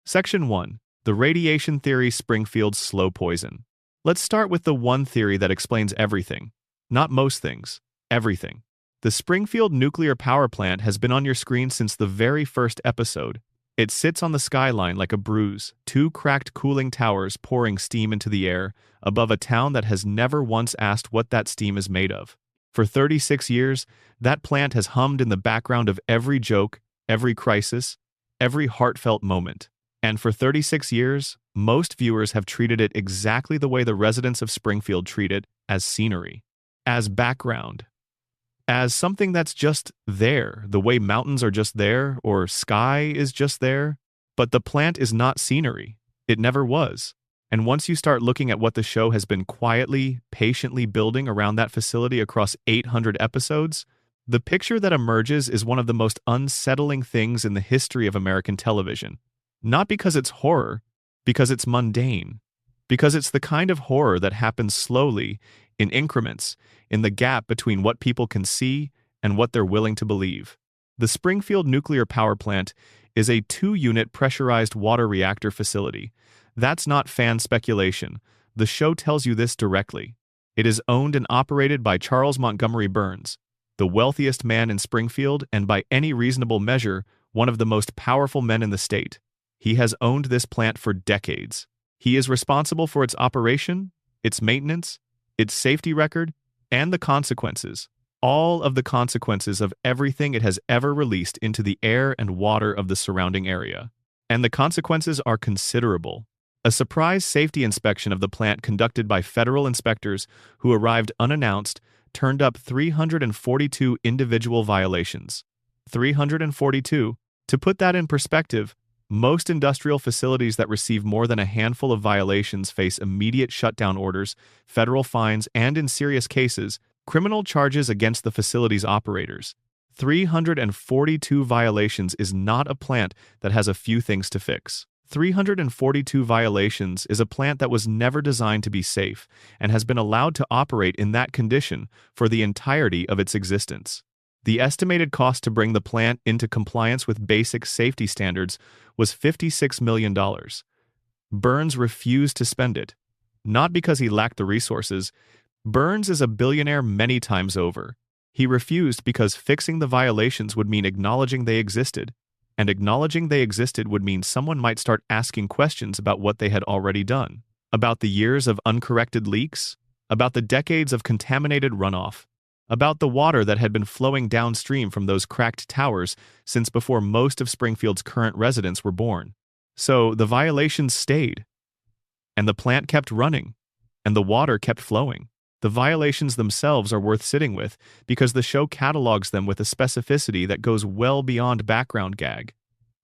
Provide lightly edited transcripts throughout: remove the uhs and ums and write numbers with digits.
Section 1. The Radiation Theory Springfield's Slow Poison. Let's start with the one theory that explains everything. Not most things. Everything. The Springfield nuclear power plant has been on your screen since the very first episode. It sits on the skyline like a bruise, two cracked cooling towers pouring steam into the air, above a town that has never once asked what that steam is made of. For 36 years, that plant has hummed in the background of every joke, every crisis, every heartfelt moment. And for 36 years, most viewers have treated it exactly the way the residents of Springfield treat it, as scenery, as background, as something that's just there, the way mountains are just there, or sky is just there. But the plant is not scenery. It never was. And once you start looking at what the show has been quietly, patiently building around that facility across 800 episodes, the picture that emerges is one of the most unsettling things in the history of American television. Not because it's horror, because it's mundane. Because it's the kind of horror that happens slowly, in increments, in the gap between what people can see and what they're willing to believe. The Springfield nuclear power plant is a 2-unit pressurized water reactor facility. That's not fan speculation. The show tells you this directly. It is owned and operated by Charles Montgomery Burns, the wealthiest man in Springfield and by any reasonable measure, one of the most powerful men in the state. He has owned this plant for decades. He is responsible for its operation, its maintenance, its safety record, and the consequences, all of the consequences of everything it has ever released into the air and water of the surrounding area. And the consequences are considerable. A surprise safety inspection of the plant conducted by federal inspectors who arrived unannounced turned up 342 individual violations. 342. To put that in perspective, most industrial facilities that receive more than a handful of violations face immediate shutdown orders, federal fines, and in serious cases, criminal charges against the facility's operators. 342 violations is not a plant that has a few things to fix. 342 violations is a plant that was never designed to be safe and has been allowed to operate in that condition for the entirety of its existence. The estimated cost to bring the plant into compliance with basic safety standards was $56 million. Burns refused to spend it. Not because he lacked the resources. Burns is a billionaire many times over. He refused because fixing the violations would mean acknowledging they existed. And acknowledging they existed would mean someone might start asking questions about what they had already done. About the years of uncorrected leaks. About the decades of contaminated runoff. About the water that had been flowing downstream from those cracked towers since before most of Springfield's current residents were born. So the violations stayed. And the plant kept running. And the water kept flowing. The violations themselves are worth sitting with because the show catalogs them with a specificity that goes well beyond background gag.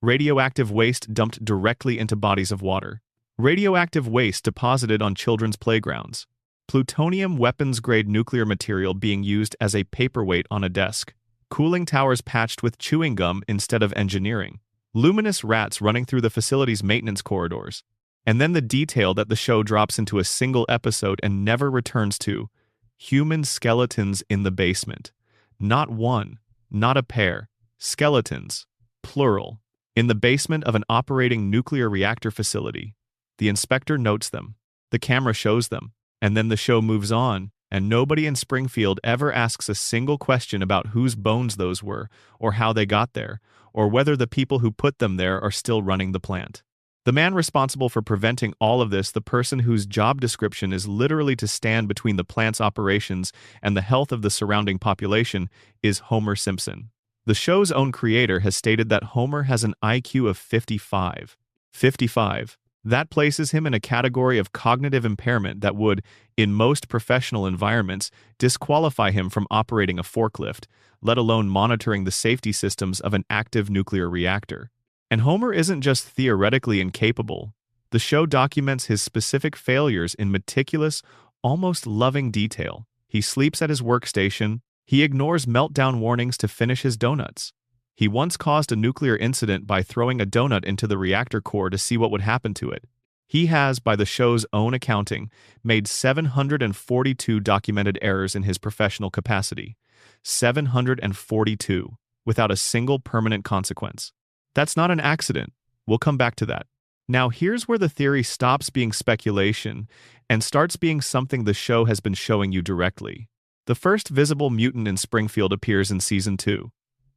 Radioactive waste dumped directly into bodies of water. Radioactive waste deposited on children's playgrounds. Plutonium weapons-grade nuclear material being used as a paperweight on a desk. Cooling towers patched with chewing gum instead of engineering. Luminous rats running through the facility's maintenance corridors. And then the detail that the show drops into a single episode and never returns to. Human skeletons in the basement. Not one, not a pair. Skeletons, plural, in the basement of an operating nuclear reactor facility. The inspector notes them. The camera shows them. And then the show moves on, and nobody in Springfield ever asks a single question about whose bones those were, or how they got there, or whether the people who put them there are still running the plant. The man responsible for preventing all of this, the person whose job description is literally to stand between the plant's operations and the health of the surrounding population, is Homer Simpson. The show's own creator has stated that Homer has an IQ of 55. 55. That places him in a category of cognitive impairment that would, in most professional environments, disqualify him from operating a forklift, let alone monitoring the safety systems of an active nuclear reactor. And Homer isn't just theoretically incapable. The show documents his specific failures in meticulous, almost loving detail. He sleeps at his workstation. He ignores meltdown warnings to finish his donuts. He once caused a nuclear incident by throwing a donut into the reactor core to see what would happen to it. He has, by the show's own accounting, made 742 documented errors in his professional capacity. 742, without a single permanent consequence. That's not an accident. We'll come back to that. Now here's where the theory stops being speculation and starts being something the show has been showing you directly. The first visible mutant in Springfield appears in Season 2.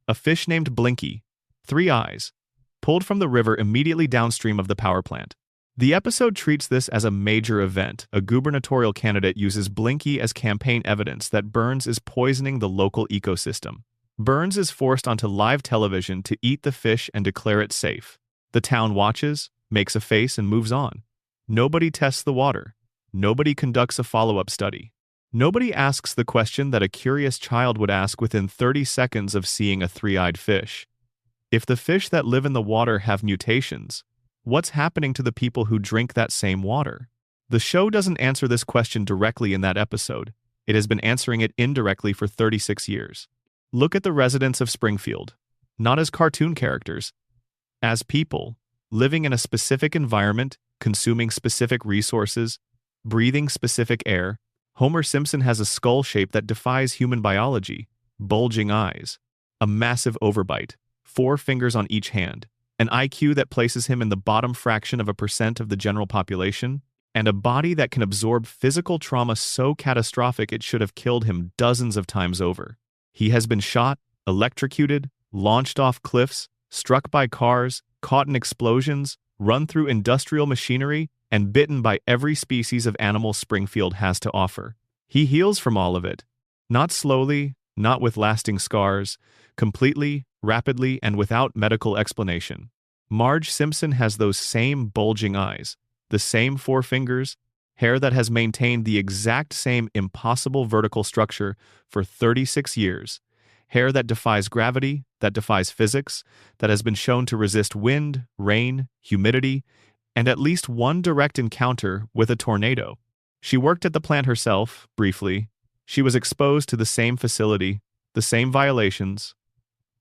A fish named Blinky, 3 eyes, pulled from the river immediately downstream of the power plant. The episode treats this as a major event. A gubernatorial candidate uses Blinky as campaign evidence that Burns is poisoning the local ecosystem. Burns is forced onto live television to eat the fish and declare it safe. The town watches, makes a face, and moves on. Nobody tests the water. Nobody conducts a follow-up study. Nobody asks the question that a curious child would ask within 30 seconds of seeing a 3-eyed fish. If the fish that live in the water have mutations, what's happening to the people who drink that same water? The show doesn't answer this question directly in that episode. It has been answering it indirectly for 36 years. Look at the residents of Springfield, not as cartoon characters, as people, living in a specific environment, consuming specific resources, breathing specific air. Homer Simpson has a skull shape that defies human biology, bulging eyes, a massive overbite, 4 fingers on each hand, an IQ that places him in the bottom fraction of a % of the general population, and a body that can absorb physical trauma so catastrophic it should have killed him dozens of times over. He has been shot, electrocuted, launched off cliffs, struck by cars, caught in explosions, run through industrial machinery, and bitten by every species of animal Springfield has to offer. He heals from all of it. Not slowly, not with lasting scars, completely, rapidly, and without medical explanation. Marge Simpson has those same bulging eyes, the same 4 fingers, hair that has maintained the exact same impossible vertical structure for 36 years, hair that defies gravity, that defies physics, that has been shown to resist wind, rain, humidity, and at least one direct encounter with a tornado. She worked at the plant herself, briefly. She was exposed to the same facility, the same violations,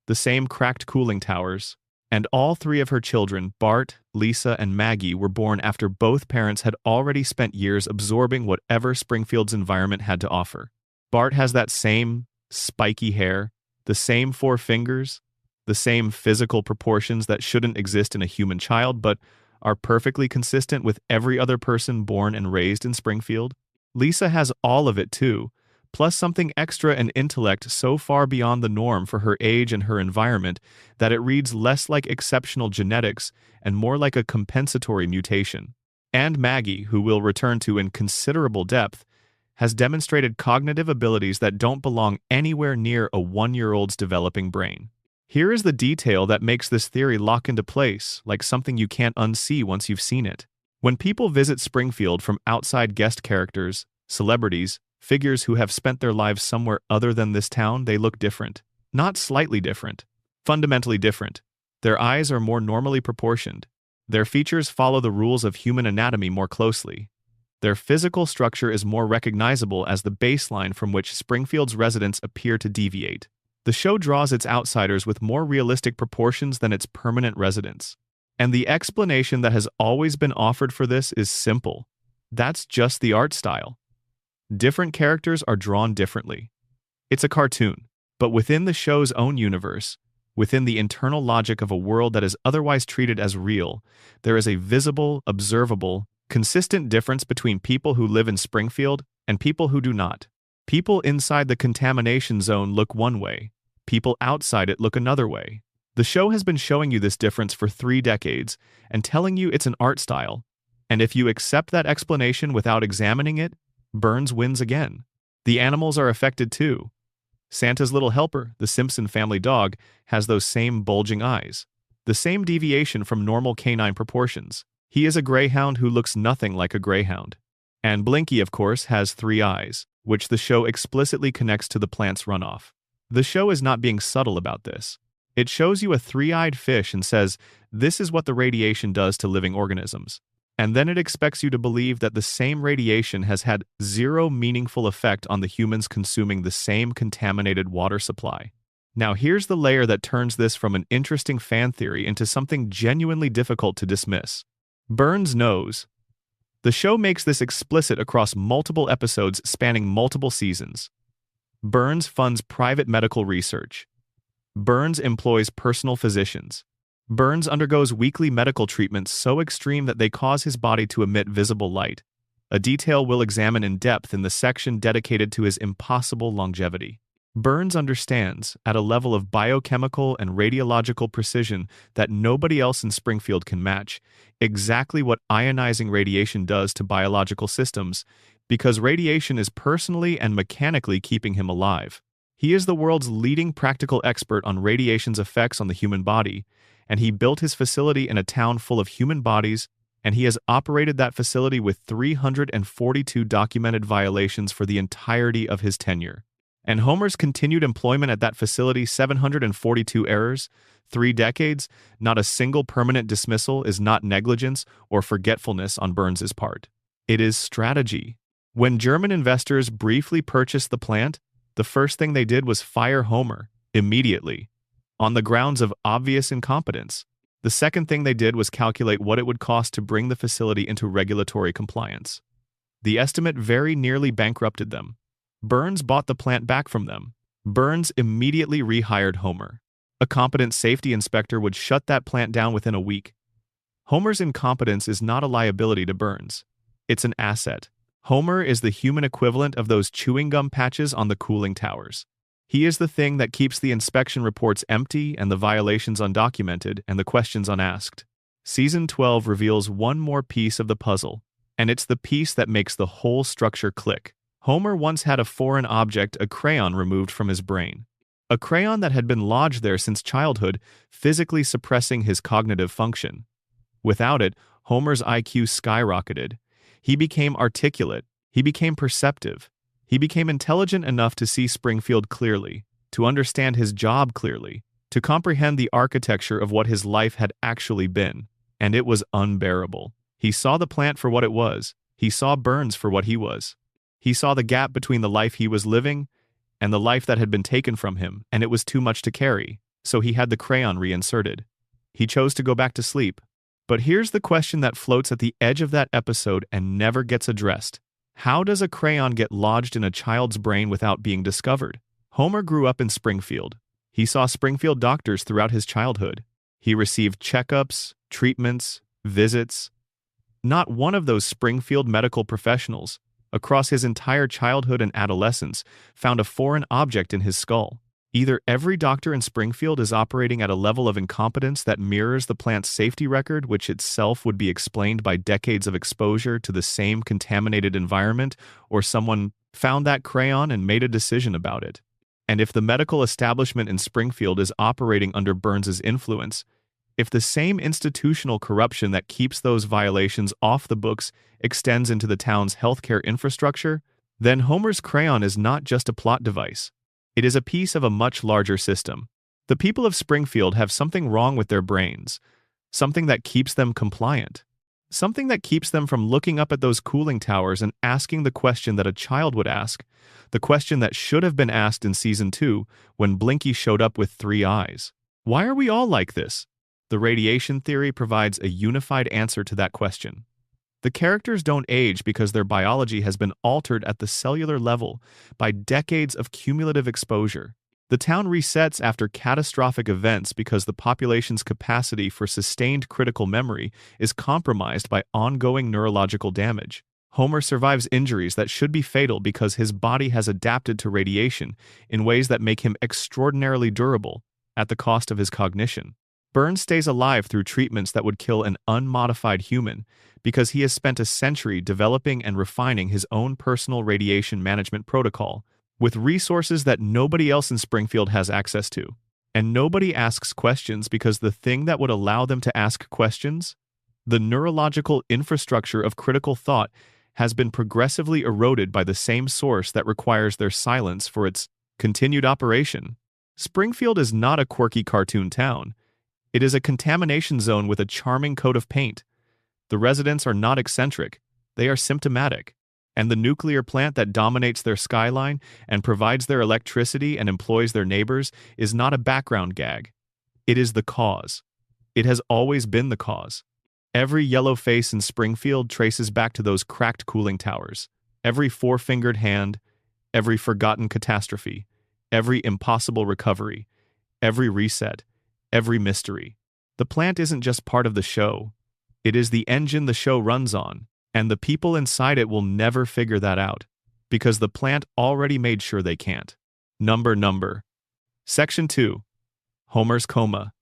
the same cracked cooling towers, and all 3 of her children, Bart, Lisa, and Maggie, were born after both parents had already spent years absorbing whatever Springfield's environment had to offer. Bart has that same spiky hair, the same 4 fingers, the same physical proportions that shouldn't exist in a human child, but are perfectly consistent with every other person born and raised in Springfield. Lisa has all of it too, plus something extra, and intellect so far beyond the norm for her age and her environment that it reads less like exceptional genetics and more like a compensatory mutation. And Maggie, who we'll return to in considerable depth, has demonstrated cognitive abilities that don't belong anywhere near a 1-year-old's developing brain. Here is the detail that makes this theory lock into place, like something you can't unsee once you've seen it. When people visit Springfield from outside guest characters, celebrities, figures who have spent their lives somewhere other than this town, they look different. Not slightly different, fundamentally different. Their eyes are more normally proportioned. Their features follow the rules of human anatomy more closely. Their physical structure is more recognizable as the baseline from which Springfield's residents appear to deviate. The show draws its outsiders with more realistic proportions than its permanent residents. And the explanation that has always been offered for this is simple. That's just the art style. Different characters are drawn differently. It's a cartoon, but within the show's own universe, within the internal logic of a world that is otherwise treated as real, there is a visible, observable, consistent difference between people who live in Springfield and people who do not. People inside the contamination zone look one way. People outside it look another way. The show has been showing you this difference for 3 decades and telling you it's an art style. And if you accept that explanation without examining it, Burns wins again. The animals are affected too. Santa's little helper, the Simpson family dog, has those same bulging eyes, the same deviation from normal canine proportions. He is a greyhound who looks nothing like a greyhound. And Blinky, of course, has 3 eyes, which the show explicitly connects to the plant's runoff. The show is not being subtle about this. It shows you a 3-eyed fish and says, this is what the radiation does to living organisms. And then it expects you to believe that the same radiation has had 0 meaningful effect on the humans consuming the same contaminated water supply. Now here's the layer that turns this from an interesting fan theory into something genuinely difficult to dismiss. Burns knows. The show makes this explicit across multiple episodes spanning multiple seasons. Burns funds private medical research. Burns employs personal physicians. Burns undergoes weekly medical treatments so extreme that they cause his body to emit visible light, a detail we'll examine in depth in the section dedicated to his impossible longevity. Burns understands, at a level of biochemical and radiological precision that nobody else in Springfield can match, exactly what ionizing radiation does to biological systems, because radiation is personally and mechanically keeping him alive. He is the world's leading practical expert on radiation's effects on the human body, and he built his facility in a town full of human bodies, and he has operated that facility with 342 documented violations for the entirety of his tenure. And Homer's continued employment at that facility, 742 errors, 3 decades, not a single permanent dismissal, is not negligence or forgetfulness on Burns's part. It is strategy. When German investors briefly purchased the plant, the first thing they did was fire Homer immediately, on the grounds of obvious incompetence. The second thing they did was calculate what it would cost to bring the facility into regulatory compliance. The estimate very nearly bankrupted them. Burns bought the plant back from them. Burns immediately rehired Homer. A competent safety inspector would shut that plant down within a week. Homer's incompetence is not a liability to Burns. It's an asset. Homer is the human equivalent of those chewing gum patches on the cooling towers. He is the thing that keeps the inspection reports empty and the violations undocumented and the questions unasked. Season 12 reveals one more piece of the puzzle, and it's the piece that makes the whole structure click. Homer once had a foreign object, a crayon, removed from his brain. A crayon that had been lodged there since childhood, physically suppressing his cognitive function. Without it, Homer's IQ skyrocketed. He became articulate. He became perceptive. He became intelligent enough to see Springfield clearly, to understand his job clearly, to comprehend the architecture of what his life had actually been. And it was unbearable. He saw the plant for what it was. He saw Burns for what he was. He saw the gap between the life he was living and the life that had been taken from him, and it was too much to carry, so he had the crayon reinserted. He chose to go back to sleep. But here's the question that floats at the edge of that episode and never gets addressed. How does a crayon get lodged in a child's brain without being discovered? Homer grew up in Springfield. He saw Springfield doctors throughout his childhood. He received checkups, treatments, visits. Not one of those Springfield medical professionals, across his entire childhood and adolescence, found a foreign object in his skull. Either every doctor in Springfield is operating at a level of incompetence that mirrors the plant's safety record, which itself would be explained by decades of exposure to the same contaminated environment, or someone found that crayon and made a decision about it. And if the medical establishment in Springfield is operating under Burns's influence, if the same institutional corruption that keeps those violations off the books extends into the town's healthcare infrastructure, then Homer's crayon is not just a plot device. It is a piece of a much larger system. The people of Springfield have something wrong with their brains, something that keeps them compliant, something that keeps them from looking up at those cooling towers and asking the question that a child would ask, the question that should have been asked in Season 2 when Blinky showed up with 3 eyes. Why are we all like this? The radiation theory provides a unified answer to that question. The characters don't age because their biology has been altered at the cellular level by decades of cumulative exposure. The town resets after catastrophic events because the population's capacity for sustained critical memory is compromised by ongoing neurological damage. Homer survives injuries that should be fatal because his body has adapted to radiation in ways that make him extraordinarily durable at the cost of his cognition. Burns stays alive through treatments that would kill an unmodified human because he has spent a century developing and refining his own personal radiation management protocol with resources that nobody else in Springfield has access to. And nobody asks questions because the thing that would allow them to ask questions, the neurological infrastructure of critical thought, has been progressively eroded by the same source that requires their silence for its continued operation. Springfield is not a quirky cartoon town. It is a contamination zone with a charming coat of paint. The residents are not eccentric, they are symptomatic. And the nuclear plant that dominates their skyline and provides their electricity and employs their neighbors is not a background gag. It is the cause. It has always been the cause. Every yellow face in Springfield traces back to those cracked cooling towers. Every four-fingered hand, every forgotten catastrophe, every impossible recovery, every reset, every mystery. The plant isn't just part of the show. It is the engine the show runs on, and the people inside it will never figure that out, because the plant already made sure they can't. Number. Section 2. Homer's Coma.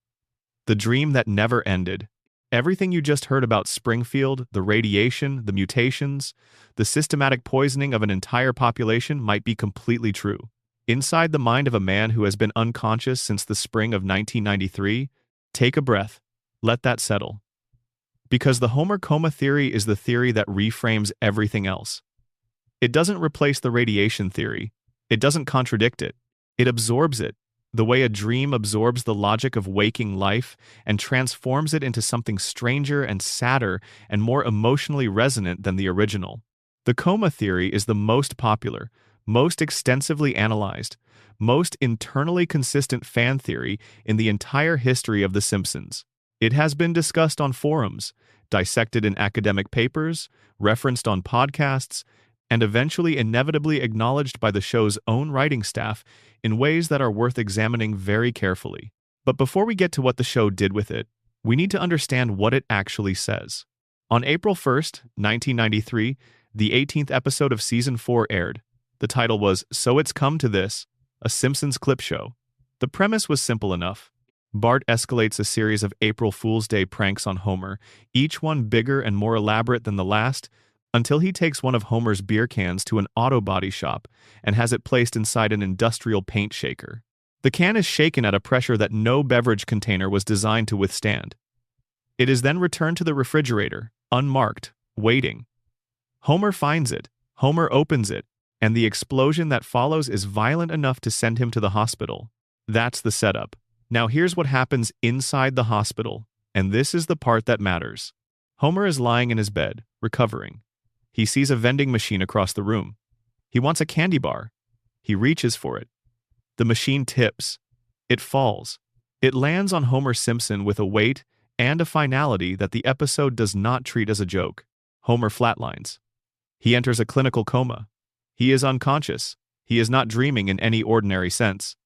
The dream that never ended. Everything you just heard about Springfield, the radiation, the mutations, the systematic poisoning of an entire population might be completely true. Inside the mind of a man who has been unconscious since the spring of 1993, take a breath. Let that settle. Because the Homer coma theory is the theory that reframes everything else. It doesn't replace the radiation theory. It doesn't contradict it. It absorbs it, the way a dream absorbs the logic of waking life and transforms it into something stranger and sadder and more emotionally resonant than the original. The coma theory is the most popular, most extensively analyzed, most internally consistent fan theory in the entire history of The Simpsons. It has been discussed on forums, dissected in academic papers, referenced on podcasts, and eventually inevitably acknowledged by the show's own writing staff in ways that are worth examining very carefully. But before we get to what the show did with it, we need to understand what it actually says. On April 1st, 1993, the 18th episode of Season 4 aired. The title was So It's Come to This, a Simpsons clip show. The premise was simple enough. Bart escalates a series of April Fool's Day pranks on Homer, each one bigger and more elaborate than the last, until he takes one of Homer's beer cans to an auto body shop and has it placed inside an industrial paint shaker. The can is shaken at a pressure that no beverage container was designed to withstand. It is then returned to the refrigerator, unmarked, waiting. Homer finds it, Homer opens it, and the explosion that follows is violent enough to send him to the hospital. That's the setup. Now here's what happens inside the hospital, and this is the part that matters. Homer is lying in his bed, recovering. He sees a vending machine across the room. He wants a candy bar. He reaches for it. The machine tips. It falls. It lands on Homer Simpson with a weight and a finality that the episode does not treat as a joke. Homer flatlines. He enters a clinical coma. He is unconscious. He is not dreaming in any ordinary sense.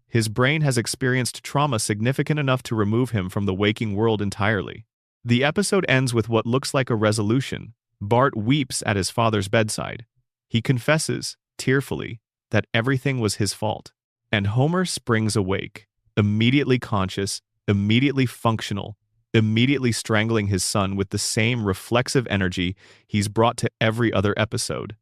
His brain has experienced trauma significant enough to remove him from the waking world entirely. The episode ends with what looks like a resolution. Bart weeps at his father's bedside. He confesses, tearfully, that everything was his fault. And Homer springs awake, immediately conscious, immediately functional, immediately strangling his son with the same reflexive energy he's brought to every other episode.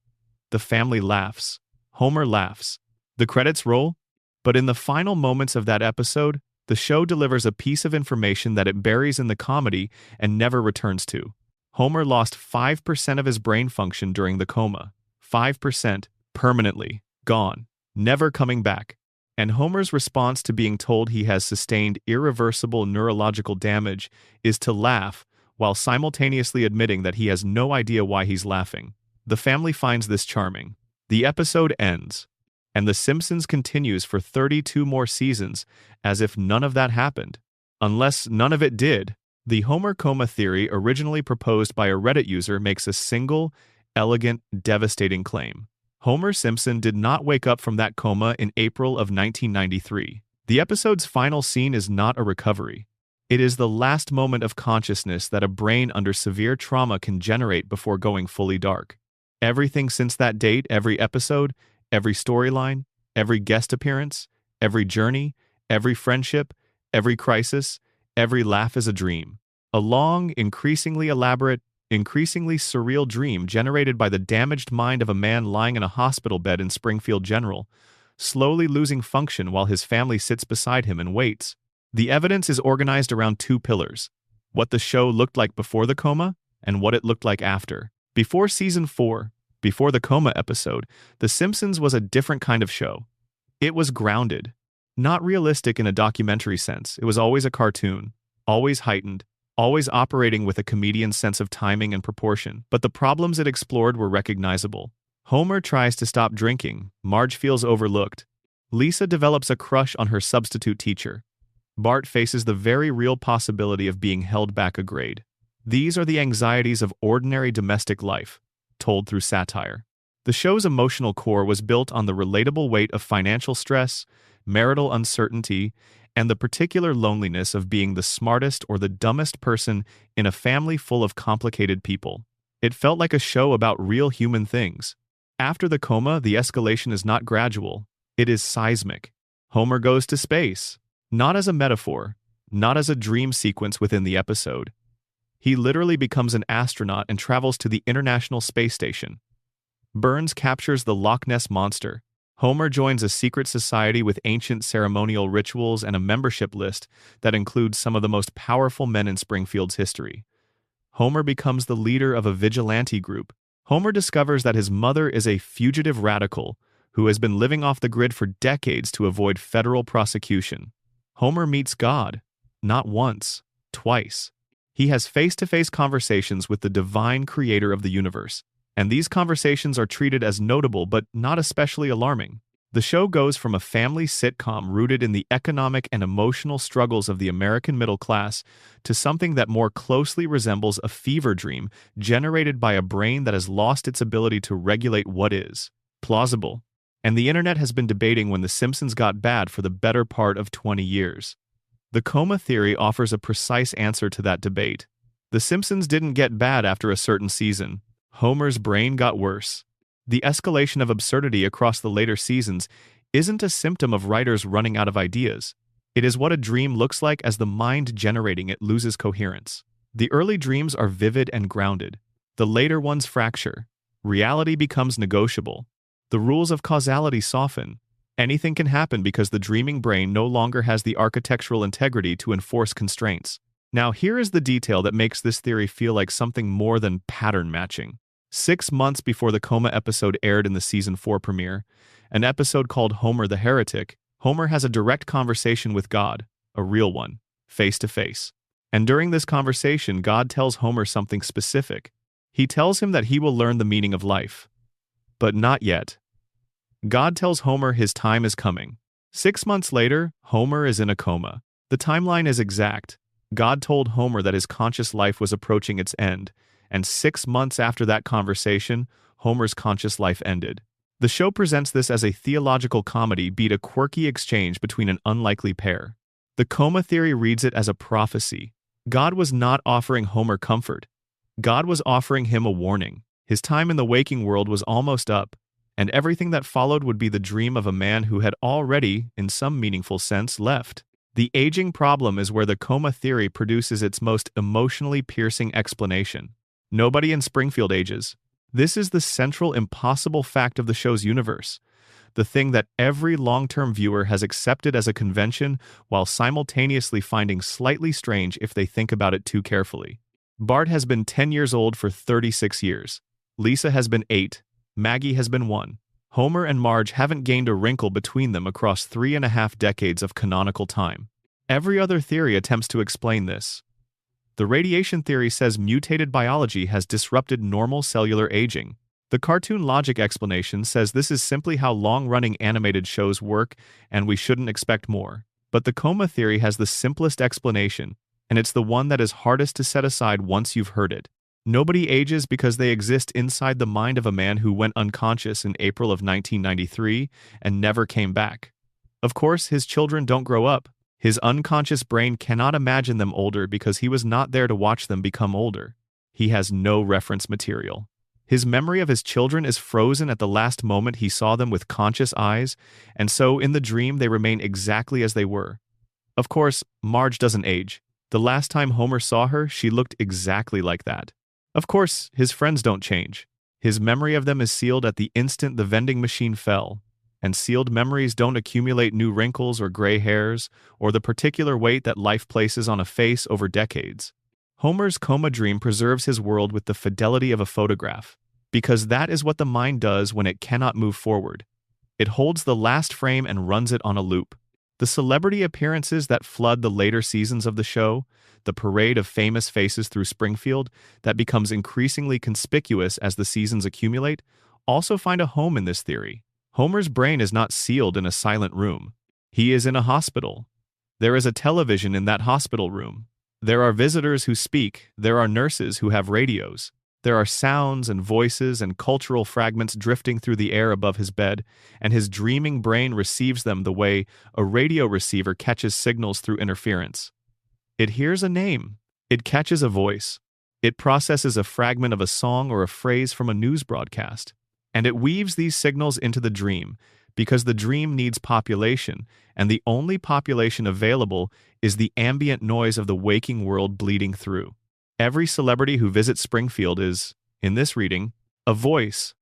The family laughs. Homer laughs. The credits roll, but in the final moments of that episode, the show delivers a piece of information that it buries in the comedy and never returns to. Homer lost 5% of his brain function during the coma. 5%, permanently, gone, never coming back. And Homer's response to being told he has sustained irreversible neurological damage is to laugh while simultaneously admitting that he has no idea why he's laughing. The family finds this charming. The episode ends, and The Simpsons continues for 32 more seasons as if none of that happened. Unless none of it did. The Homer coma theory, originally proposed by a Reddit user, makes a single, elegant, devastating claim. Homer Simpson did not wake up from that coma in April of 1993. The episode's final scene is not a recovery. It is the last moment of consciousness that a brain under severe trauma can generate before going fully dark. Everything since that date, every episode, every storyline, every guest appearance, every journey, every friendship, every crisis, every laugh is a dream. A long, increasingly elaborate, increasingly surreal dream generated by the damaged mind of a man lying in a hospital bed in Springfield General, slowly losing function while his family sits beside him and waits. The evidence is organized around two pillars: what the show looked like before the coma and what it looked like after. Before Season 4, before the coma episode, The Simpsons was a different kind of show. It was grounded. Not realistic in a documentary sense. It was always a cartoon, always heightened, always operating with a comedian's sense of timing and proportion. But the problems it explored were recognizable. Homer tries to stop drinking. Marge feels overlooked. Lisa develops a crush on her substitute teacher. Bart faces the very real possibility of being held back a grade. These are the anxieties of ordinary domestic life, told through satire. The show's emotional core was built on the relatable weight of financial stress, marital uncertainty, and the particular loneliness of being the smartest or the dumbest person in a family full of complicated people. It felt like a show about real human things. After the coma, the escalation is not gradual, it is seismic. Homer goes to space, not as a metaphor, not as a dream sequence within the episode. He literally becomes an astronaut and travels to the International Space Station. Burns captures the Loch Ness Monster. Homer joins a secret society with ancient ceremonial rituals and a membership list that includes some of the most powerful men in Springfield's history. Homer becomes the leader of a vigilante group. Homer discovers that his mother is a fugitive radical who has been living off the grid for decades to avoid federal prosecution. Homer meets God, not once, twice. He has face-to-face conversations with the divine creator of the universe, and these conversations are treated as notable but not especially alarming. The show goes from a family sitcom rooted in the economic and emotional struggles of the American middle class to something that more closely resembles a fever dream generated by a brain that has lost its ability to regulate what is plausible. And the internet has been debating when The Simpsons got bad for the better part of 20 years. The coma theory offers a precise answer to that debate. The Simpsons didn't get bad after a certain season. Homer's brain got worse. The escalation of absurdity across the later seasons isn't a symptom of writers running out of ideas. It is what a dream looks like as the mind generating it loses coherence. The early dreams are vivid and grounded. The later ones fracture. Reality becomes negotiable. The rules of causality soften. Anything can happen because the dreaming brain no longer has the architectural integrity to enforce constraints. Now, here is the detail that makes this theory feel like something more than pattern matching. 6 months before the coma episode aired in the season 4 premiere, an episode called Homer the Heretic, Homer has a direct conversation with God, a real one, face to face. And during this conversation, God tells Homer something specific. He tells him that he will learn the meaning of life. But not yet. God tells Homer his time is coming. 6 months later, Homer is in a coma. The timeline is exact. God told Homer that his conscious life was approaching its end, and 6 months after that conversation, Homer's conscious life ended. The show presents this as a theological comedy beat a quirky exchange between an unlikely pair. The coma theory reads it as a prophecy. God was not offering Homer comfort. God was offering him a warning. His time in the waking world was almost up, and everything that followed would be the dream of a man who had already, in some meaningful sense, left. The aging problem is where the coma theory produces its most emotionally piercing explanation. Nobody in Springfield ages. This is the central impossible fact of the show's universe, the thing that every long-term viewer has accepted as a convention while simultaneously finding slightly strange if they think about it too carefully. Bart has been 10 years old for 36 years. Lisa has been 8. Maggie has been 1. Homer and Marge haven't gained a wrinkle between them across 3.5 decades of canonical time. Every other theory attempts to explain this. The radiation theory says mutated biology has disrupted normal cellular aging. The cartoon logic explanation says this is simply how long-running animated shows work and we shouldn't expect more. But the coma theory has the simplest explanation, and it's the one that is hardest to set aside once you've heard it. Nobody ages because they exist inside the mind of a man who went unconscious in April of 1993 and never came back. Of course, his children don't grow up. His unconscious brain cannot imagine them older because he was not there to watch them become older. He has no reference material. His memory of his children is frozen at the last moment he saw them with conscious eyes, and so in the dream they remain exactly as they were. Of course, Marge doesn't age. The last time Homer saw her, she looked exactly like that. Of course, his friends don't change. His memory of them is sealed at the instant the vending machine fell. And sealed memories don't accumulate new wrinkles or gray hairs, or the particular weight that life places on a face over decades. Homer's coma dream preserves his world with the fidelity of a photograph, because that is what the mind does when it cannot move forward. It holds the last frame and runs it on a loop. The celebrity appearances that flood the later seasons of the show, the parade of famous faces through Springfield that becomes increasingly conspicuous as the seasons accumulate, also find a home in this theory. Homer's brain is not sealed in a silent room. He is in a hospital. There is a television in that hospital room. There are visitors who speak. There are nurses who have radios. There are sounds and voices and cultural fragments drifting through the air above his bed, and his dreaming brain receives them the way a radio receiver catches signals through interference. It hears a name. It catches a voice. It processes a fragment of a song or a phrase from a news broadcast. And it weaves these signals into the dream, because the dream needs population, and the only population available is the ambient noise of the waking world bleeding through. Every celebrity who visits Springfield is, in this reading, a voice.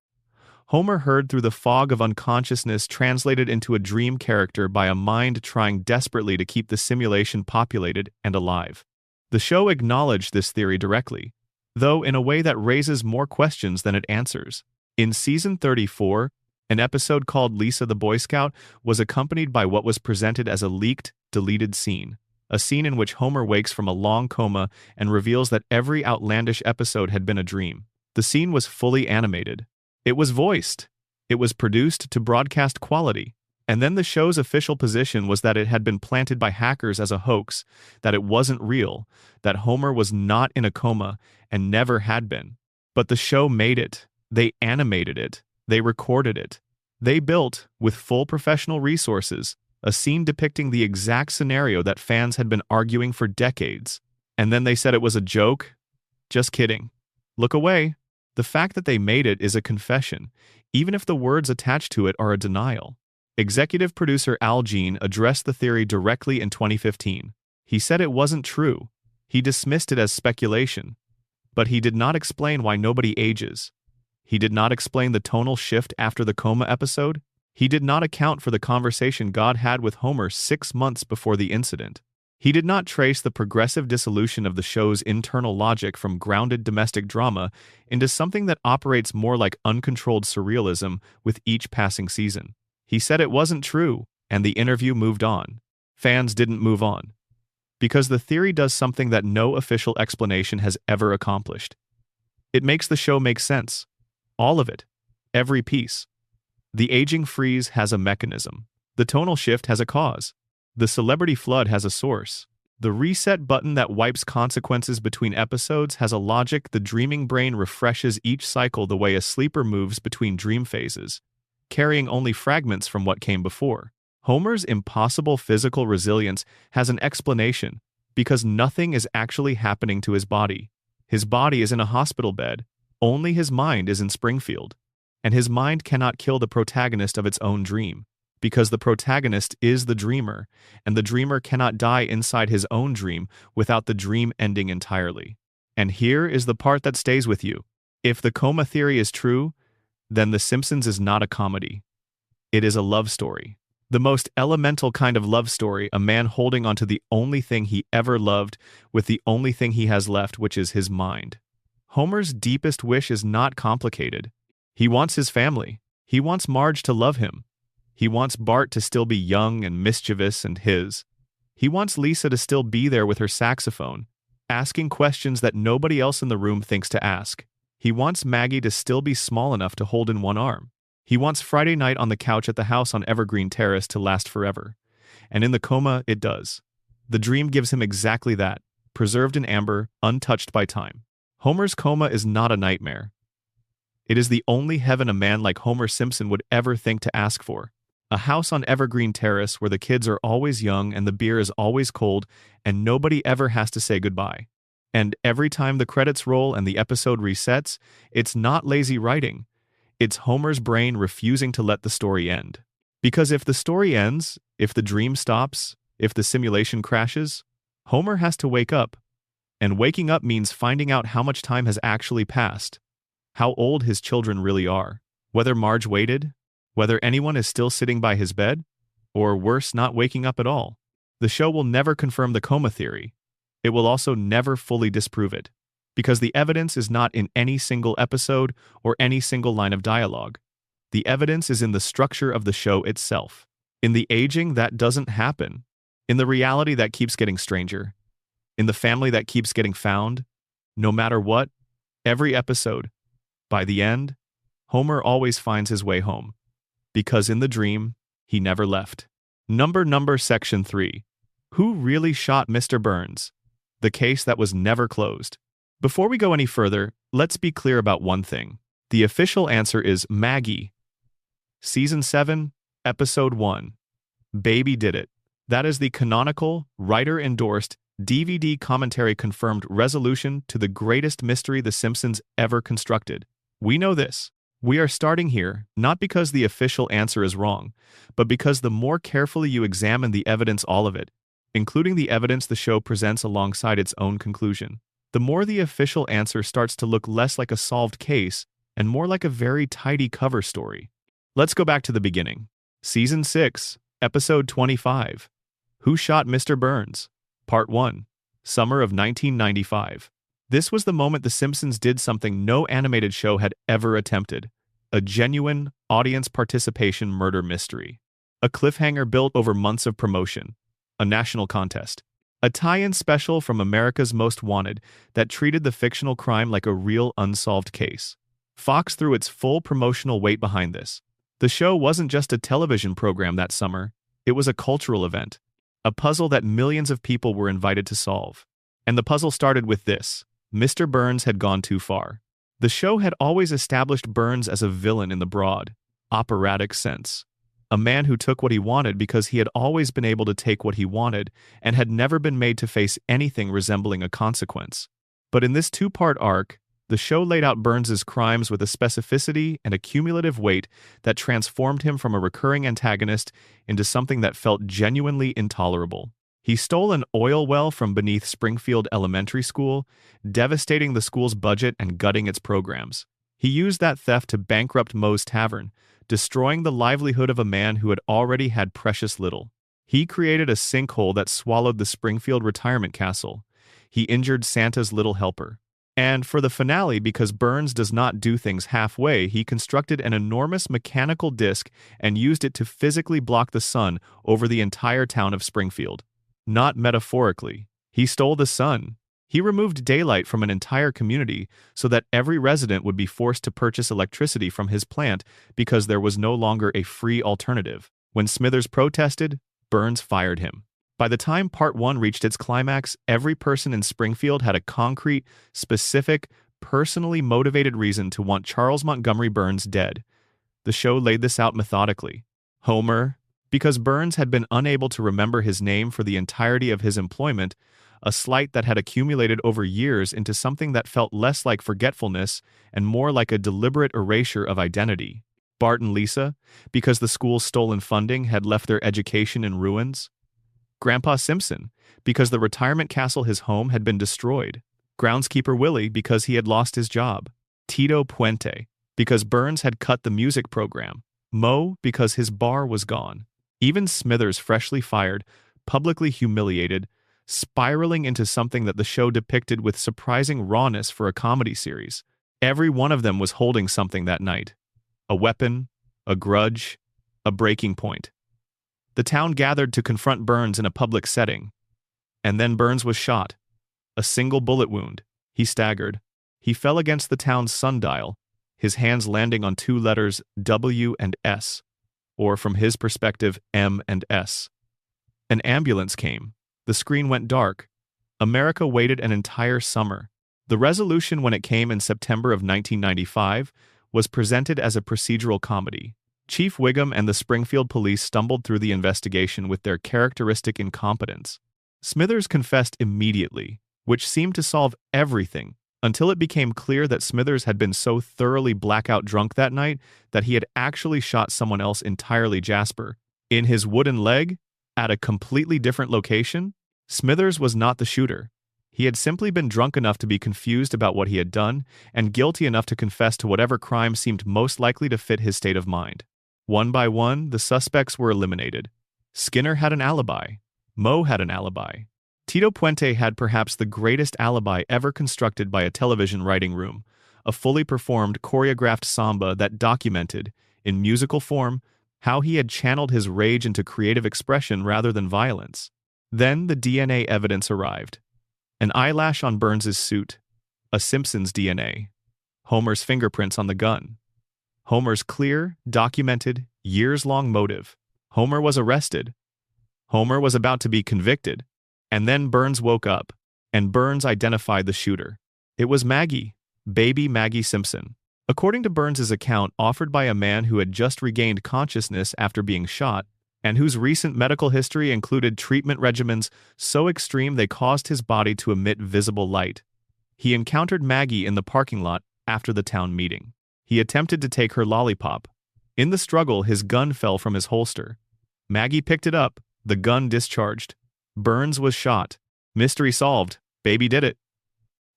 Homer heard through the fog of unconsciousness translated into a dream character by a mind trying desperately to keep the simulation populated and alive. The show acknowledged this theory directly, though in a way that raises more questions than it answers. In season 34, an episode called Lisa the Boy Scout was accompanied by what was presented as a leaked, deleted scene. A scene in which Homer wakes from a long coma and reveals that every outlandish episode had been a dream. The scene was fully animated. It was voiced. It was produced to broadcast quality. And then the show's official position was that it had been planted by hackers as a hoax, that it wasn't real, that Homer was not in a coma and never had been. But the show made it. They animated it. They recorded it. They built, with full professional resources, a scene depicting the exact scenario that fans had been arguing for decades. And then they said it was a joke? Just kidding. Look away. The fact that they made it is a confession, even if the words attached to it are a denial. Executive producer Al Jean addressed the theory directly in 2015. He said it wasn't true. He dismissed it as speculation. But he did not explain why nobody ages. He did not explain the tonal shift after the coma episode. He did not account for the conversation God had with Homer 6 months before the incident. He did not trace the progressive dissolution of the show's internal logic from grounded domestic drama into something that operates more like uncontrolled surrealism with each passing season. He said it wasn't true, and the interview moved on. Fans didn't move on. Because the theory does something that no official explanation has ever accomplished. It makes the show make sense. All of it. Every piece. The aging freeze has a mechanism. The tonal shift has a cause. The celebrity flood has a source. The reset button that wipes consequences between episodes has a logic. The dreaming brain refreshes each cycle the way a sleeper moves between dream phases, carrying only fragments from what came before. Homer's impossible physical resilience has an explanation, because nothing is actually happening to his body. His body is in a hospital bed. Only his mind is in Springfield. And his mind cannot kill the protagonist of its own dream, because the protagonist is the dreamer, and the dreamer cannot die inside his own dream without the dream ending entirely. And here is the part that stays with you. If the coma theory is true, then The Simpsons is not a comedy. It is a love story. The most elemental kind of love story, a man holding onto the only thing he ever loved with the only thing he has left, which is his mind. Homer's deepest wish is not complicated. He wants his family. He wants Marge to love him. He wants Bart to still be young and mischievous and his. He wants Lisa to still be there with her saxophone, asking questions that nobody else in the room thinks to ask. He wants Maggie to still be small enough to hold in one arm. He wants Friday night on the couch at the house on Evergreen Terrace to last forever. And in the coma, it does. The dream gives him exactly that, preserved in amber, untouched by time. Homer's coma is not a nightmare. It is the only heaven a man like Homer Simpson would ever think to ask for. A house on Evergreen Terrace where the kids are always young and the beer is always cold and nobody ever has to say goodbye. And every time the credits roll and the episode resets, it's not lazy writing. It's Homer's brain refusing to let the story end. Because if the story ends, if the dream stops, if the simulation crashes, Homer has to wake up. And waking up means finding out how much time has actually passed, how old his children really are, whether Marge waited, whether anyone is still sitting by his bed, or worse, not waking up at all. The show will never confirm the coma theory. It will also never fully disprove it, because the evidence is not in any single episode or any single line of dialogue. The evidence is in the structure of the show itself, in the aging that doesn't happen, in the reality that keeps getting stranger, in the family that keeps getting found. No matter what, every episode, by the end, Homer always finds his way home, because in the dream, he never left. Number Section 3. Who really shot Mr. Burns? The case that was never closed. Before we go any further, let's be clear about one thing. The official answer is Maggie. Season 7, Episode 1. Baby Did It. That is the canonical, writer-endorsed, DVD commentary-confirmed resolution to the greatest mystery The Simpsons ever constructed. We know this. We are starting here, not because the official answer is wrong, but because the more carefully you examine the evidence, all of it, including the evidence the show presents alongside its own conclusion, the more the official answer starts to look less like a solved case and more like a very tidy cover story. Let's go back to the beginning. Season 6, Episode 25. Who Shot Mr. Burns? Part 1. Summer of 1995. This was the moment The Simpsons did something no animated show had ever attempted. A genuine, audience participation murder mystery. A cliffhanger built over months of promotion. A national contest. A tie-in special from America's Most Wanted that treated the fictional crime like a real unsolved case. Fox threw its full promotional weight behind this. The show wasn't just a television program that summer, it was a cultural event. A puzzle that millions of people were invited to solve. And the puzzle started with this. Mr. Burns had gone too far. The show had always established Burns as a villain in the broad, operatic sense. A man who took what he wanted because he had always been able to take what he wanted and had never been made to face anything resembling a consequence. But in this two-part arc, the show laid out Burns's crimes with a specificity and a cumulative weight that transformed him from a recurring antagonist into something that felt genuinely intolerable. He stole an oil well from beneath Springfield Elementary School, devastating the school's budget and gutting its programs. He used that theft to bankrupt Moe's Tavern, destroying the livelihood of a man who had already had precious little. He created a sinkhole that swallowed the Springfield retirement castle. He injured Santa's little helper. And for the finale, because Burns does not do things halfway, he constructed an enormous mechanical disc and used it to physically block the sun over the entire town of Springfield. Not metaphorically. He stole the sun. He removed daylight from an entire community so that every resident would be forced to purchase electricity from his plant because there was no longer a free alternative. When Smithers protested, Burns fired him. By the time Part 1 reached its climax, every person in Springfield had a concrete, specific, personally motivated reason to want Charles Montgomery Burns dead. The show laid this out methodically. Homer, because Burns had been unable to remember his name for the entirety of his employment, a slight that had accumulated over years into something that felt less like forgetfulness and more like a deliberate erasure of identity. Bart and Lisa, because the school's stolen funding had left their education in ruins. Grandpa Simpson, because the retirement castle his home had been destroyed. Groundskeeper Willie, because he had lost his job. Tito Puente, because Burns had cut the music program. Moe, because his bar was gone. Even Smithers, freshly fired, publicly humiliated, spiraling into something that the show depicted with surprising rawness for a comedy series. Every one of them was holding something that night. A weapon, a grudge, a breaking point. The town gathered to confront Burns in a public setting. And then Burns was shot. A single bullet wound. He staggered. He fell against the town's sundial, his hands landing on two letters W and S. Or from his perspective, M and S. An ambulance came. The screen went dark. America waited an entire summer. The resolution, when it came in September of 1995, was presented as a procedural comedy. Chief Wiggum and the Springfield police stumbled through the investigation with their characteristic incompetence. Smithers confessed immediately, which seemed to solve everything, until it became clear that Smithers had been so thoroughly blackout drunk that night that he had actually shot someone else entirely. Jasper. In his wooden leg? At a completely different location? Smithers was not the shooter. He had simply been drunk enough to be confused about what he had done and guilty enough to confess to whatever crime seemed most likely to fit his state of mind. One by one, the suspects were eliminated. Skinner had an alibi. Moe had an alibi. Tito Puente had perhaps the greatest alibi ever constructed by a television writing room, a fully performed, choreographed samba that documented, in musical form, how he had channeled his rage into creative expression rather than violence. Then the DNA evidence arrived. An eyelash on Burns's suit, a Simpsons DNA, Homer's fingerprints on the gun, Homer's clear, documented, years-long motive. Homer was arrested. Homer was about to be convicted. And then Burns woke up, and Burns identified the shooter. It was Maggie, baby Maggie Simpson. According to Burns's account offered by a man who had just regained consciousness after being shot, and whose recent medical history included treatment regimens so extreme they caused his body to emit visible light, he encountered Maggie in the parking lot after the town meeting. He attempted to take her lollipop. In the struggle, his gun fell from his holster. Maggie picked it up, the gun discharged. Burns was shot. Mystery solved. Baby did it.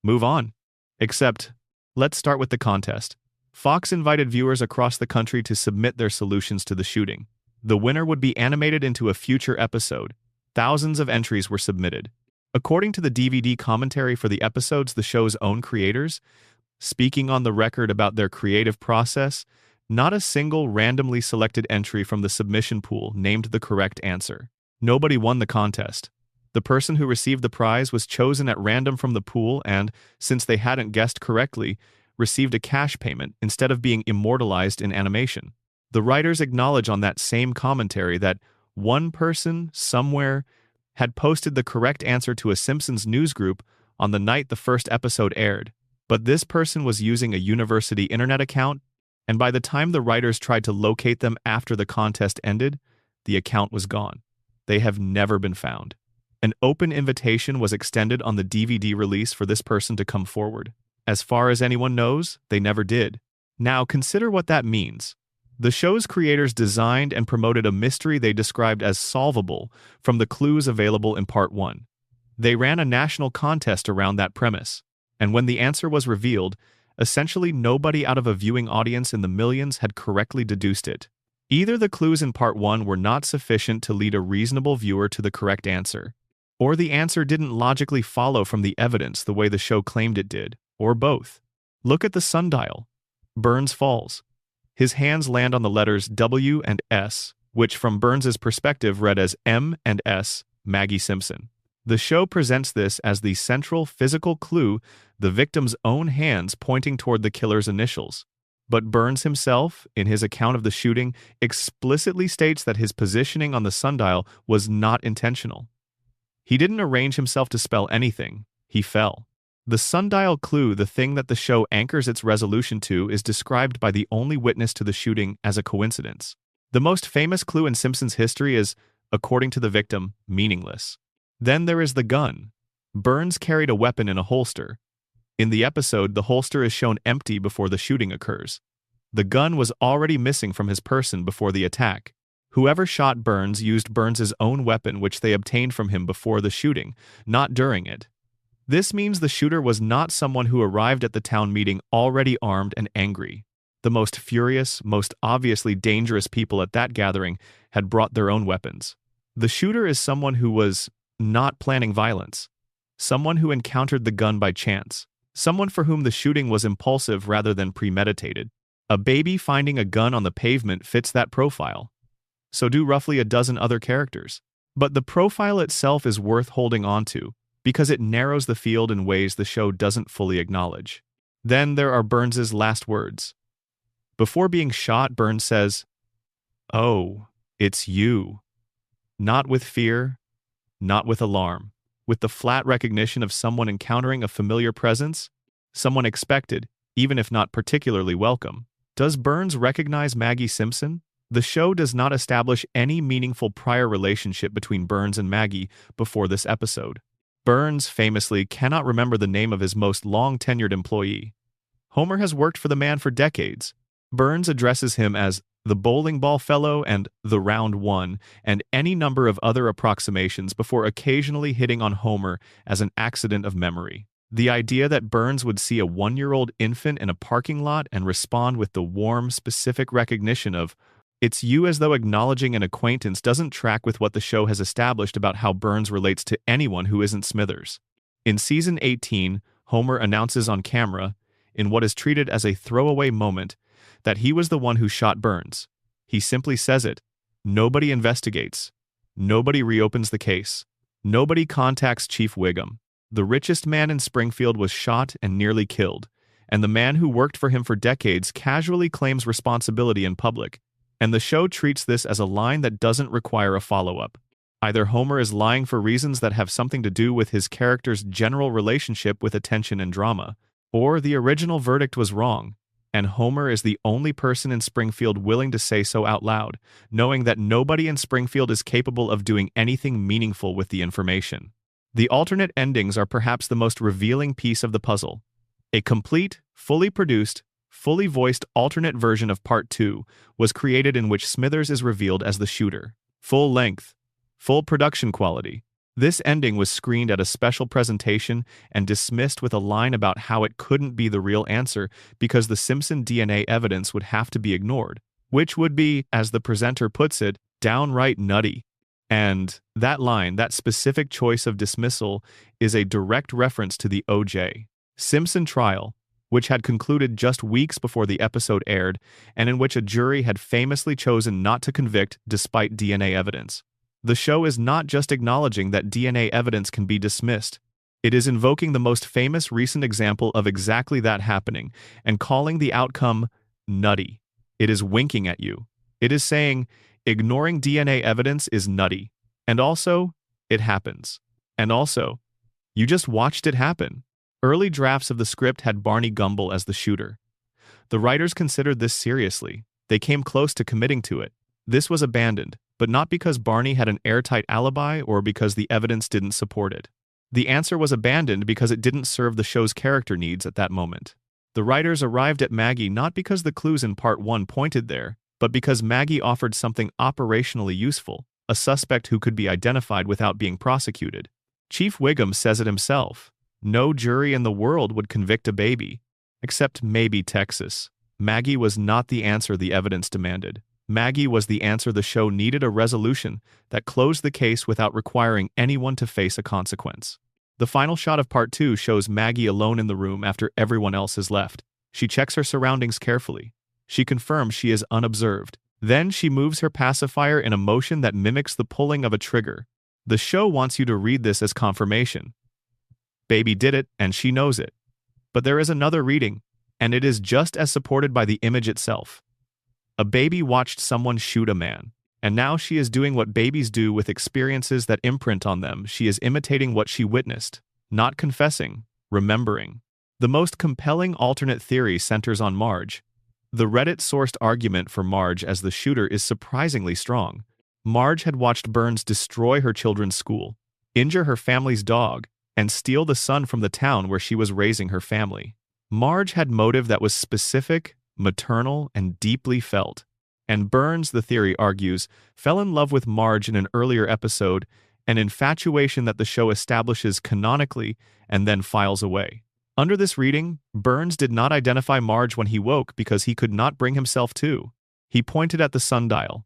Move on. Except, let's start with the contest. Fox invited viewers across the country to submit their solutions to the shooting. The winner would be animated into a future episode. Thousands of entries were submitted. According to the DVD commentary for the episodes, the show's own creators, speaking on the record about their creative process, not a single randomly selected entry from the submission pool named the correct answer. Nobody won the contest. The person who received the prize was chosen at random from the pool and, since they hadn't guessed correctly, received a cash payment instead of being immortalized in animation. The writers acknowledge on that same commentary that one person, somewhere, had posted the correct answer to a Simpsons news group on the night the first episode aired, but this person was using a university internet account, and by the time the writers tried to locate them after the contest ended, the account was gone. They have never been found. An open invitation was extended on the DVD release for this person to come forward. As far as anyone knows, they never did. Now consider what that means. The show's creators designed and promoted a mystery they described as solvable from the clues available in Part 1. They ran a national contest around that premise, and when the answer was revealed, essentially nobody out of a viewing audience in the millions had correctly deduced it. Either the clues in Part 1 were not sufficient to lead a reasonable viewer to the correct answer, or the answer didn't logically follow from the evidence the way the show claimed it did, or both. Look at the sundial. Burns falls. His hands land on the letters W and S, which from Burns's perspective read as M and S, Maggie Simpson. The show presents this as the central physical clue, the victim's own hands pointing toward the killer's initials. But Burns himself, in his account of the shooting, explicitly states that his positioning on the sundial was not intentional. He didn't arrange himself to spell anything. He fell. The sundial clue, the thing that the show anchors its resolution to, is described by the only witness to the shooting as a coincidence. The most famous clue in Simpsons history is, according to the victim, meaningless. Then there is the gun. Burns carried a weapon in a holster. In the episode, the holster is shown empty before the shooting occurs. The gun was already missing from his person before the attack. Whoever shot Burns used Burns's own weapon, which they obtained from him before the shooting, not during it. This means the shooter was not someone who arrived at the town meeting already armed and angry. The most furious, most obviously dangerous people at that gathering had brought their own weapons. The shooter is someone who was not planning violence, someone who encountered the gun by chance, someone for whom the shooting was impulsive rather than premeditated. A baby finding a gun on the pavement fits that profile. So do roughly a dozen other characters. But the profile itself is worth holding on to, because it narrows the field in ways the show doesn't fully acknowledge. Then there are Burns's last words. Before being shot, Burns says, "Oh, it's you." Not with fear, not with alarm, with the flat recognition of someone encountering a familiar presence, someone expected, even if not particularly welcome. Does Burns recognize Maggie Simpson? The show does not establish any meaningful prior relationship between Burns and Maggie before this episode. Burns famously cannot remember the name of his most long-tenured employee. Homer has worked for the man for decades. Burns addresses him as the bowling ball fellow and the round one, and any number of other approximations before occasionally hitting on Homer as an accident of memory. The idea that Burns would see a 1-year-old infant in a parking lot and respond with the warm, specific recognition of "it's you" as though acknowledging an acquaintance doesn't track with what the show has established about how Burns relates to anyone who isn't Smithers. In Season 18, Homer announces on camera, in what is treated as a throwaway moment, that he was the one who shot Burns. He simply says it. Nobody investigates. Nobody reopens the case. Nobody contacts Chief Wiggum. The richest man in Springfield was shot and nearly killed, and the man who worked for him for decades casually claims responsibility in public. And the show treats this as a line that doesn't require a follow-up. Either Homer is lying for reasons that have something to do with his character's general relationship with attention and drama, Or the original verdict was wrong, and Homer is the only person in Springfield willing to say so out loud, knowing that nobody in Springfield is capable of doing anything meaningful with the information. The alternate endings are perhaps the most revealing piece of the puzzle. A complete, fully produced, fully voiced alternate version of Part 2 was created in which Smithers is revealed as the shooter. Full length, full production quality. This ending was screened at a special presentation and dismissed with a line about how it couldn't be the real answer because the Simpson DNA evidence would have to be ignored, which would be, as the presenter puts it, downright nutty. And that line, that specific choice of dismissal, is a direct reference to the O.J. Simpson trial, which had concluded just weeks before the episode aired, and in which a jury had famously chosen not to convict despite DNA evidence. The show is not just acknowledging that DNA evidence can be dismissed. It is invoking the most famous recent example of exactly that happening and calling the outcome nutty. It is winking at you. It is saying, ignoring DNA evidence is nutty. And also, it happens. And also, you just watched it happen. Early drafts of the script had Barney Gumble as the shooter. The writers considered this seriously. They came close to committing to it. This was abandoned, but not because Barney had an airtight alibi or because the evidence didn't support it. The answer was abandoned because it didn't serve the show's character needs at that moment. The writers arrived at Maggie not because the clues in Part 1 pointed there, but because Maggie offered something operationally useful, a suspect who could be identified without being prosecuted. Chief Wiggum says it himself. No jury in the world would convict a baby, except maybe Texas. Maggie was not the answer the evidence demanded. Maggie was the answer the show needed, a resolution that closed the case without requiring anyone to face a consequence. The final shot of Part 2 shows Maggie alone in the room after everyone else has left. She checks her surroundings carefully. She confirms she is unobserved. Then she moves her pacifier in a motion that mimics the pulling of a trigger. The show wants you to read this as confirmation. Baby did it, and she knows it. But there is another reading, and it is just as supported by the image itself. A baby watched someone shoot a man, and now she is doing what babies do with experiences that imprint on them. She is imitating what she witnessed, not confessing, remembering. The most compelling alternate theory centers on Marge. The Reddit-sourced argument for Marge as the shooter is surprisingly strong. Marge had watched Burns destroy her children's school, injure her family's dog, and steal the son from the town where she was raising her family. Marge had motive that was specific, maternal, and deeply felt. And Burns, the theory argues, fell in love with Marge in an earlier episode, an infatuation that the show establishes canonically and then files away. Under this reading, Burns did not identify Marge when he woke because he could not bring himself to. He pointed at the sundial.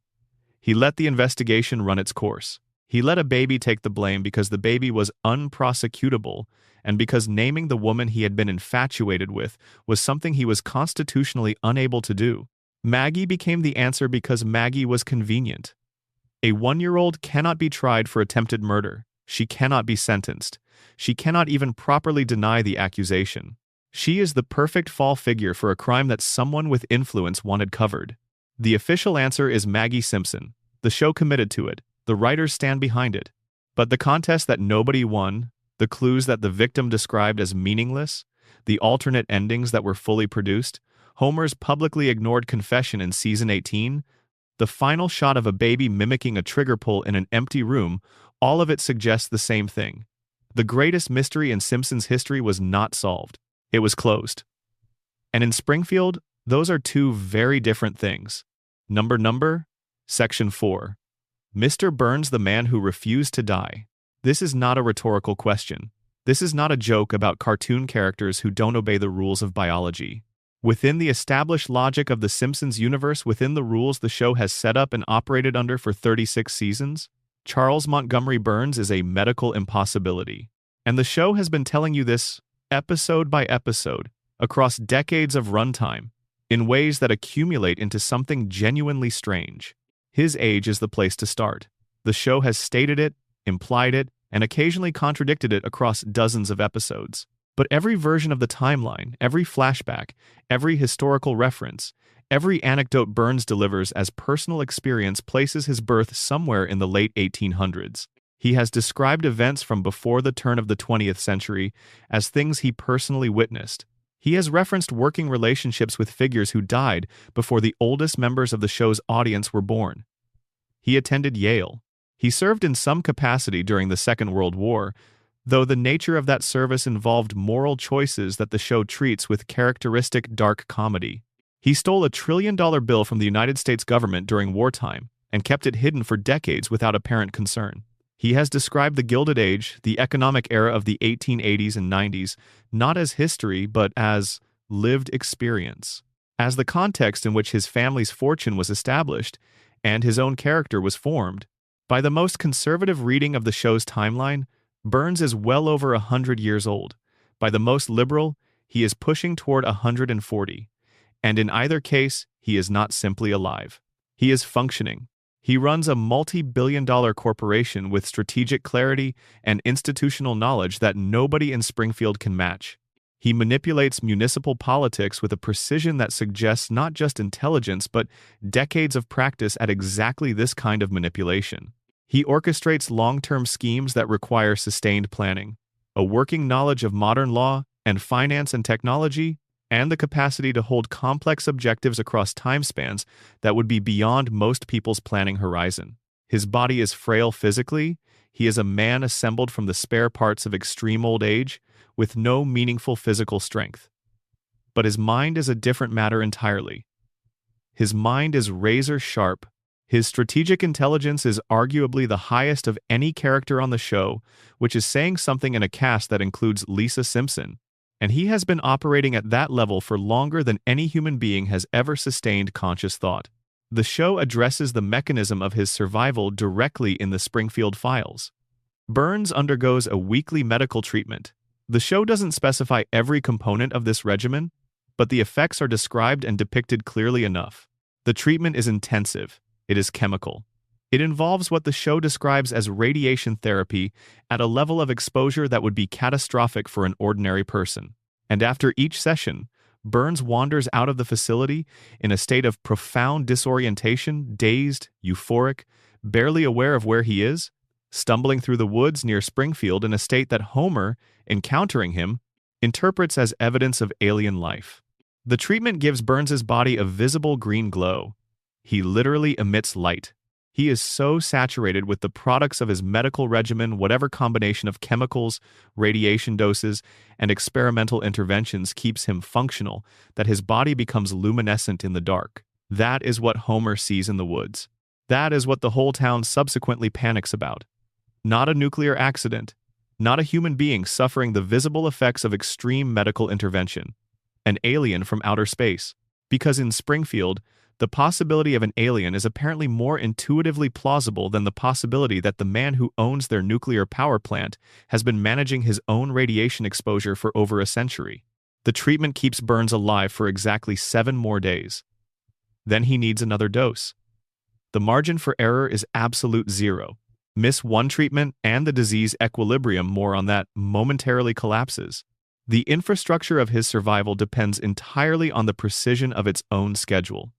He let the investigation run its course. He let a baby take the blame because the baby was unprosecutable and because naming the woman he had been infatuated with was something he was constitutionally unable to do. Maggie became the answer because Maggie was convenient. A 1-year-old cannot be tried for attempted murder. She cannot be sentenced. She cannot even properly deny the accusation. She is the perfect fall figure for a crime that someone with influence wanted covered. The official answer is Maggie Simpson. The show committed to it. The writers stand behind it. But the contest that nobody won, the clues that the victim described as meaningless, the alternate endings that were fully produced, Homer's publicly ignored confession in Season 18, the final shot of a baby mimicking a trigger pull in an empty room, all of it suggests the same thing. The greatest mystery in Simpsons history was not solved. It was closed. And in Springfield, those are two very different things. Number, Section 4. Mr. Burns, the man who refused to die. This is not a rhetorical question. This is not a joke about cartoon characters who don't obey the rules of biology. Within the established logic of the Simpsons universe, within the rules the show has set up and operated under for 36 seasons, Charles Montgomery Burns is a medical impossibility. And the show has been telling you this, episode by episode, across decades of runtime, in ways that accumulate into something genuinely strange. His age is the place to start. The show has stated it, implied it, and occasionally contradicted it across dozens of episodes. But every version of the timeline, every flashback, every historical reference, every anecdote Burns delivers as personal experience places his birth somewhere in the late 1800s. He has described events from before the turn of the 20th century as things he personally witnessed. He has referenced working relationships with figures who died before the oldest members of the show's audience were born. He attended Yale. He served in some capacity during the Second World War, though the nature of that service involved moral choices that the show treats with characteristic dark comedy. He stole a $1 trillion bill from the United States government during wartime and kept it hidden for decades without apparent concern. He has described the Gilded Age, the economic era of the 1880s and 90s, not as history but as lived experience, as the context in which his family's fortune was established and his own character was formed. By the most conservative reading of the show's timeline, Burns is well over 100 years old. By the most liberal, he is pushing toward 140. And in either case, he is not simply alive. He is functioning. He runs a multi-billion-dollar corporation with strategic clarity and institutional knowledge that nobody in Springfield can match. He manipulates municipal politics with a precision that suggests not just intelligence but decades of practice at exactly this kind of manipulation. He orchestrates long-term schemes that require sustained planning, a working knowledge of modern law and finance and technology, and the capacity to hold complex objectives across time spans that would be beyond most people's planning horizon. His body is frail physically. He is a man assembled from the spare parts of extreme old age, with no meaningful physical strength. But his mind is a different matter entirely. His mind is razor-sharp. His strategic intelligence is arguably the highest of any character on the show, which is saying something in a cast that includes Lisa Simpson. And he has been operating at that level for longer than any human being has ever sustained conscious thought. The show addresses the mechanism of his survival directly in the Springfield Files. Burns undergoes a weekly medical treatment. The show doesn't specify every component of this regimen, but the effects are described and depicted clearly enough. The treatment is intensive. It is chemical. It involves what the show describes as radiation therapy at a level of exposure that would be catastrophic for an ordinary person. And after each session, Burns wanders out of the facility in a state of profound disorientation, dazed, euphoric, barely aware of where he is, stumbling through the woods near Springfield in a state that Homer, encountering him, interprets as evidence of alien life. The treatment gives Burns's body a visible green glow. He literally emits light. He is so saturated with the products of his medical regimen, whatever combination of chemicals, radiation doses, and experimental interventions keeps him functional, that his body becomes luminescent in the dark. That is what Homer sees in the woods. That is what the whole town subsequently panics about. Not a nuclear accident, not a human being suffering the visible effects of extreme medical intervention. An alien from outer space. Because in Springfield, the possibility of an alien is apparently more intuitively plausible than the possibility that the man who owns their nuclear power plant has been managing his own radiation exposure for over a century. The treatment keeps Burns alive for exactly 7 more days. Then he needs another dose. The margin for error is absolute zero. Miss one treatment and the disease equilibrium, more on that, momentarily collapses. The infrastructure of his survival depends entirely on the precision of its own schedule.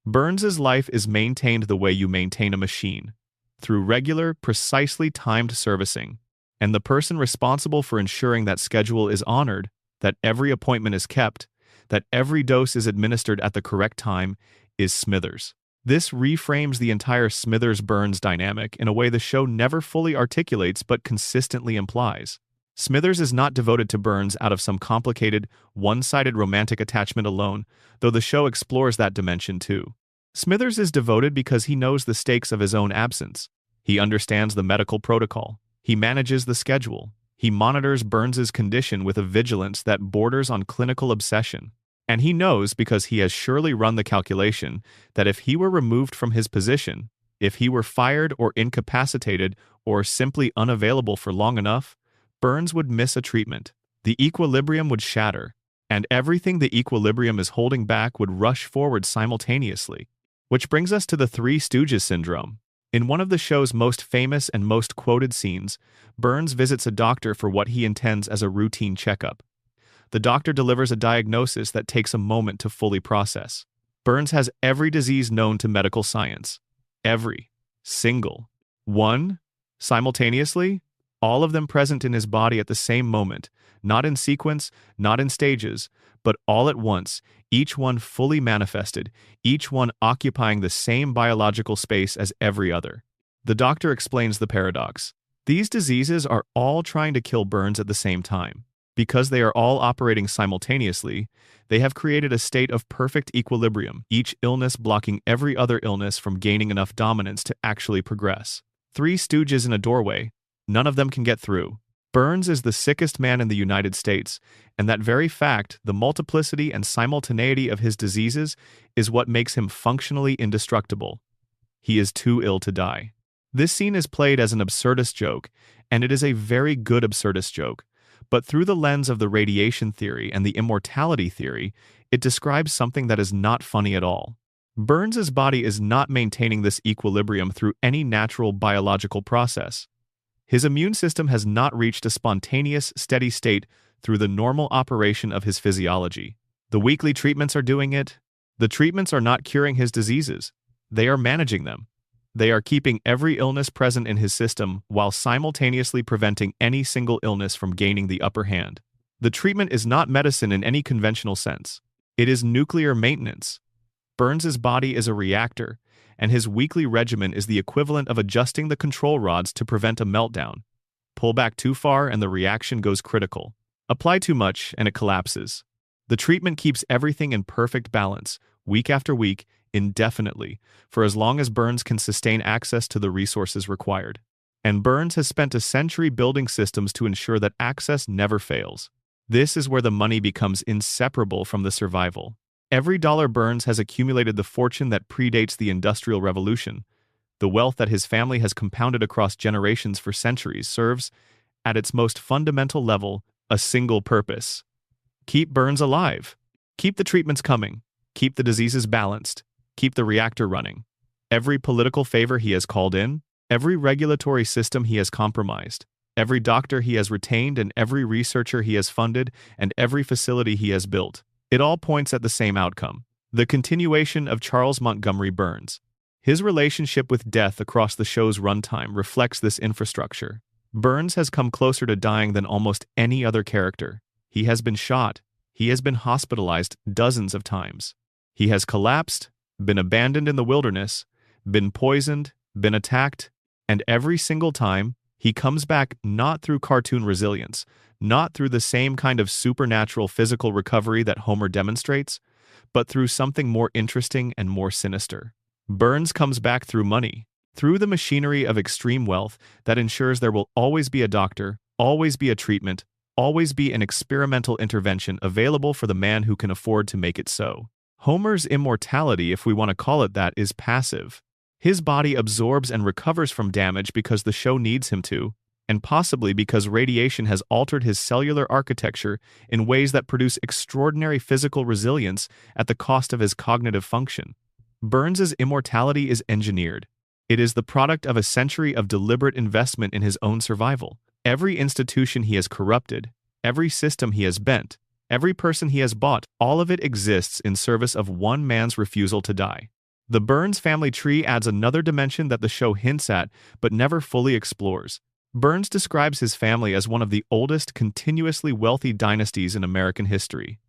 Burns's life is maintained the way you maintain a machine, through regular, precisely timed servicing, and the person responsible for ensuring that schedule is honored, that every appointment is kept, that every dose is administered at the correct time, is Smithers. This reframes the entire Smithers-Burns dynamic in a way the show never fully articulates but consistently implies. Smithers is not devoted to Burns out of some complicated, one-sided romantic attachment alone, though the show explores that dimension too. Smithers is devoted because he knows the stakes of his own absence. He understands the medical protocol. He manages the schedule. He monitors Burns's condition with a vigilance that borders on clinical obsession. And he knows, because he has surely run the calculation, that if he were removed from his position, if he were fired or incapacitated or simply unavailable for long enough, Burns would miss a treatment. The equilibrium would shatter, and everything the equilibrium is holding back would rush forward simultaneously. Which brings us to the Three Stooges syndrome. In one of the show's most famous and most quoted scenes, Burns visits a doctor for what he intends as a routine checkup. The doctor delivers a diagnosis that takes a moment to fully process. Burns has every disease known to medical science. Every single one. Simultaneously, all of them present in his body at the same moment, not in sequence, not in stages, but all at once, each one fully manifested, each one occupying the same biological space as every other. The doctor explains the paradox. These diseases are all trying to kill Burns at the same time. Because they are all operating simultaneously, they have created a state of perfect equilibrium, each illness blocking every other illness from gaining enough dominance to actually progress. Three stooges in a doorway, none of them can get through. Burns is the sickest man in the United States, and that very fact, the multiplicity and simultaneity of his diseases, is what makes him functionally indestructible. He is too ill to die. This scene is played as an absurdist joke, and it is a very good absurdist joke, but through the lens of the radiation theory and the immortality theory, it describes something that is not funny at all. Burns's body is not maintaining this equilibrium through any natural biological process. His immune system has not reached a spontaneous, steady state through the normal operation of his physiology. The weekly treatments are doing it. The treatments are not curing his diseases. They are managing them. They are keeping every illness present in his system while simultaneously preventing any single illness from gaining the upper hand. The treatment is not medicine in any conventional sense. It is nuclear maintenance. Burns's body is a reactor, and his weekly regimen is the equivalent of adjusting the control rods to prevent a meltdown. Pull back too far and the reaction goes critical. Apply too much and it collapses. The treatment keeps everything in perfect balance, week after week, indefinitely, for as long as Burns can sustain access to the resources required. And Burns has spent a century building systems to ensure that access never fails. This is where the money becomes inseparable from the survival. Every dollar Burns has accumulated the fortune that predates the Industrial Revolution. The wealth that his family has compounded across generations for centuries serves, at its most fundamental level, a single purpose. Keep Burns alive. Keep the treatments coming. Keep the diseases balanced. Keep the reactor running. Every political favor he has called in, every regulatory system he has compromised, every doctor he has retained and every researcher he has funded and every facility he has built. It all points at the same outcome, the continuation of Charles Montgomery Burns. His relationship with death across the show's runtime reflects this infrastructure. Burns has come closer to dying than almost any other character. He has been shot. He has been hospitalized dozens of times. He has collapsed, been abandoned in the wilderness, been poisoned, been attacked, and every single time, he comes back not through cartoon resilience, not through the same kind of supernatural physical recovery that Homer demonstrates, but through something more interesting and more sinister. Burns comes back through money, through the machinery of extreme wealth that ensures there will always be a doctor, always be a treatment, always be an experimental intervention available for the man who can afford to make it so. Homer's immortality, if we want to call it that, is passive. His body absorbs and recovers from damage because the show needs him to, and possibly because radiation has altered his cellular architecture in ways that produce extraordinary physical resilience at the cost of his cognitive function. Burns's immortality is engineered. It is the product of a century of deliberate investment in his own survival. Every institution he has corrupted, every system he has bent, every person he has bought, all of it exists in service of one man's refusal to die. The Burns family tree adds another dimension that the show hints at but never fully explores. Burns describes his family as one of the oldest continuously wealthy dynasties in American history.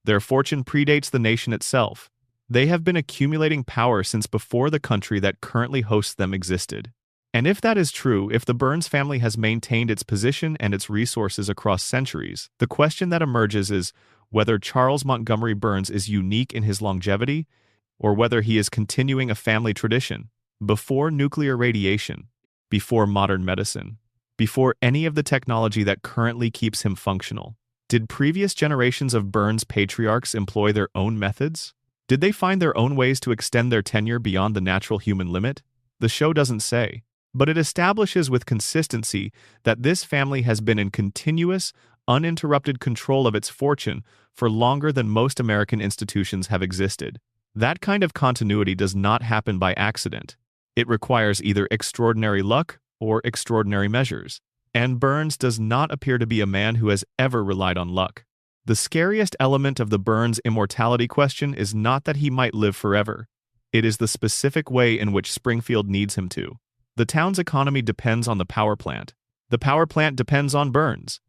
Their fortune predates the nation itself. They have been accumulating power since before the country that currently hosts them existed. And if that is true, if the Burns family has maintained its position and its resources across centuries, the question that emerges is whether Charles Montgomery Burns is unique in his longevity, or whether he is continuing a family tradition. Before nuclear radiation, before modern medicine, before any of the technology that currently keeps him functional, did previous generations of Burns patriarchs employ their own methods? Did they find their own ways to extend their tenure beyond the natural human limit? The show doesn't say, but it establishes with consistency that this family has been in continuous, uninterrupted control of its fortune for longer than most American institutions have existed. That kind of continuity does not happen by accident. It requires either extraordinary luck or extraordinary measures. And Burns does not appear to be a man who has ever relied on luck. The scariest element of the Burns immortality question is not that he might live forever. It is the specific way in which Springfield needs him to. The town's economy depends on the power plant. The power plant depends on Burns.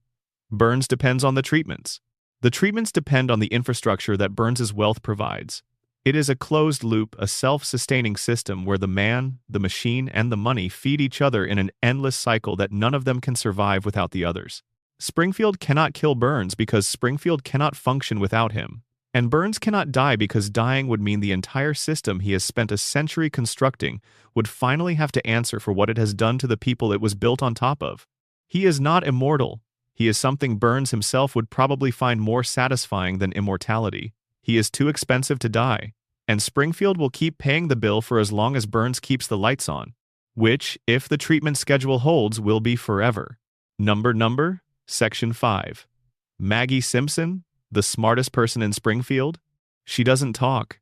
Burns depends on the treatments. The treatments depend on the infrastructure that Burns's wealth provides. It is a closed loop, a self-sustaining system where the man, the machine, and the money feed each other in an endless cycle that none of them can survive without the others. Springfield cannot kill Burns because Springfield cannot function without him. And Burns cannot die because dying would mean the entire system he has spent a century constructing would finally have to answer for what it has done to the people it was built on top of. He is not immortal. He is something Burns himself would probably find more satisfying than immortality. He is too expensive to die, and Springfield will keep paying the bill for as long as Burns keeps the lights on, which, if the treatment schedule holds, will be forever. Number, Section 5. Maggie Simpson, the smartest person in Springfield? She doesn't talk.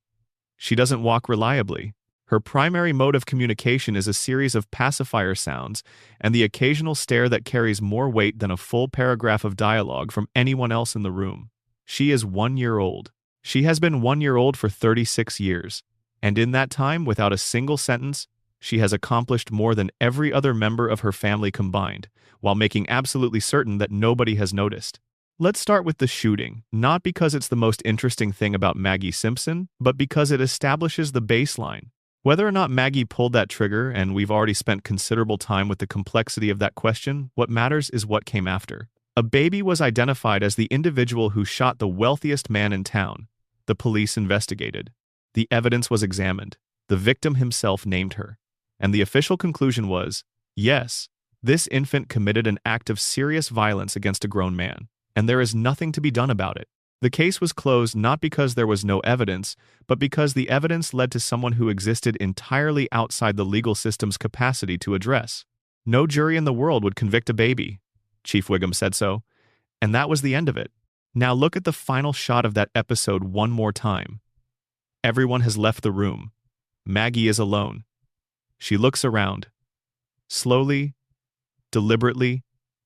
She doesn't walk reliably. Her primary mode of communication is a series of pacifier sounds and the occasional stare that carries more weight than a full paragraph of dialogue from anyone else in the room. She is 1 year old. She has been 1 year old for 36 years, and in that time, without a single sentence, she has accomplished more than every other member of her family combined, while making absolutely certain that nobody has noticed. Let's start with the shooting, not because it's the most interesting thing about Maggie Simpson, but because it establishes the baseline. Whether or not Maggie pulled that trigger, and we've already spent considerable time with the complexity of that question, what matters is what came after. A baby was identified as the individual who shot the wealthiest man in town. The police investigated. The evidence was examined. The victim himself named her. And the official conclusion was, yes, this infant committed an act of serious violence against a grown man, and there is nothing to be done about it. The case was closed not because there was no evidence, but because the evidence led to someone who existed entirely outside the legal system's capacity to address. No jury in the world would convict a baby. Chief Wiggum said so, and that was the end of it. Now look at the final shot of that episode one more time. Everyone has left the room. Maggie is alone. She looks around. Slowly, deliberately,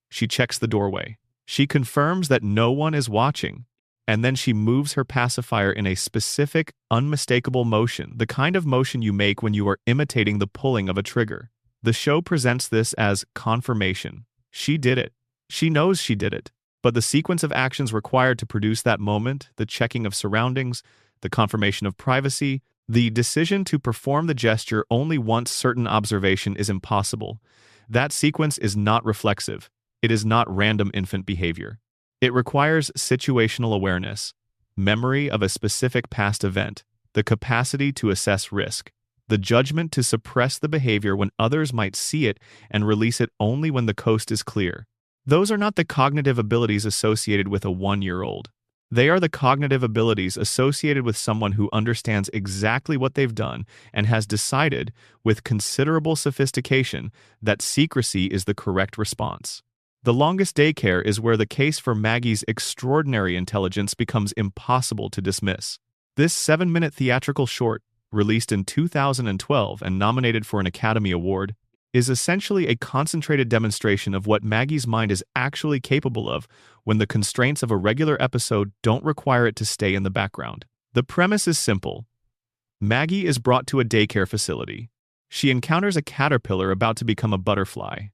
she checks the doorway. She confirms that no one is watching, and then she moves her pacifier in a specific, unmistakable motion, the kind of motion you make when you are imitating the pulling of a trigger. The show presents this as confirmation. She did it. She knows she did it. But the sequence of actions required to produce that moment, the checking of surroundings, the confirmation of privacy, the decision to perform the gesture only once certain observation is impossible. That sequence is not reflexive. It is not random infant behavior. It requires situational awareness, memory of a specific past event, the capacity to assess risk, the judgment to suppress the behavior when others might see it and release it only when the coast is clear. Those are not the cognitive abilities associated with a 1-year-old. They are the cognitive abilities associated with someone who understands exactly what they've done and has decided, with considerable sophistication, that secrecy is the correct response. The Longest Daycare is where the case for Maggie's extraordinary intelligence becomes impossible to dismiss. This 7-minute theatrical short, released in 2012 and nominated for an Academy Award, is essentially a concentrated demonstration of what Maggie's mind is actually capable of when the constraints of a regular episode don't require it to stay in the background. The premise is simple. Maggie is brought to a daycare facility. She encounters a caterpillar about to become a butterfly.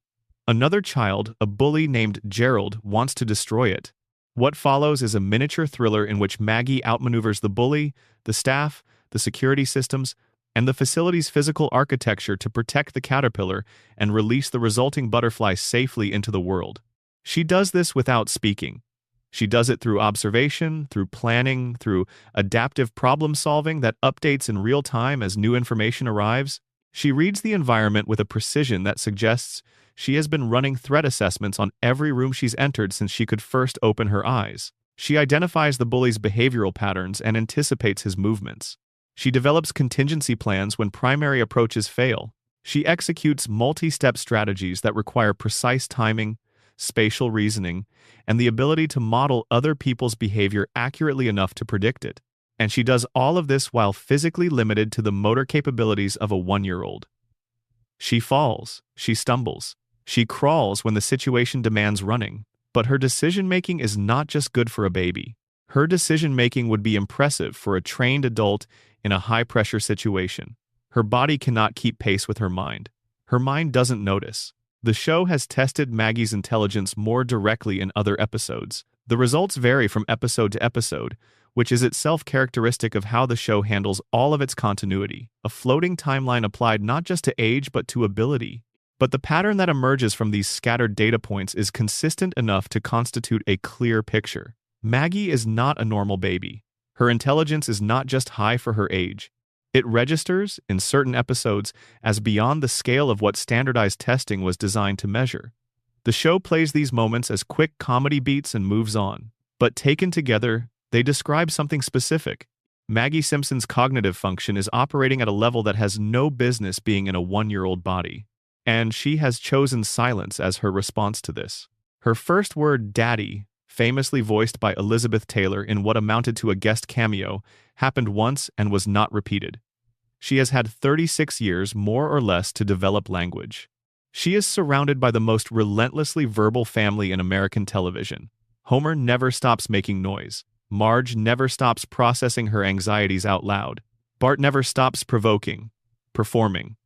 Another child, a bully named Gerald, wants to destroy it. What follows is a miniature thriller in which Maggie outmaneuvers the bully, the staff, the security systems, and the facility's physical architecture to protect the caterpillar and release the resulting butterfly safely into the world. She does this without speaking. She does it through observation, through planning, through adaptive problem-solving that updates in real time as new information arrives. She reads the environment with a precision that suggests she has been running threat assessments on every room she's entered since she could first open her eyes. She identifies the bully's behavioral patterns and anticipates his movements. She develops contingency plans when primary approaches fail. She executes multi-step strategies that require precise timing, spatial reasoning, and the ability to model other people's behavior accurately enough to predict it. And she does all of this while physically limited to the motor capabilities of a 1-year-old. She falls, she stumbles, she crawls when the situation demands running. But her decision-making is not just good for a baby. Her decision-making would be impressive for a trained adult in a high-pressure situation. Her body cannot keep pace with her mind. Her mind doesn't notice. The show has tested Maggie's intelligence more directly in other episodes. The results vary from episode to episode, which is itself characteristic of how the show handles all of its continuity, a floating timeline applied not just to age but to ability. But the pattern that emerges from these scattered data points is consistent enough to constitute a clear picture. Maggie is not a normal baby. Her intelligence is not just high for her age. It registers, in certain episodes, as beyond the scale of what standardized testing was designed to measure. The show plays these moments as quick comedy beats and moves on. But taken together, they describe something specific. Maggie Simpson's cognitive function is operating at a level that has no business being in a one-year-old body. And she has chosen silence as her response to this. Her first word, daddy, famously voiced by Elizabeth Taylor in what amounted to a guest cameo, happened once and was not repeated. She has had 36 years, more or less, to develop language. She is surrounded by the most relentlessly verbal family in American television. Homer never stops making noise. Marge never stops processing her anxieties out loud. Bart never stops provoking, performing,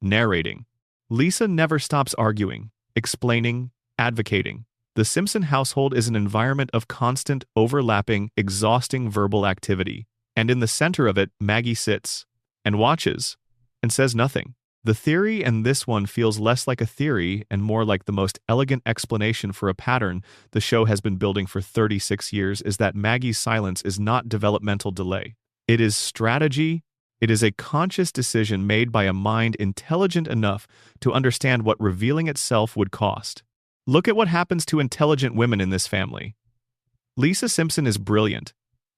narrating. Lisa never stops arguing, explaining, advocating. The Simpson household is an environment of constant, overlapping, exhausting verbal activity. And in the center of it, Maggie sits and watches and says nothing. The theory in this one feels less like a theory and more like the most elegant explanation for a pattern the show has been building for 36 years is that Maggie's silence is not developmental delay. It is strategy. It is a conscious decision made by a mind intelligent enough to understand what revealing itself would cost. Look at what happens to intelligent women in this family. Lisa Simpson is brilliant,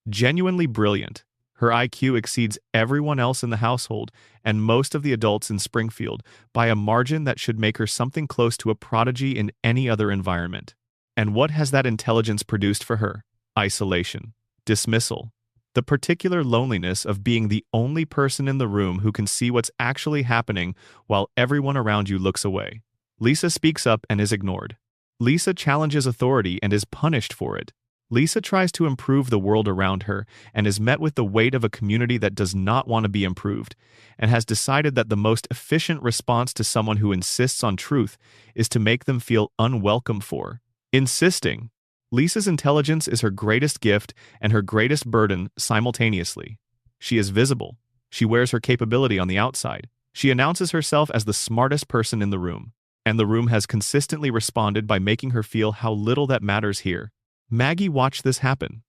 genuinely brilliant. Her IQ exceeds everyone else in the household and most of the adults in Springfield by a margin that should make her something close to a prodigy in any other environment. And what has that intelligence produced for her? Isolation, dismissal, the particular loneliness of being the only person in the room who can see what's actually happening while everyone around you looks away. Lisa speaks up and is ignored. Lisa challenges authority and is punished for it. Lisa tries to improve the world around her and is met with the weight of a community that does not want to be improved and has decided that the most efficient response to someone who insists on truth is to make them feel unwelcome for insisting. Lisa's intelligence is her greatest gift and her greatest burden simultaneously. She is visible. She wears her capability on the outside. She announces herself as the smartest person in the room, and the room has consistently responded by making her feel how little that matters here. Maggie watched this happen.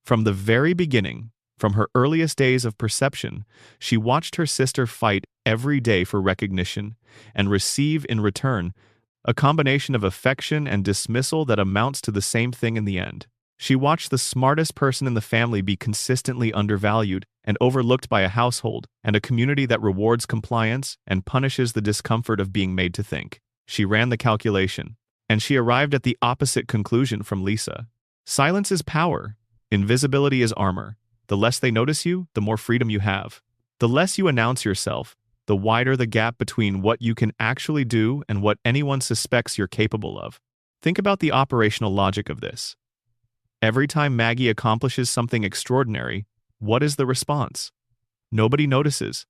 From the very beginning, from her earliest days of perception, she watched her sister fight every day for recognition and receive in return a combination of affection and dismissal that amounts to the same thing in the end. She watched the smartest person in the family be consistently undervalued and overlooked by a household and a community that rewards compliance and punishes the discomfort of being made to think. She ran the calculation. And she arrived at the opposite conclusion from Lisa. Silence is power. Invisibility is armor. The less they notice you, the more freedom you have. The less you announce yourself, the wider the gap between what you can actually do and what anyone suspects you're capable of. Think about the operational logic of this. Every time Maggie accomplishes something extraordinary, what is the response? Nobody notices.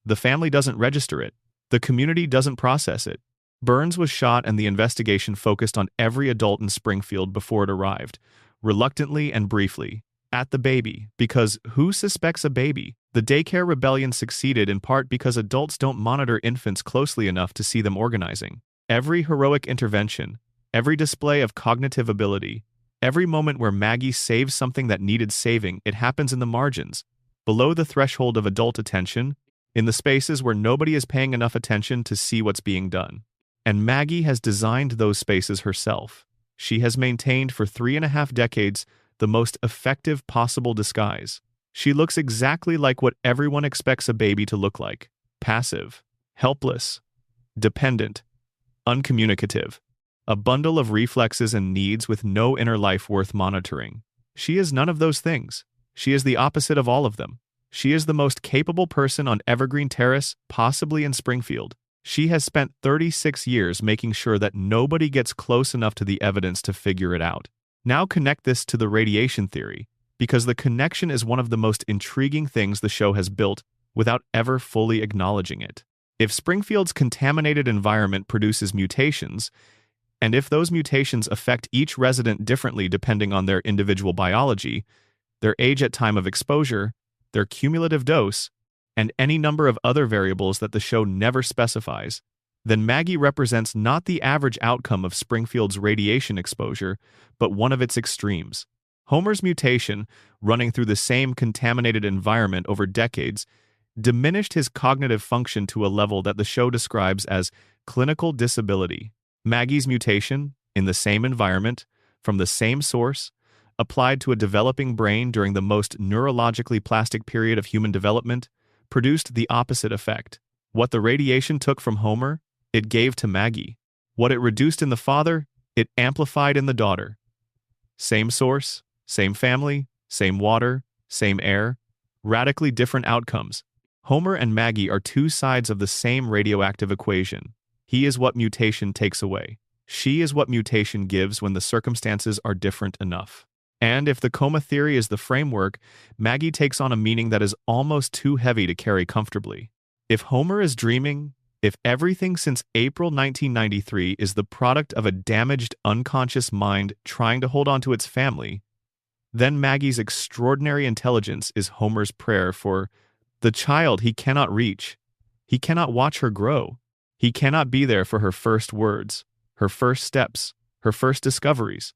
The family doesn't register it. The community doesn't process it. Burns was shot and the investigation focused on every adult in Springfield before it arrived, reluctantly and briefly, at the baby, because who suspects a baby? The daycare rebellion succeeded in part because adults don't monitor infants closely enough to see them organizing. Every heroic intervention, every display of cognitive ability, every moment where Maggie saves something that needed saving, it happens in the margins, below the threshold of adult attention, in the spaces where nobody is paying enough attention to see what's being done. And Maggie has designed those spaces herself. She has maintained for 3.5 decades the most effective possible disguise. She looks exactly like what everyone expects a baby to look like: passive, helpless, dependent, uncommunicative, a bundle of reflexes and needs with no inner life worth monitoring. She is none of those things. She is the opposite of all of them. She is the most capable person on Evergreen Terrace, possibly in Springfield. She has spent 36 years making sure that nobody gets close enough to the evidence to figure it out. Now connect this to the radiation theory, because the connection is one of the most intriguing things the show has built without ever fully acknowledging it. If Springfield's contaminated environment produces mutations, and if those mutations affect each resident differently depending on their individual biology, their age at time of exposure, their cumulative dose, and any number of other variables that the show never specifies, then Maggie represents not the average outcome of Springfield's radiation exposure, but one of its extremes. Homer's mutation, running through the same contaminated environment over decades, diminished his cognitive function to a level that the show describes as clinical disability. Maggie's mutation, in the same environment, from the same source, applied to a developing brain during the most neurologically plastic period of human development, produced the opposite effect. What the radiation took from Homer, it gave to Maggie. What it reduced in the father, it amplified in the daughter. Same source, same family, same water, same air, radically different outcomes. Homer and Maggie are two sides of the same radioactive equation. He is what mutation takes away. She is what mutation gives when the circumstances are different enough. And if the coma theory is the framework, Maggie takes on a meaning that is almost too heavy to carry comfortably. If Homer is dreaming, if everything since April 1993 is the product of a damaged, unconscious mind trying to hold on to its family, then Maggie's extraordinary intelligence is Homer's prayer for the child he cannot reach. He cannot watch her grow. He cannot be there for her first words, her first steps, her first discoveries.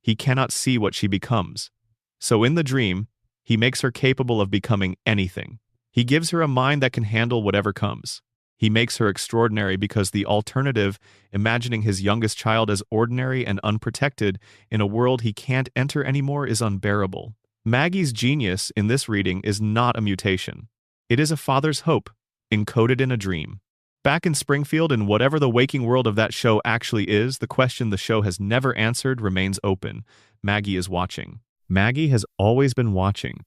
He cannot see what she becomes. So in the dream, he makes her capable of becoming anything. He gives her a mind that can handle whatever comes. He makes her extraordinary because the alternative, imagining his youngest child as ordinary and unprotected in a world he can't enter anymore, is unbearable. Maggie's genius in this reading is not a mutation. It is a father's hope, encoded in a dream. Back in Springfield, in whatever the waking world of that show actually is, the question the show has never answered remains open. Maggie is watching. Maggie has always been watching.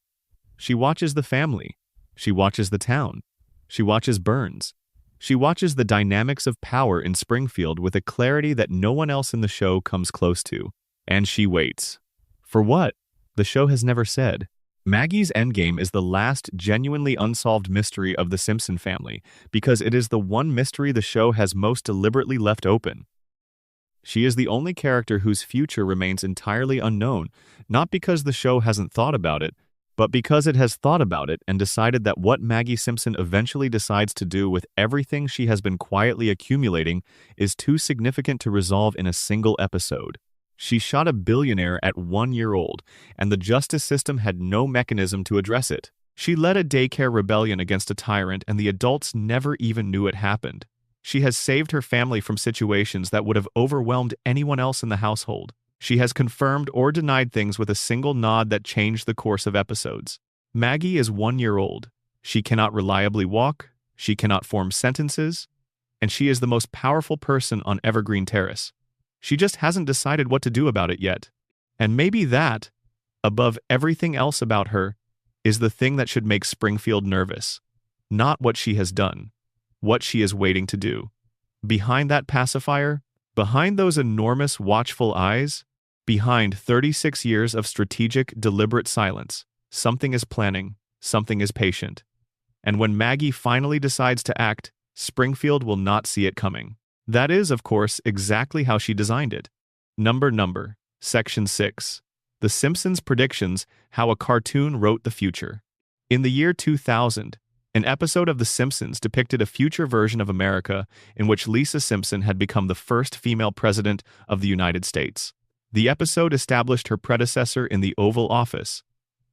She watches the family. She watches the town. She watches Burns. She watches the dynamics of power in Springfield with a clarity that no one else in the show comes close to. And she waits. For what? The show has never said. Maggie's endgame is the last genuinely unsolved mystery of the Simpson family, because it is the one mystery the show has most deliberately left open. She is the only character whose future remains entirely unknown, not because the show hasn't thought about it, but because it has thought about it and decided that what Maggie Simpson eventually decides to do with everything she has been quietly accumulating is too significant to resolve in a single episode. She shot a billionaire at 1 year old, and the justice system had no mechanism to address it. She led a daycare rebellion against a tyrant, and the adults never even knew it happened. She has saved her family from situations that would have overwhelmed anyone else in the household. She has confirmed or denied things with a single nod that changed the course of episodes. Maggie is 1 year old. She cannot reliably walk, she cannot form sentences, and she is the most powerful person on Evergreen Terrace. She just hasn't decided what to do about it yet. And maybe that, above everything else about her, is the thing that should make Springfield nervous. Not what she has done, what she is waiting to do. Behind that pacifier, behind those enormous watchful eyes, behind 36 years of strategic, deliberate silence, something is planning, something is patient. And when Maggie finally decides to act, Springfield will not see it coming. That is, of course, exactly how she designed it. Number, Section 6. The Simpsons predictions, how a cartoon wrote the future. In the year 2000, an episode of The Simpsons depicted a future version of America in which Lisa Simpson had become the first female president of the United States. The episode established her predecessor in the Oval Office.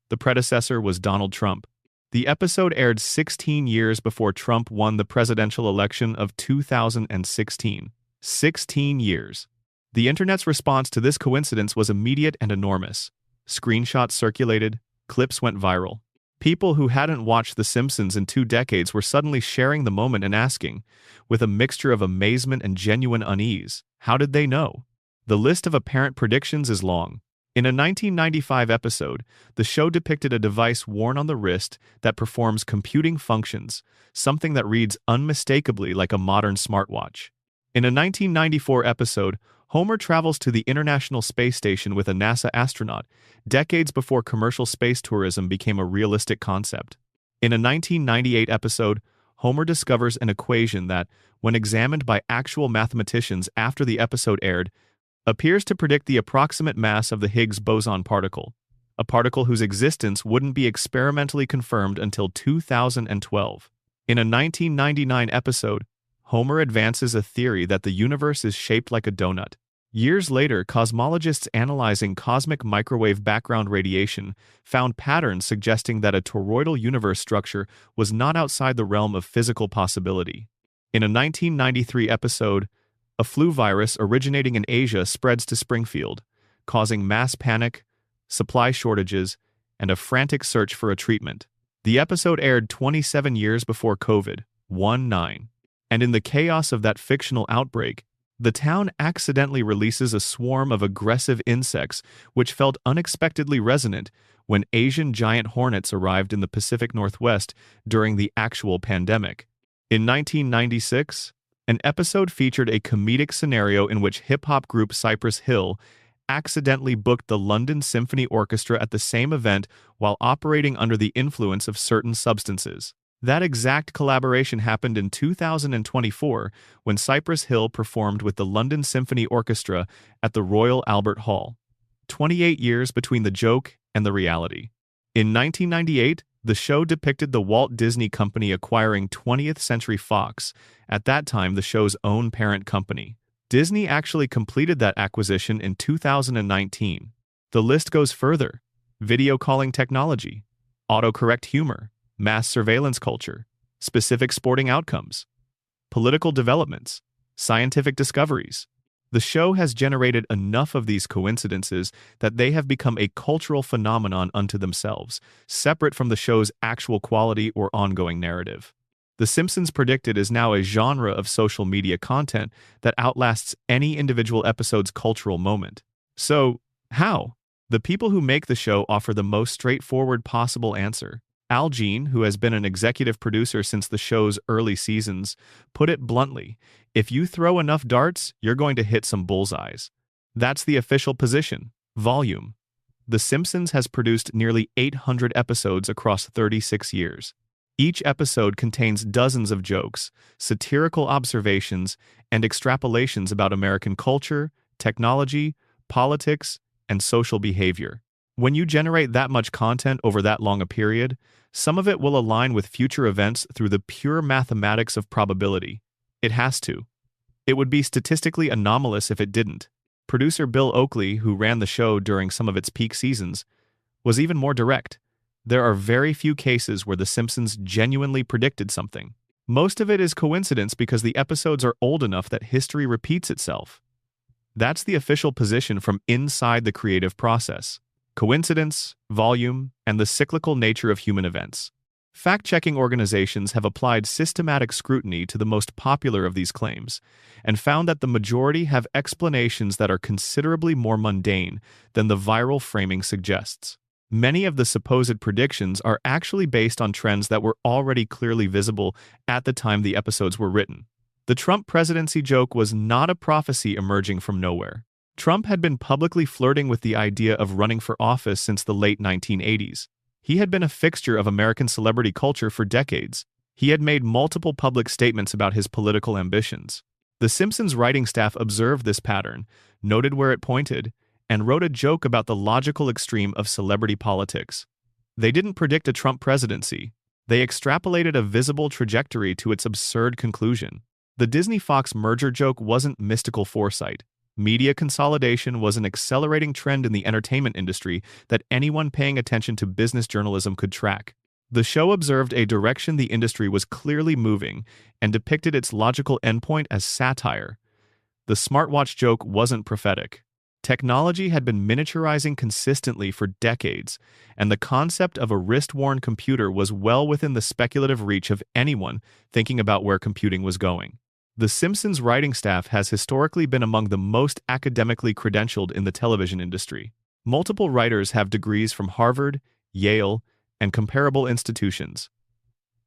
The predecessor was Donald Trump. The episode aired 16 years before Trump won the presidential election of 2016. 16 years. The internet's response to this coincidence was immediate and enormous. Screenshots circulated, clips went viral. People who hadn't watched The Simpsons in 2 decades were suddenly sharing the moment and asking, with a mixture of amazement and genuine unease, how did they know? The list of apparent predictions is long. In a 1995 episode, the show depicted a device worn on the wrist that performs computing functions, something that reads unmistakably like a modern smartwatch. In a 1994 episode, Homer travels to the International Space Station with a NASA astronaut, decades before commercial space tourism became a realistic concept. In a 1998 episode, Homer discovers an equation that, when examined by actual mathematicians after the episode aired, appears to predict the approximate mass of the Higgs boson particle, a particle whose existence wouldn't be experimentally confirmed until 2012. In a 1999 episode, Homer advances a theory that the universe is shaped like a donut. Years later, cosmologists analyzing cosmic microwave background radiation found patterns suggesting that a toroidal universe structure was not outside the realm of physical possibility. In a 1993 episode, a flu virus originating in Asia spreads to Springfield, causing mass panic, supply shortages, and a frantic search for a treatment. The episode aired 27 years before COVID-19, and in the chaos of that fictional outbreak, the town accidentally releases a swarm of aggressive insects which felt unexpectedly resonant when Asian giant hornets arrived in the Pacific Northwest during the actual pandemic. In 1996, an episode featured a comedic scenario in which hip-hop group Cypress Hill accidentally booked the London Symphony Orchestra at the same event while operating under the influence of certain substances. That exact collaboration happened in 2024 when Cypress Hill performed with the London Symphony Orchestra at the Royal Albert Hall. 28 years between the joke and the reality. In 1998, the show depicted the Walt Disney Company acquiring 20th Century Fox, at that time the show's own parent company. Disney actually completed that acquisition in 2019. The list goes further: video calling technology, autocorrect humor, mass surveillance culture, specific sporting outcomes, political developments, scientific discoveries. The show has generated enough of these coincidences that they have become a cultural phenomenon unto themselves, separate from the show's actual quality or ongoing narrative. The Simpsons predicted is now a genre of social media content that outlasts any individual episode's cultural moment. So, how? The people who make the show offer the most straightforward possible answer. Al Jean, who has been an executive producer since the show's early seasons, put it bluntly: if you throw enough darts, you're going to hit some bullseyes. That's the official position. Volume. The Simpsons has produced nearly 800 episodes across 36 years. Each episode contains dozens of jokes, satirical observations, and extrapolations about American culture, technology, politics, and social behavior. When you generate that much content over that long a period, some of it will align with future events through the pure mathematics of probability. It has to. It would be statistically anomalous if it didn't. Producer Bill Oakley, who ran the show during some of its peak seasons, was even more direct. There are very few cases where The Simpsons genuinely predicted something. Most of it is coincidence because the episodes are old enough that history repeats itself. That's the official position from inside the creative process. Coincidence, volume, and the cyclical nature of human events. Fact-checking organizations have applied systematic scrutiny to the most popular of these claims and found that the majority have explanations that are considerably more mundane than the viral framing suggests. Many of the supposed predictions are actually based on trends that were already clearly visible at the time the episodes were written. The Trump presidency joke was not a prophecy emerging from nowhere. Trump had been publicly flirting with the idea of running for office since the late 1980s. He had been a fixture of American celebrity culture for decades. He had made multiple public statements about his political ambitions. The Simpsons writing staff observed this pattern, noted where it pointed, and wrote a joke about the logical extreme of celebrity politics. They didn't predict a Trump presidency. They extrapolated a visible trajectory to its absurd conclusion. The Disney-Fox merger joke wasn't mystical foresight. Media consolidation was an accelerating trend in the entertainment industry that anyone paying attention to business journalism could track. The show observed a direction the industry was clearly moving and depicted its logical endpoint as satire. The smartwatch joke wasn't prophetic. Technology had been miniaturizing consistently for decades, and the concept of a wrist-worn computer was well within the speculative reach of anyone thinking about where computing was going. The Simpsons writing staff has historically been among the most academically credentialed in the television industry. Multiple writers have degrees from Harvard, Yale, and comparable institutions.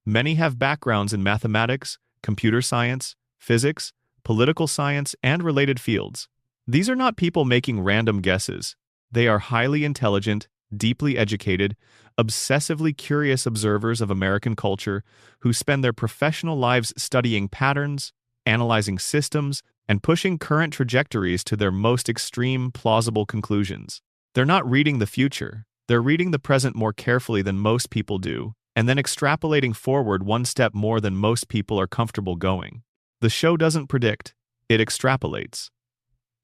Many have backgrounds in mathematics, computer science, physics, political science, and related fields. These are not people making random guesses. They are highly intelligent, deeply educated, obsessively curious observers of American culture who spend their professional lives studying patterns, analyzing systems, and pushing current trajectories to their most extreme, plausible conclusions. They're not reading the future, they're reading the present more carefully than most people do, and then extrapolating forward one step more than most people are comfortable going. The show doesn't predict, it extrapolates.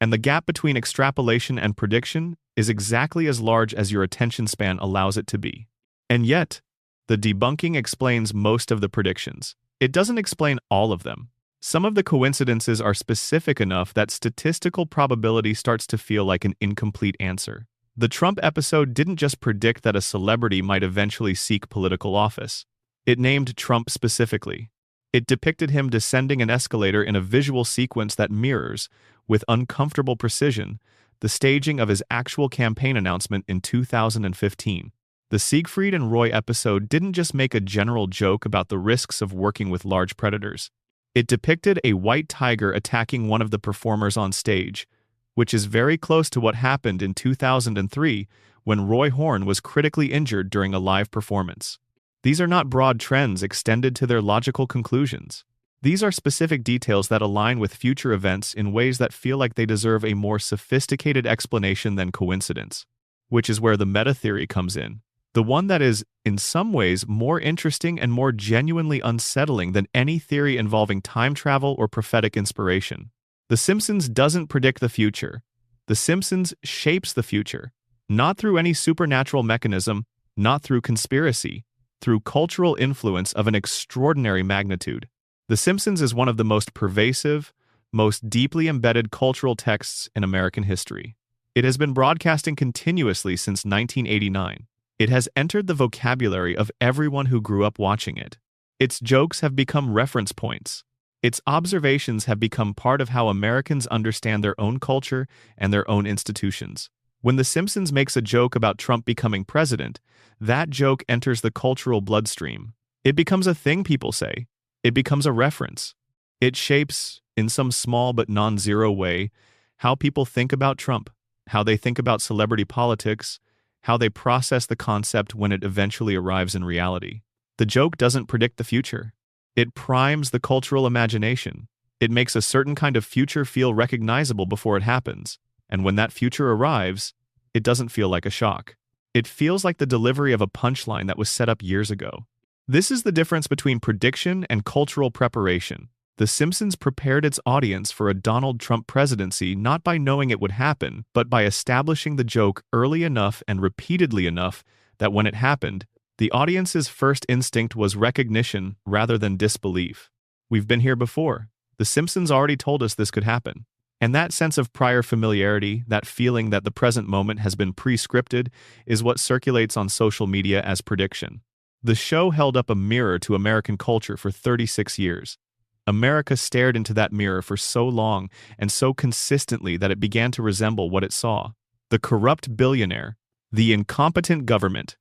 And the gap between extrapolation and prediction is exactly as large as your attention span allows it to be. And yet, the debunking explains most of the predictions. It doesn't explain all of them. Some of the coincidences are specific enough that statistical probability starts to feel like an incomplete answer. The Trump episode didn't just predict that a celebrity might eventually seek political office. It named Trump specifically. It depicted him descending an escalator in a visual sequence that mirrors, with uncomfortable precision, the staging of his actual campaign announcement in 2015. The Siegfried and Roy episode didn't just make a general joke about the risks of working with large predators. It depicted a white tiger attacking one of the performers on stage, which is very close to what happened in 2003 when Roy Horn was critically injured during a live performance. These are not broad trends extended to their logical conclusions. These are specific details that align with future events in ways that feel like they deserve a more sophisticated explanation than coincidence, which is where the meta-theory comes in. The one that is, in some ways, more interesting and more genuinely unsettling than any theory involving time travel or prophetic inspiration. The Simpsons doesn't predict the future. The Simpsons shapes the future, not through any supernatural mechanism, not through conspiracy, through cultural influence of an extraordinary magnitude. The Simpsons is one of the most pervasive, most deeply embedded cultural texts in American history. It has been broadcasting continuously since 1989. It has entered the vocabulary of everyone who grew up watching it. Its jokes have become reference points. Its observations have become part of how Americans understand their own culture and their own institutions. When The Simpsons makes a joke about Trump becoming president, that joke enters the cultural bloodstream. It becomes a thing people say. It becomes a reference. It shapes, in some small but non-zero way, how people think about Trump, how they think about celebrity politics, how they process the concept when it eventually arrives in reality. The joke doesn't predict the future. It primes the cultural imagination. It makes a certain kind of future feel recognizable before it happens, and when that future arrives, it doesn't feel like a shock. It feels like the delivery of a punchline that was set up years ago. This is the difference between prediction and cultural preparation. The Simpsons prepared its audience for a Donald Trump presidency not by knowing it would happen, but by establishing the joke early enough and repeatedly enough that when it happened, the audience's first instinct was recognition rather than disbelief. We've been here before. The Simpsons already told us this could happen. And that sense of prior familiarity, that feeling that the present moment has been pre-scripted, is what circulates on social media as prediction. The show held up a mirror to American culture for 36 years. America stared into that mirror for so long and so consistently that it began to resemble what it saw. The corrupt billionaire, the incompetent government,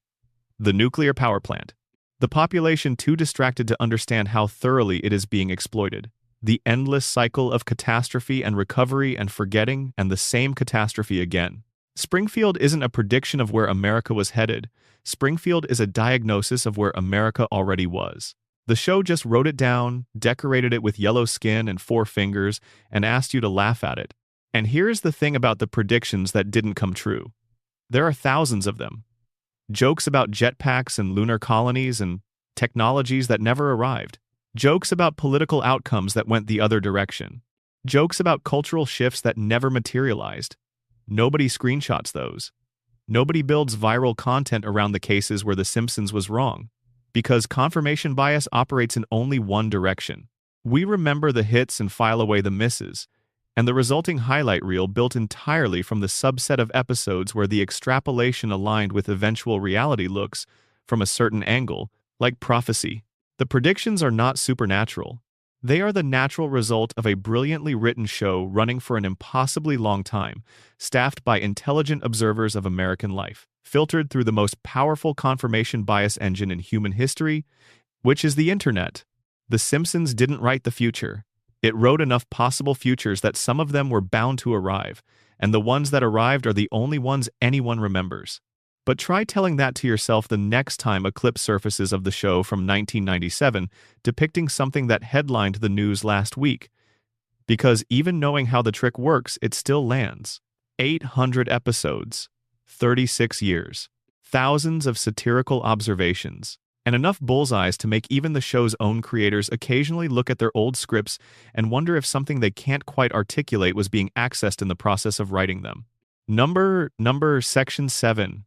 the nuclear power plant, the population too distracted to understand how thoroughly it is being exploited, the endless cycle of catastrophe and recovery and forgetting and the same catastrophe again. Springfield isn't a prediction of where America was headed. Springfield is a diagnosis of where America already was. The show just wrote it down, decorated it with yellow skin and 4 fingers, and asked you to laugh at it. And here's the thing about the predictions that didn't come true. There are thousands of them. Jokes about jetpacks and lunar colonies and technologies that never arrived. Jokes about political outcomes that went the other direction. Jokes about cultural shifts that never materialized. Nobody screenshots those. Nobody builds viral content around the cases where The Simpsons was wrong, because confirmation bias operates in only one direction. We remember the hits and file away the misses, and the resulting highlight reel built entirely from the subset of episodes where the extrapolation aligned with eventual reality looks, from a certain angle, like prophecy. The predictions are not supernatural. They are the natural result of a brilliantly written show running for an impossibly long time, staffed by intelligent observers of American life, filtered through the most powerful confirmation bias engine in human history, which is the internet. The Simpsons didn't write the future. It wrote enough possible futures that some of them were bound to arrive, and the ones that arrived are the only ones anyone remembers. But try telling that to yourself the next time a clip surfaces of the show from 1997 depicting something that headlined the news last week. Because even knowing how the trick works, it still lands. 800 episodes, 36 years, thousands of satirical observations, and enough bullseyes to make even the show's own creators occasionally look at their old scripts and wonder if something they can't quite articulate was being accessed in the process of writing them. Section 7.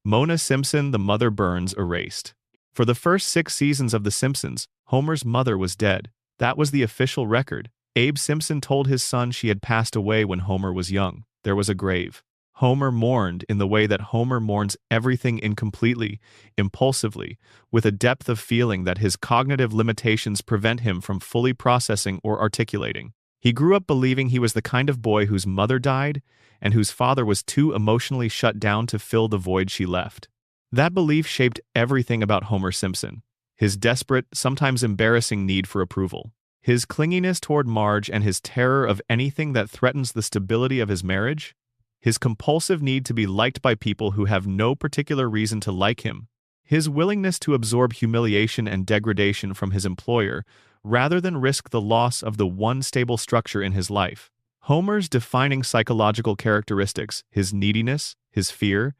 Mona Simpson, the mother Burns erased. For the first 6 seasons of The Simpsons, Homer's mother was dead. That was the official record. Abe Simpson told his son she had passed away when Homer was young. There was a grave. Homer mourned in the way that Homer mourns everything incompletely, impulsively, with a depth of feeling that his cognitive limitations prevent him from fully processing or articulating. He grew up believing he was the kind of boy whose mother died and whose father was too emotionally shut down to fill the void she left. That belief shaped everything about Homer Simpson. His desperate, sometimes embarrassing need for approval. His clinginess toward Marge and his terror of anything that threatens the stability of his marriage. His compulsive need to be liked by people who have no particular reason to like him. His willingness to absorb humiliation and degradation from his employer rather than risk the loss of the one stable structure in his life. Homer's defining psychological characteristics, his neediness, his fear,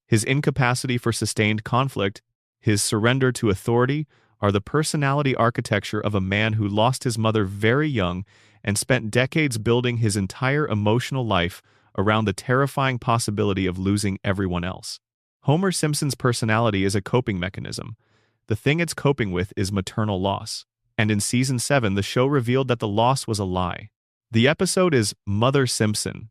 his incapacity for sustained conflict, his surrender to authority, are the personality architecture of a man who lost his mother very young and spent decades building his entire emotional life around the terrifying possibility of losing everyone else. Homer Simpson's personality is a coping mechanism. The thing it's coping with is maternal loss. And in Season 7, the show revealed that the loss was a lie. The episode is Mother Simpson.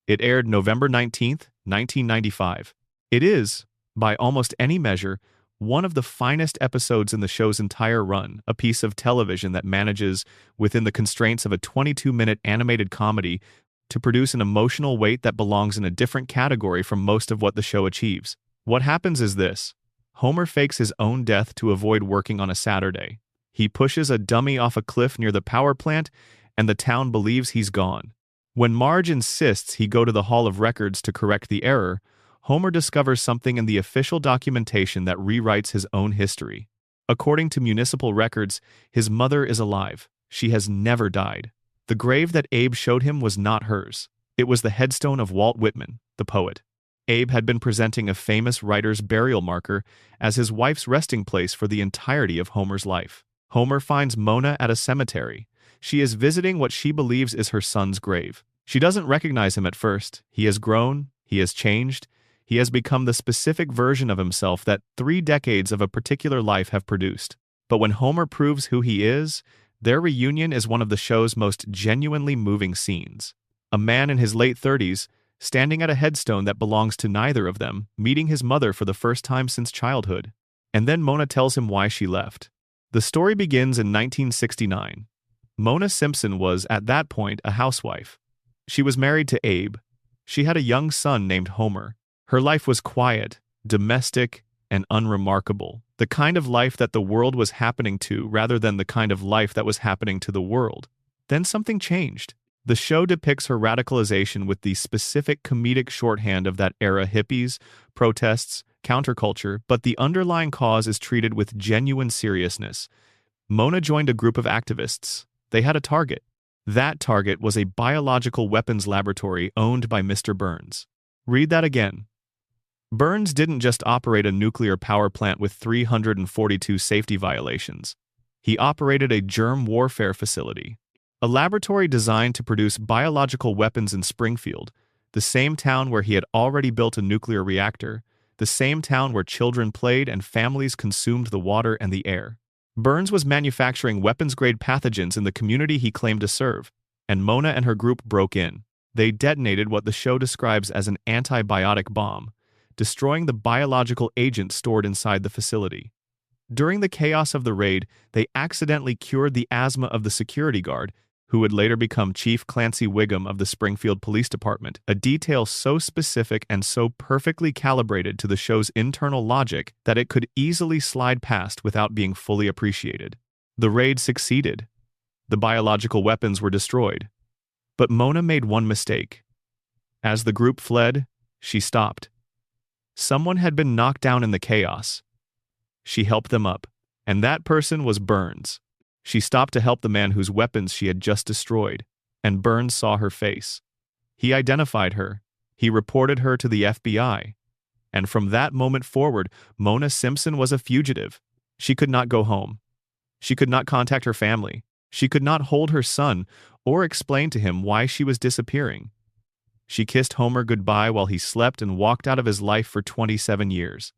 It aired November 19th, 1995. It is, by almost any measure, one of the finest episodes in the show's entire run, a piece of television that manages, within the constraints of a 22-minute animated comedy, to produce an emotional weight that belongs in a different category from most of what the show achieves. What happens is this. Homer fakes his own death to avoid working on a Saturday. He pushes a dummy off a cliff near the power plant, and the town believes he's gone. When Marge insists he go to the Hall of Records to correct the error, Homer discovers something in the official documentation that rewrites his own history. According to municipal records, his mother is alive. She has never died. The grave that Abe showed him was not hers. It was the headstone of Walt Whitman, the poet. Abe had been presenting a famous writer's burial marker as his wife's resting place for the entirety of Homer's life. Homer finds Mona at a cemetery. She is visiting what she believes is her son's grave. She doesn't recognize him at first. He has grown. He has changed. He has become the specific version of himself that 3 decades of a particular life have produced. But when Homer proves who he is, their reunion is one of the show's most genuinely moving scenes. A man in his late 30s, standing at a headstone that belongs to neither of them, meeting his mother for the first time since childhood. And then Mona tells him why she left. The story begins in 1969. Mona Simpson was, at that point, a housewife. She was married to Abe. She had a young son named Homer. Her life was quiet, domestic, and unremarkable. The kind of life that the world was happening to rather than the kind of life that was happening to the world. Then something changed. The show depicts her radicalization with the specific comedic shorthand of that era: hippies, protests, counterculture, but the underlying cause is treated with genuine seriousness. Mona joined a group of activists. They had a target. That target was a biological weapons laboratory owned by Mr. Burns. Read that again. Burns didn't just operate a nuclear power plant with 342 safety violations. He operated a germ warfare facility, a laboratory designed to produce biological weapons in Springfield, the same town where he had already built a nuclear reactor, the same town where children played and families consumed the water and the air. Burns was manufacturing weapons-grade pathogens in the community he claimed to serve, and Mona and her group broke in. They detonated what the show describes as an antibiotic bomb, destroying the biological agent stored inside the facility. During the chaos of the raid, they accidentally cured the asthma of the security guard, who would later become Chief Clancy Wiggum of the Springfield Police Department, a detail so specific and so perfectly calibrated to the show's internal logic that it could easily slide past without being fully appreciated. The raid succeeded. The biological weapons were destroyed. But Mona made one mistake. As the group fled, she stopped. Someone had been knocked down in the chaos. She helped them up, and that person was Burns. She stopped to help the man whose weapons she had just destroyed, and Burns saw her face. He identified her. He reported her to the FBI. And from that moment forward, Mona Simpson was a fugitive. She could not go home. She could not contact her family. She could not hold her son or explain to him why she was disappearing. She kissed Homer goodbye while he slept and walked out of his life for 27 years.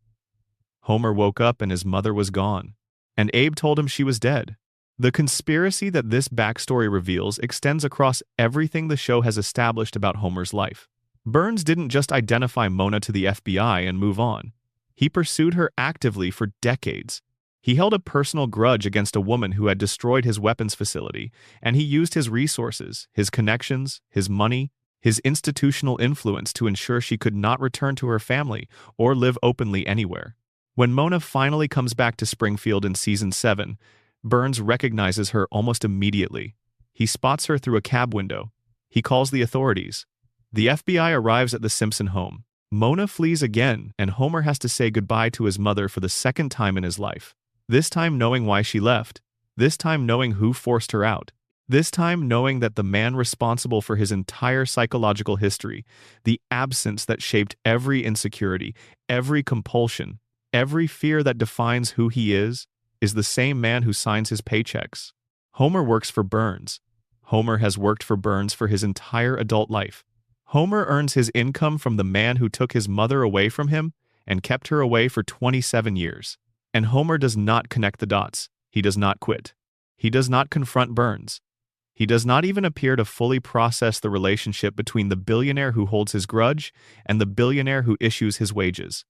Homer woke up and his mother was gone, and Abe told him she was dead. The conspiracy that this backstory reveals extends across everything the show has established about Homer's life. Burns didn't just identify Mona to the FBI and move on. He pursued her actively for decades. He held a personal grudge against a woman who had destroyed his weapons facility, and he used his resources, his connections, his money, his institutional influence to ensure she could not return to her family or live openly anywhere. When Mona finally comes back to Springfield in Season 7, Burns recognizes her almost immediately. He spots her through a cab window. He calls the authorities. The FBI arrives at the Simpson home. Mona flees again, and Homer has to say goodbye to his mother for the second time in his life. This time knowing why she left. This time knowing who forced her out. This time knowing that the man responsible for his entire psychological history, the absence that shaped every insecurity, every compulsion, every fear that defines who he is the same man who signs his paychecks. Homer works for Burns. Homer has worked for Burns for his entire adult life. Homer earns his income from the man who took his mother away from him and kept her away for 27 years. And Homer does not connect the dots. He does not quit. He does not confront Burns. He does not even appear to fully process the relationship between the billionaire who holds his grudge and the billionaire who issues his wages.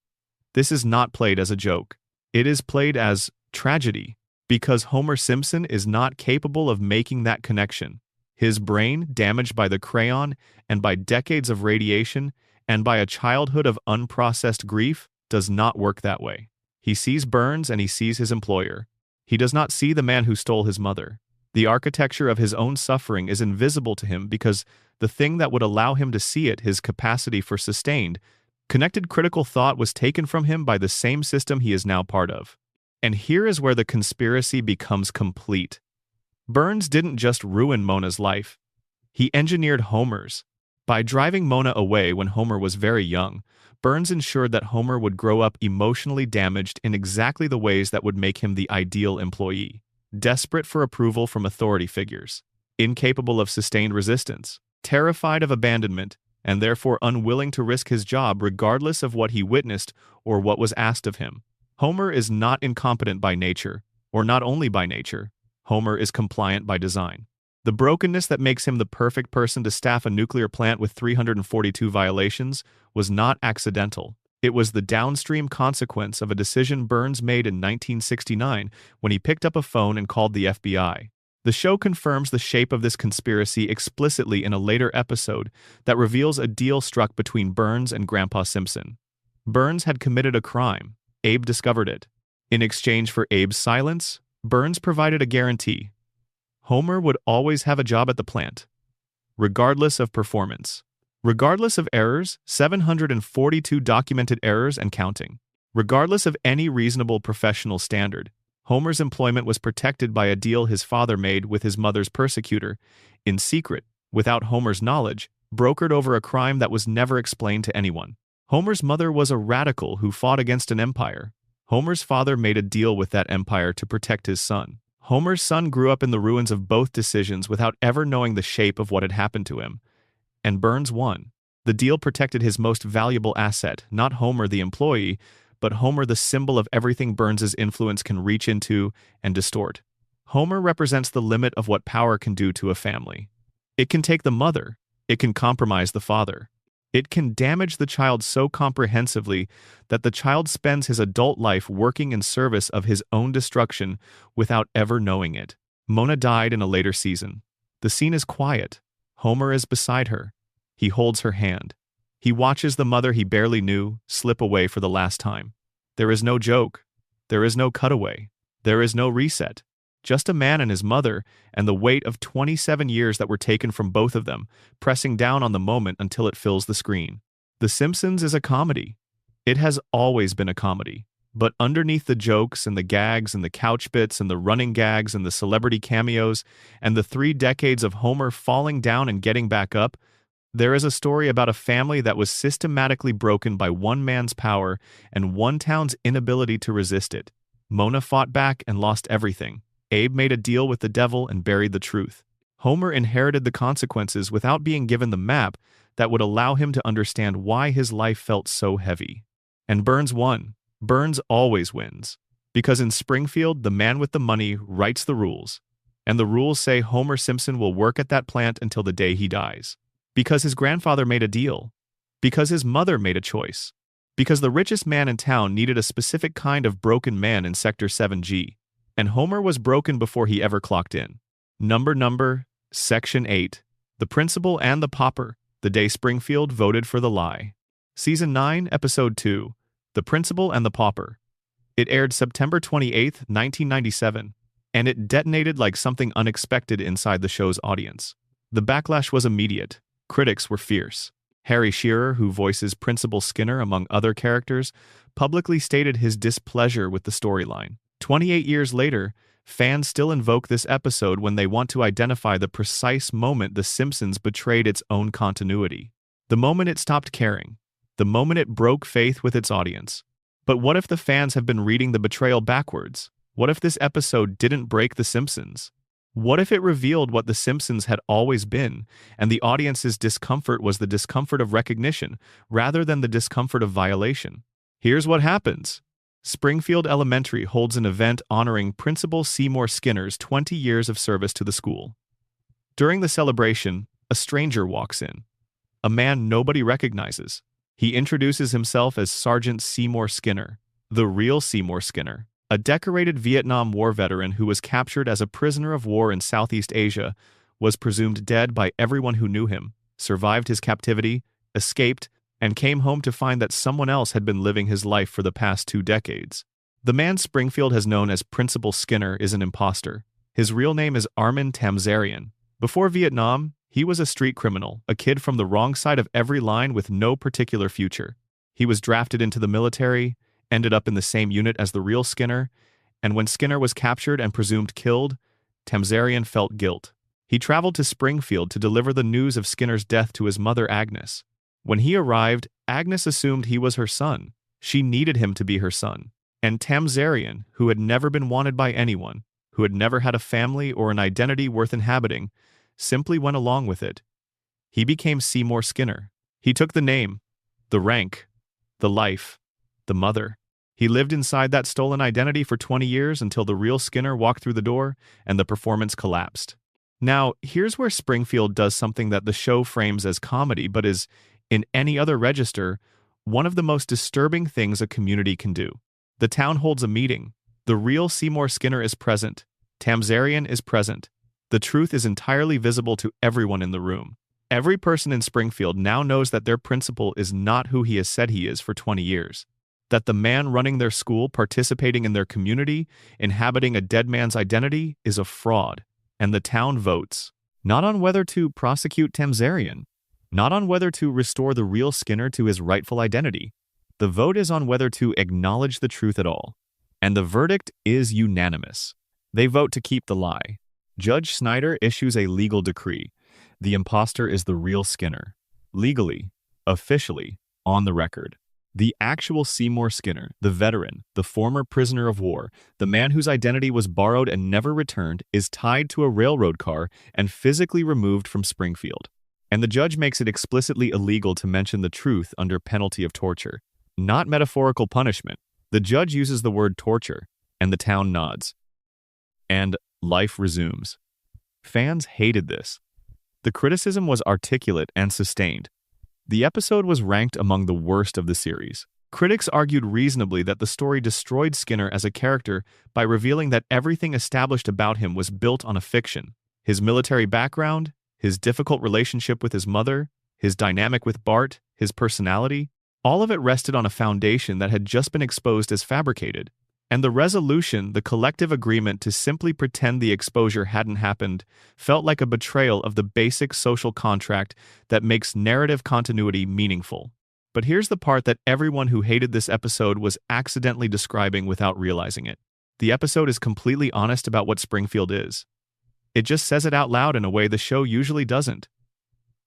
This is not played as a joke. It is played as tragedy, because Homer Simpson is not capable of making that connection. His brain, damaged by the crayon and by decades of radiation and by a childhood of unprocessed grief, does not work that way. He sees Burns and he sees his employer. He does not see the man who stole his mother. The architecture of his own suffering is invisible to him because the thing that would allow him to see it, his capacity for sustained, connected critical thought, was taken from him by the same system he is now part of. And here is where the conspiracy becomes complete. Burns didn't just ruin Mona's life. He engineered Homer's. By driving Mona away when Homer was very young, Burns ensured that Homer would grow up emotionally damaged in exactly the ways that would make him the ideal employee. Desperate for approval from authority figures, incapable of sustained resistance, terrified of abandonment, and therefore unwilling to risk his job regardless of what he witnessed or what was asked of him. Homer is not incompetent by nature, or not only by nature. Homer is compliant by design. The brokenness that makes him the perfect person to staff a nuclear plant with 342 violations was not accidental. It was the downstream consequence of a decision Burns made in 1969 when he picked up a phone and called the FBI. The show confirms the shape of this conspiracy explicitly in a later episode that reveals a deal struck between Burns and Grandpa Simpson. Burns had committed a crime. Abe discovered it. In exchange for Abe's silence, Burns provided a guarantee. Homer would always have a job at the plant, regardless of performance. Regardless of errors, 742 documented errors and counting. Regardless of any reasonable professional standard, Homer's employment was protected by a deal his father made with his mother's persecutor, in secret, without Homer's knowledge, brokered over a crime that was never explained to anyone. Homer's mother was a radical who fought against an empire. Homer's father made a deal with that empire to protect his son. Homer's son grew up in the ruins of both decisions without ever knowing the shape of what had happened to him. And Burns won. The deal protected his most valuable asset, not Homer the employee, but Homer the symbol of everything Burns's influence can reach into and distort. Homer represents the limit of what power can do to a family. It can take the mother. It can compromise the father. It can damage the child so comprehensively that the child spends his adult life working in service of his own destruction without ever knowing it. Mona died in a later season. The scene is quiet. Homer is beside her. He holds her hand. He watches the mother he barely knew slip away for the last time. There is no joke. There is no cutaway. There is no reset. Just a man and his mother, and the weight of 27 years that were taken from both of them, pressing down on the moment until it fills the screen. The Simpsons is a comedy. It has always been a comedy. But underneath the jokes and the gags and the couch bits and the running gags and the celebrity cameos and the 3 decades of Homer falling down and getting back up, there is a story about a family that was systematically broken by one man's power and one town's inability to resist it. Mona fought back and lost everything. Abe made a deal with the devil and buried the truth. Homer inherited the consequences without being given the map that would allow him to understand why his life felt so heavy. And Burns won. Burns always wins. Because in Springfield, the man with the money writes the rules. And the rules say Homer Simpson will work at that plant until the day he dies. Because his grandfather made a deal. Because his mother made a choice. Because the richest man in town needed a specific kind of broken man in Sector 7G. And Homer was broken before he ever clocked in. Number, Section 8. The Principal and the Pauper, the day Springfield voted for the lie. Season 9, Episode 2. The Principal and the Pauper. It aired September 28, 1997, and it detonated like something unexpected inside the show's audience. The backlash was immediate. Critics were fierce. Harry Shearer, who voices Principal Skinner among other characters, publicly stated his displeasure with the storyline. 28 years later, fans still invoke this episode when they want to identify the precise moment The Simpsons betrayed its own continuity. The moment it stopped caring. The moment it broke faith with its audience. But what if the fans have been reading the betrayal backwards? What if this episode didn't break The Simpsons? What if it revealed what The Simpsons had always been, and the audience's discomfort was the discomfort of recognition, rather than the discomfort of violation? Here's what happens. Springfield Elementary holds an event honoring Principal Seymour Skinner's 20 years of service to the school. During the celebration, a stranger walks in. A man nobody recognizes. He introduces himself as Sergeant Seymour Skinner, the real Seymour Skinner, a decorated Vietnam War veteran who was captured as a prisoner of war in Southeast Asia, was presumed dead by everyone who knew him, survived his captivity, escaped, and came home to find that someone else had been living his life for the past 2 decades. The man Springfield has known as Principal Skinner is an imposter. His real name is Armin Tamzarian. Before Vietnam, he was a street criminal, a kid from the wrong side of every line with no particular future. He was drafted into the military, ended up in the same unit as the real Skinner, and when Skinner was captured and presumed killed, Tamzarian felt guilt. He traveled to Springfield to deliver the news of Skinner's death to his mother Agnes. When he arrived, Agnes assumed he was her son. She needed him to be her son. And Tamzarian, who had never been wanted by anyone, who had never had a family or an identity worth inhabiting, simply went along with it. He became Seymour Skinner. He took the name, the rank, the life, the mother. He lived inside that stolen identity for 20 years until the real Skinner walked through the door and the performance collapsed. Now, here's where Springfield does something that the show frames as comedy but is, in any other register, one of the most disturbing things a community can do. The town holds a meeting. The real Seymour Skinner is present. Tamzarian is present. The truth is entirely visible to everyone in the room. Every person in Springfield now knows that their principal is not who he has said he is for 20 years. That the man running their school, participating in their community, inhabiting a dead man's identity, is a fraud. And the town votes, not on whether to prosecute Tamzarian, not on whether to restore the real Skinner to his rightful identity. The vote is on whether to acknowledge the truth at all. And the verdict is unanimous. They vote to keep the lie. Judge Snyder issues a legal decree. The imposter is the real Skinner. Legally, officially, on the record. The actual Seymour Skinner, the veteran, the former prisoner of war, the man whose identity was borrowed and never returned, is tied to a railroad car and physically removed from Springfield. And the judge makes it explicitly illegal to mention the truth under penalty of torture. Not metaphorical punishment. The judge uses the word torture, and the town nods. And life resumes. Fans hated this. The criticism was articulate and sustained. The episode was ranked among the worst of the series. Critics argued reasonably that the story destroyed Skinner as a character by revealing that everything established about him was built on a fiction. His military background, his difficult relationship with his mother, his dynamic with Bart, his personality, all of it rested on a foundation that had just been exposed as fabricated. And the resolution, the collective agreement to simply pretend the exposure hadn't happened, felt like a betrayal of the basic social contract that makes narrative continuity meaningful. But here's the part that everyone who hated this episode was accidentally describing without realizing it. The episode is completely honest about what Springfield is. It just says it out loud in a way the show usually doesn't.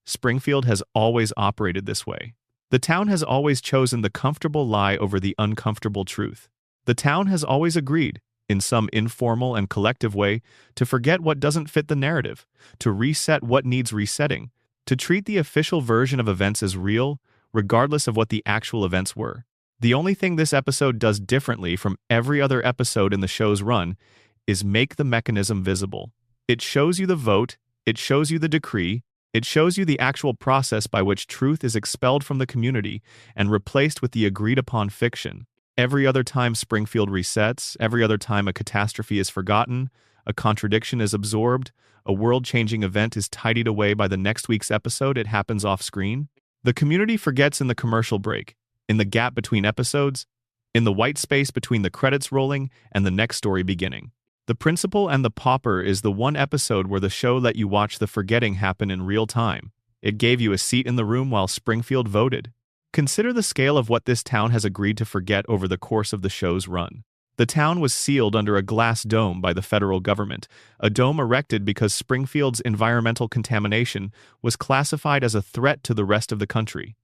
Springfield has always operated this way. The town has always chosen the comfortable lie over the uncomfortable truth. The town has always agreed, in some informal and collective way, to forget what doesn't fit the narrative, to reset what needs resetting, to treat the official version of events as real, regardless of what the actual events were. The only thing this episode does differently from every other episode in the show's run is make the mechanism visible. It shows you the vote, it shows you the decree, it shows you the actual process by which truth is expelled from the community and replaced with the agreed-upon fiction. Every other time Springfield resets, every other time a catastrophe is forgotten, a contradiction is absorbed, a world-changing event is tidied away by the next week's episode, it happens off-screen. The community forgets in the commercial break, in the gap between episodes, in the white space between the credits rolling and the next story beginning. The Principal and the Pauper is the one episode where the show let you watch the forgetting happen in real time. It gave you a seat in the room while Springfield voted. Consider the scale of what this town has agreed to forget over the course of the show's run. The town was sealed under a glass dome by the federal government, a dome erected because Springfield's environmental contamination was classified as a threat to the rest of the country.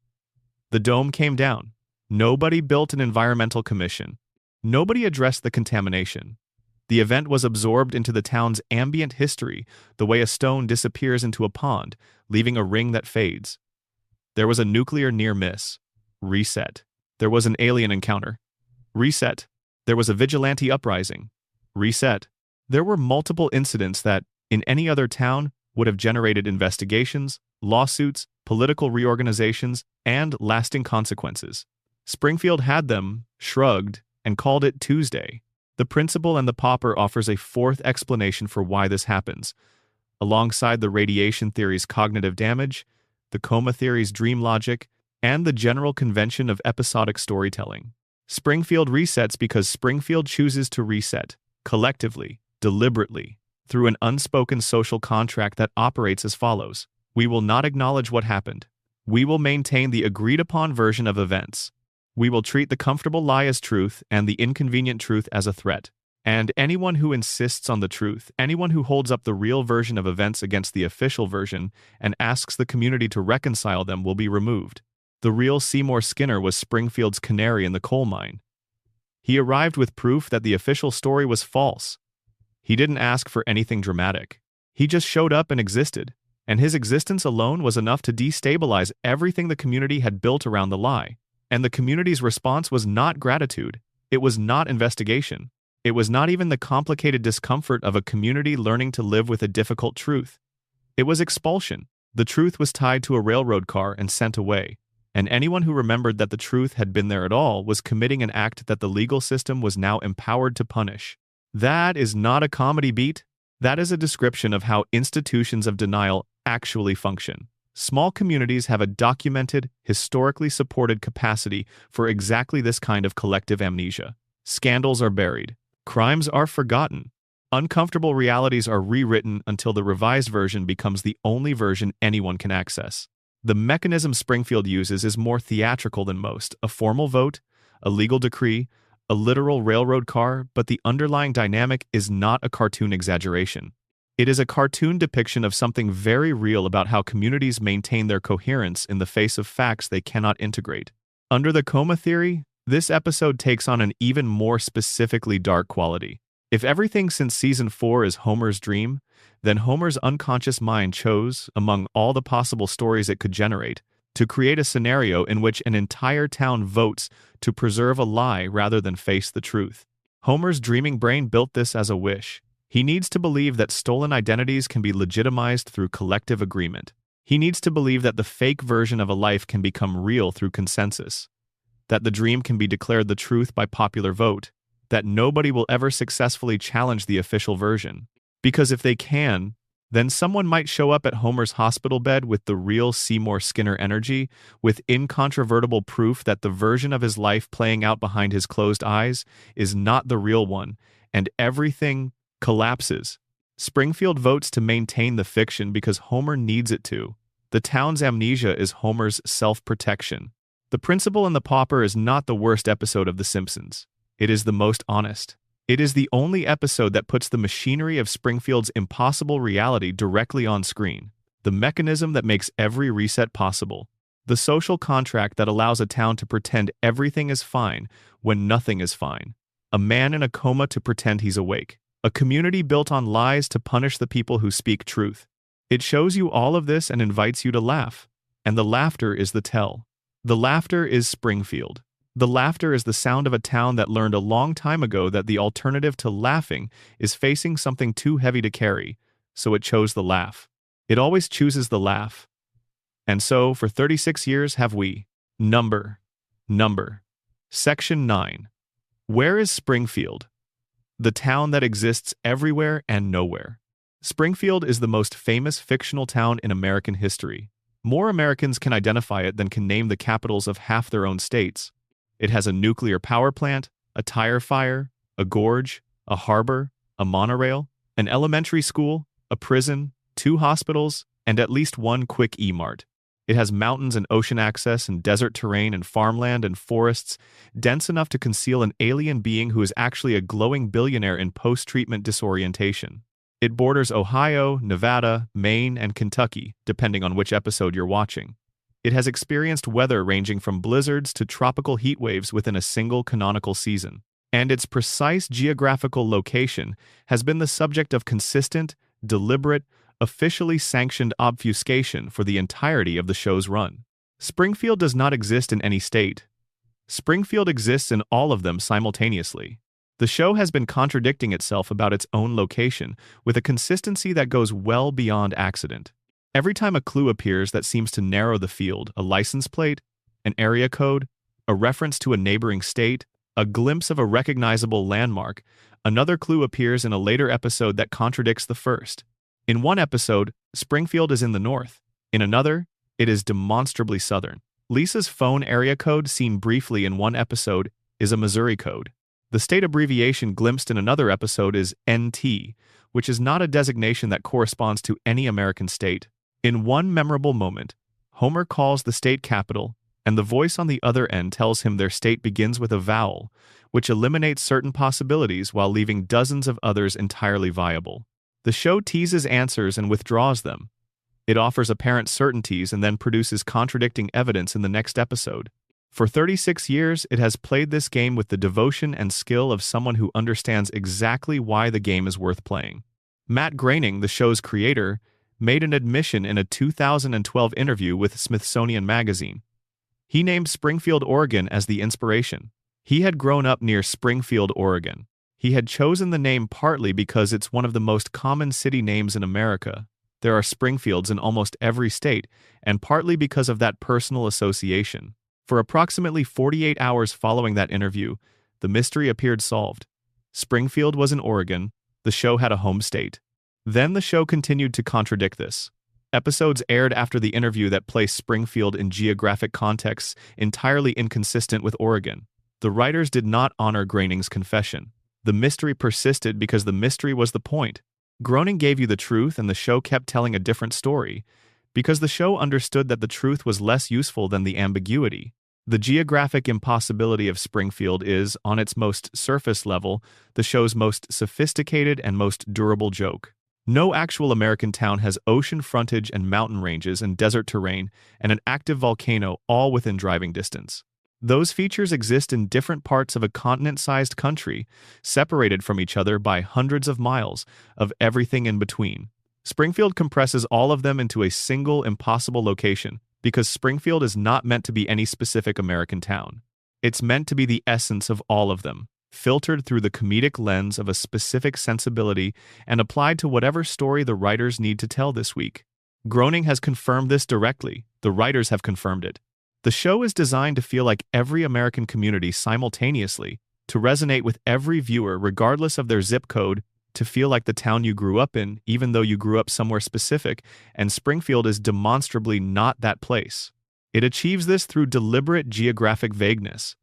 The dome came down. Nobody built an environmental commission. Nobody addressed the contamination. The event was absorbed into the town's ambient history, the way a stone disappears into a pond, leaving a ring that fades. There was a nuclear near-miss. Reset. There was an alien encounter. Reset. There was a vigilante uprising. Reset. There were multiple incidents that, in any other town, would have generated investigations, lawsuits, political reorganizations, and lasting consequences. Springfield had them, shrugged, and called it Tuesday. The Principal and the Pauper offers a fourth explanation for why this happens. Alongside the radiation theory's cognitive damage, the coma theory's dream logic, and the general convention of episodic storytelling. Springfield resets because Springfield chooses to reset, collectively, deliberately, through an unspoken social contract that operates as follows. We will not acknowledge what happened. We will maintain the agreed-upon version of events. We will treat the comfortable lie as truth and the inconvenient truth as a threat. And anyone who insists on the truth, anyone who holds up the real version of events against the official version and asks the community to reconcile them will be removed. The real Seymour Skinner was Springfield's canary in the coal mine. He arrived with proof that the official story was false. He didn't ask for anything dramatic. He just showed up and existed, and his existence alone was enough to destabilize everything the community had built around the lie. And the community's response was not gratitude. It was not investigation. It was not even the complicated discomfort of a community learning to live with a difficult truth. It was expulsion. The truth was tied to a railroad car and sent away. And anyone who remembered that the truth had been there at all was committing an act that the legal system was now empowered to punish. That is not a comedy beat. That is a description of how institutions of denial actually function. Small communities have a documented, historically supported capacity for exactly this kind of collective amnesia. Scandals are buried. Crimes are forgotten. Uncomfortable realities are rewritten until the revised version becomes the only version anyone can access. The mechanism Springfield uses is more theatrical than most. A formal vote, a legal decree, a literal railroad car, but the underlying dynamic is not a cartoon exaggeration. It is a cartoon depiction of something very real about how communities maintain their coherence in the face of facts they cannot integrate. Under the coma theory, this episode takes on an even more specifically dark quality. If everything since season 4 is Homer's dream, then Homer's unconscious mind chose, among all the possible stories it could generate, to create a scenario in which an entire town votes to preserve a lie rather than face the truth. Homer's dreaming brain built this as a wish. He needs to believe that stolen identities can be legitimized through collective agreement. He needs to believe that the fake version of a life can become real through consensus, that the dream can be declared the truth by popular vote, that nobody will ever successfully challenge the official version. Because if they can, then someone might show up at Homer's hospital bed with the real Seymour Skinner energy, with incontrovertible proof that the version of his life playing out behind his closed eyes is not the real one, and everything collapses. Springfield votes to maintain the fiction because Homer needs it to. The town's amnesia is Homer's self-protection. The Principal and the Pauper is not the worst episode of The Simpsons. It is the most honest. It is the only episode that puts the machinery of Springfield's impossible reality directly on screen. The mechanism that makes every reset possible. The social contract that allows a town to pretend everything is fine when nothing is fine. A man in a coma to pretend he's awake. A community built on lies to punish the people who speak truth. It shows you all of this and invites you to laugh. And the laughter is the tell. The laughter is Springfield. The laughter is the sound of a town that learned a long time ago that the alternative to laughing is facing something too heavy to carry, so it chose the laugh. It always chooses the laugh. And so, for 36 years have we. Number. Section 9. Where is Springfield? The town that exists everywhere and nowhere. Springfield is the most famous fictional town in American history. More Americans can identify it than can name the capitals of half their own states. It has a nuclear power plant, a tire fire, a gorge, a harbor, a monorail, an elementary school, a prison, 2 hospitals, and at least 1 quick E-Mart. It has mountains and ocean access and desert terrain and farmland and forests, dense enough to conceal an alien being who is actually a glowing billionaire in post-treatment disorientation. It borders Ohio, Nevada, Maine, and Kentucky, depending on which episode you're watching. It has experienced weather ranging from blizzards to tropical heat waves within a single canonical season. And its precise geographical location has been the subject of consistent, deliberate, officially sanctioned obfuscation for the entirety of the show's run. Springfield does not exist in any state. Springfield exists in all of them simultaneously. The show has been contradicting itself about its own location with a consistency that goes well beyond accident. Every time a clue appears that seems to narrow the field, a license plate, an area code, a reference to a neighboring state, a glimpse of a recognizable landmark, another clue appears in a later episode that contradicts the first. In one episode, Springfield is in the north. In another, it is demonstrably southern. Lisa's phone area code seen briefly in one episode is a Missouri code. The state abbreviation glimpsed in another episode is NT, which is not a designation that corresponds to any American state. In one memorable moment, Homer calls the state capital, and the voice on the other end tells him their state begins with a vowel, which eliminates certain possibilities while leaving dozens of others entirely viable. The show teases answers and withdraws them. It offers apparent certainties and then produces contradicting evidence in the next episode. For 36 years, it has played this game with the devotion and skill of someone who understands exactly why the game is worth playing. Matt Groening, the show's creator, made an admission in a 2012 interview with Smithsonian Magazine. He named Springfield, Oregon as the inspiration. He had grown up near Springfield, Oregon. He had chosen the name partly because it's one of the most common city names in America. There are Springfields in almost every state, and partly because of that personal association. For approximately 48 hours following that interview, the mystery appeared solved. Springfield was in Oregon. The show had a home state. Then the show continued to contradict this. Episodes aired after the interview that placed Springfield in geographic contexts entirely inconsistent with Oregon. The writers did not honor Groening's confession. The mystery persisted because the mystery was the point. Groening gave you the truth and the show kept telling a different story, because the show understood that the truth was less useful than the ambiguity. The geographic impossibility of Springfield is, on its most surface level, the show's most sophisticated and most durable joke. No actual American town has ocean frontage and mountain ranges and desert terrain and an active volcano all within driving distance. Those features exist in different parts of a continent-sized country, separated from each other by hundreds of miles of everything in between. Springfield compresses all of them into a single impossible location because Springfield is not meant to be any specific American town. It's meant to be the essence of all of them, filtered through the comedic lens of a specific sensibility and applied to whatever story the writers need to tell this week. Groening has confirmed this directly. The writers have confirmed it. The show is designed to feel like every American community simultaneously, to resonate with every viewer regardless of their zip code, to feel like the town you grew up in, even though you grew up somewhere specific, and Springfield is demonstrably not that place. It achieves this through deliberate geographic vagueness.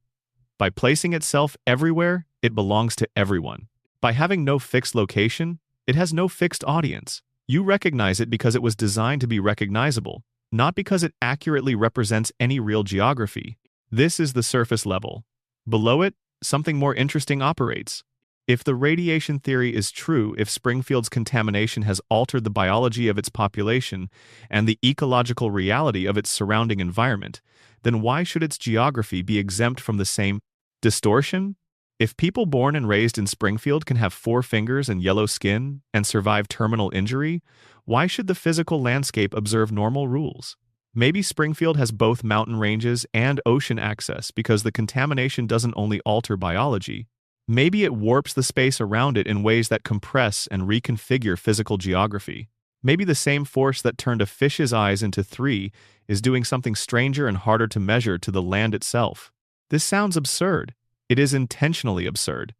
By placing itself everywhere, it belongs to everyone. By having no fixed location, it has no fixed audience. You recognize it because it was designed to be recognizable, not because it accurately represents any real geography. This is the surface level. Below it, something more interesting operates. If the radiation theory is true, if Springfield's contamination has altered the biology of its population and the ecological reality of its surrounding environment, then why should its geography be exempt from the same distortion? If people born and raised in Springfield can have 4 fingers and yellow skin and survive terminal injury, why should the physical landscape observe normal rules? Maybe Springfield has both mountain ranges and ocean access because the contamination doesn't only alter biology. Maybe it warps the space around it in ways that compress and reconfigure physical geography. Maybe the same force that turned a fish's eyes into 3 is doing something stranger and harder to measure to the land itself. This sounds absurd. It is intentionally absurd.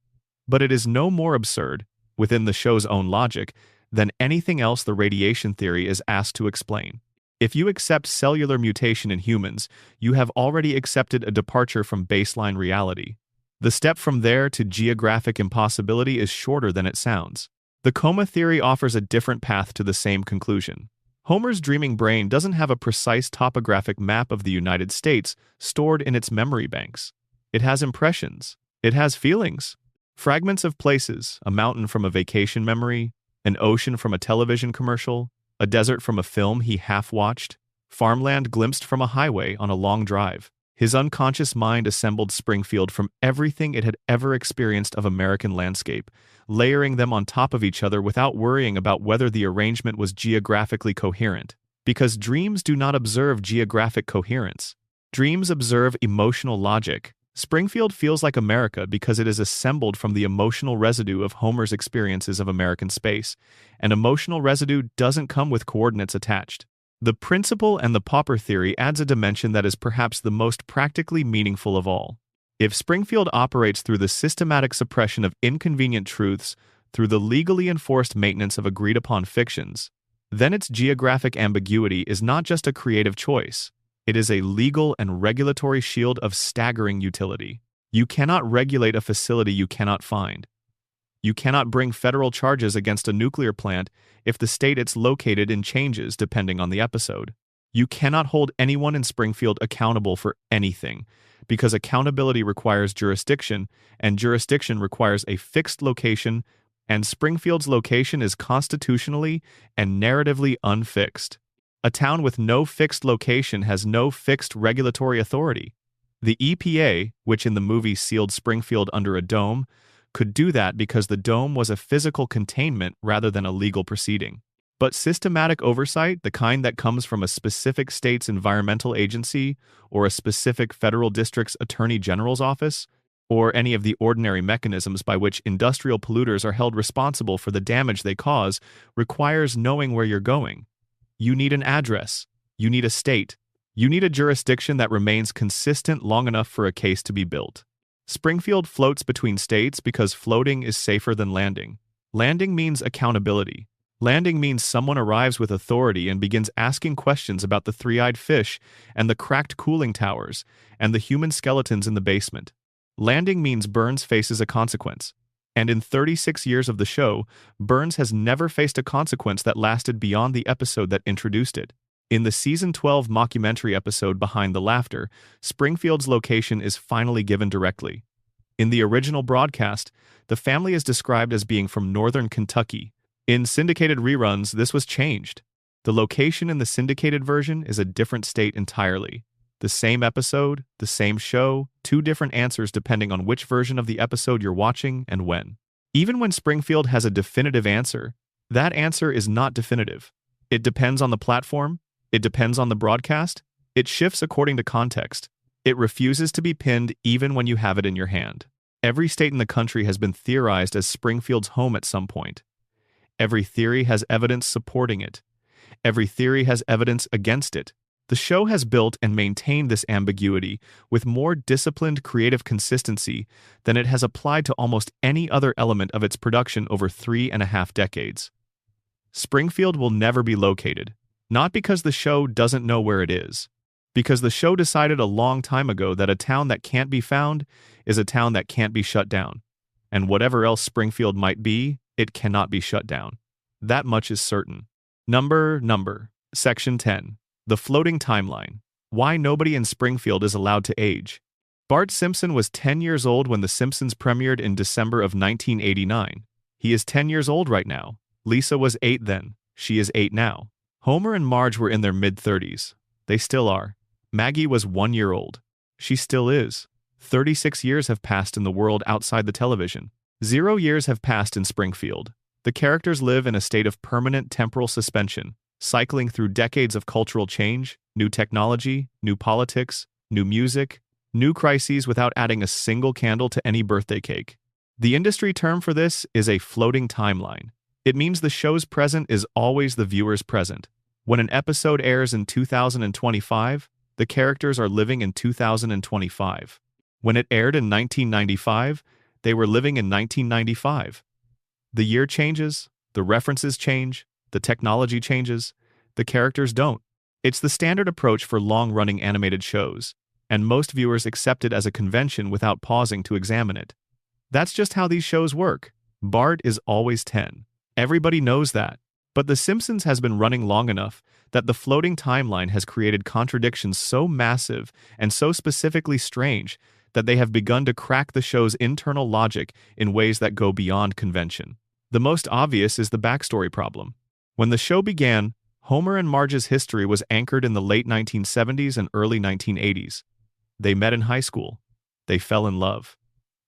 But it is no more absurd, within the show's own logic, than anything else the radiation theory is asked to explain. If you accept cellular mutation in humans, you have already accepted a departure from baseline reality. The step from there to geographic impossibility is shorter than it sounds. The coma theory offers a different path to the same conclusion. Homer's dreaming brain doesn't have a precise topographic map of the United States stored in its memory banks. It has impressions. It has feelings. Fragments of places, a mountain from a vacation memory, an ocean from a television commercial, a desert from a film he half-watched, farmland glimpsed from a highway on a long drive. His unconscious mind assembled Springfield from everything it had ever experienced of American landscape, layering them on top of each other without worrying about whether the arrangement was geographically coherent. Because dreams do not observe geographic coherence. Dreams observe emotional logic. Springfield feels like America because it is assembled from the emotional residue of Homer's experiences of American space, and emotional residue doesn't come with coordinates attached. The principle and the pauper theory adds a dimension that is perhaps the most practically meaningful of all. If Springfield operates through the systematic suppression of inconvenient truths, through the legally enforced maintenance of agreed-upon fictions, then its geographic ambiguity is not just a creative choice. It is a legal and regulatory shield of staggering utility. You cannot regulate a facility you cannot find. You cannot bring federal charges against a nuclear plant if the state it's located in changes depending on the episode. You cannot hold anyone in Springfield accountable for anything, because accountability requires jurisdiction, and jurisdiction requires a fixed location, and Springfield's location is constitutionally and narratively unfixed. A town with no fixed location has no fixed regulatory authority. The EPA, which in the movie sealed Springfield under a dome, could do that because the dome was a physical containment rather than a legal proceeding. But systematic oversight, the kind that comes from a specific state's environmental agency or a specific federal district's attorney general's office, or any of the ordinary mechanisms by which industrial polluters are held responsible for the damage they cause, requires knowing where you're going. You need an address. You need a state. You need a jurisdiction that remains consistent long enough for a case to be built. Springfield floats between states because floating is safer than landing. Landing means accountability. Landing means someone arrives with authority and begins asking questions about the three-eyed fish and the cracked cooling towers and the human skeletons in the basement. Landing means Burns faces a consequence. And in 36 years of the show, Burns has never faced a consequence that lasted beyond the episode that introduced it. In the Season 12 mockumentary episode Behind the Laughter, Springfield's location is finally given directly. In the original broadcast, the family is described as being from northern Kentucky. In syndicated reruns, this was changed. The location in the syndicated version is a different state entirely. The same episode, the same show, 2 different answers depending on which version of the episode you're watching and when. Even when Springfield has a definitive answer, that answer is not definitive. It depends on the platform. It depends on the broadcast. It shifts according to context. It refuses to be pinned even when you have it in your hand. Every state in the country has been theorized as Springfield's home at some point. Every theory has evidence supporting it. Every theory has evidence against it. The show has built and maintained this ambiguity with more disciplined creative consistency than it has applied to almost any other element of its production over 3.5 decades. Springfield will never be located, not because the show doesn't know where it is, because the show decided a long time ago that a town that can't be found is a town that can't be shut down, and whatever else Springfield might be, it cannot be shut down. That much is certain. Number. Section 10. The floating timeline. Why nobody in Springfield is allowed to age. Bart Simpson was 10 years old when The Simpsons premiered in December of 1989. He is 10 years old right now. Lisa was 8 then. She is 8 now. Homer and Marge were in their mid-30s. They still are. Maggie was 1 year old. She still is. 36 years have passed in the world outside the television. 0 years have passed in Springfield. The characters live in a state of permanent temporal suspension, cycling through decades of cultural change, new technology, new politics, new music, new crises without adding a single candle to any birthday cake. The industry term for this is a floating timeline. It means the show's present is always the viewer's present. When an episode airs in 2025, the characters are living in 2025. When it aired in 1995, they were living in 1995. The year changes, the references change, the technology changes, the characters don't. It's the standard approach for long-running animated shows, and most viewers accept it as a convention without pausing to examine it. That's just how these shows work. Bart is always 10. Everybody knows that. But The Simpsons has been running long enough that the floating timeline has created contradictions so massive and so specifically strange that they have begun to crack the show's internal logic in ways that go beyond convention. The most obvious is the backstory problem. When the show began, Homer and Marge's history was anchored in the late 1970s and early 1980s. They met in high school. They fell in love.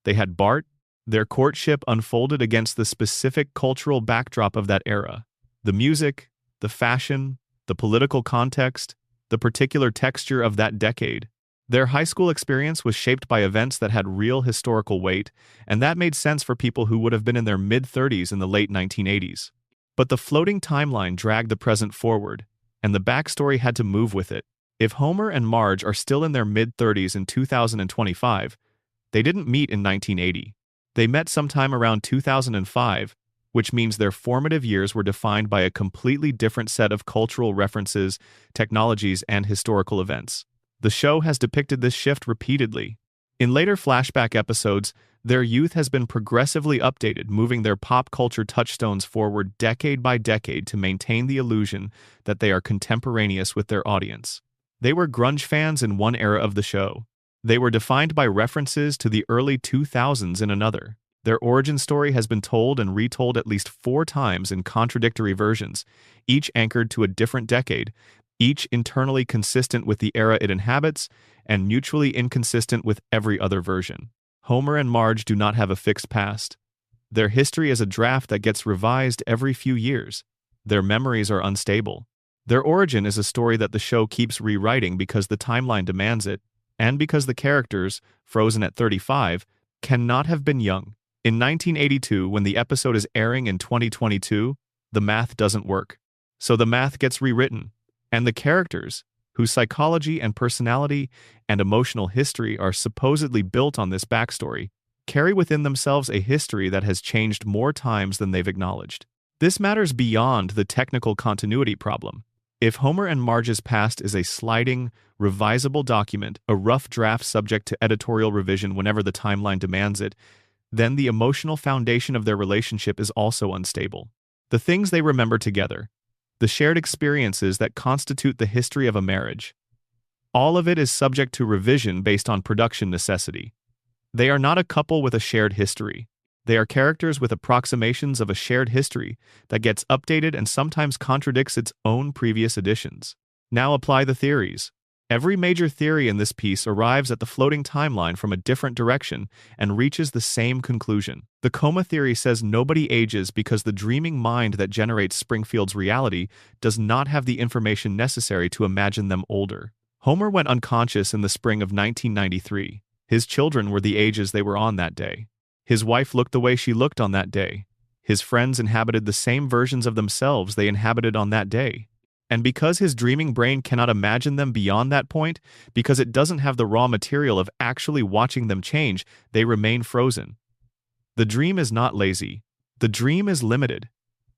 They had Bart. Their courtship unfolded against the specific cultural backdrop of that era. The music, the fashion, the political context, the particular texture of that decade. Their high school experience was shaped by events that had real historical weight, and that made sense for people who would have been in their mid-30s in the late 1980s. But the floating timeline dragged the present forward, and the backstory had to move with it. If Homer and Marge are still in their mid-30s in 2025, they didn't meet in 1980. They met sometime around 2005, which means their formative years were defined by a completely different set of cultural references, technologies, and historical events. The show has depicted this shift repeatedly. In later flashback episodes, their youth has been progressively updated, moving their pop culture touchstones forward decade by decade to maintain the illusion that they are contemporaneous with their audience. They were grunge fans in one era of the show. They were defined by references to the early 2000s in another. Their origin story has been told and retold at least 4 times in contradictory versions, each anchored to a different decade, each internally consistent with the era it inhabits and mutually inconsistent with every other version. Homer and Marge do not have a fixed past. Their history is a draft that gets revised every few years. Their memories are unstable. Their origin is a story that the show keeps rewriting because the timeline demands it, and because the characters, frozen at 35, cannot have been young. In 1982, when the episode is airing in 2022, the math doesn't work. So the math gets rewritten, and the characters, whose psychology and personality and emotional history are supposedly built on this backstory, carry within themselves a history that has changed more times than they've acknowledged. This matters beyond the technical continuity problem. If Homer and Marge's past is a sliding, revisable document, a rough draft subject to editorial revision whenever the timeline demands it, then the emotional foundation of their relationship is also unstable. The things they remember together, the shared experiences that constitute the history of a marriage, all of it is subject to revision based on production necessity. They are not a couple with a shared history. They are characters with approximations of a shared history that gets updated and sometimes contradicts its own previous editions. Now apply the theories. Every major theory in this piece arrives at the floating timeline from a different direction and reaches the same conclusion. The coma theory says nobody ages because the dreaming mind that generates Springfield's reality does not have the information necessary to imagine them older. Homer went unconscious in the spring of 1993. His children were the ages they were on that day. His wife looked the way she looked on that day. His friends inhabited the same versions of themselves they inhabited on that day. And because his dreaming brain cannot imagine them beyond that point, because it doesn't have the raw material of actually watching them change, they remain frozen. The dream is not lazy. The dream is limited.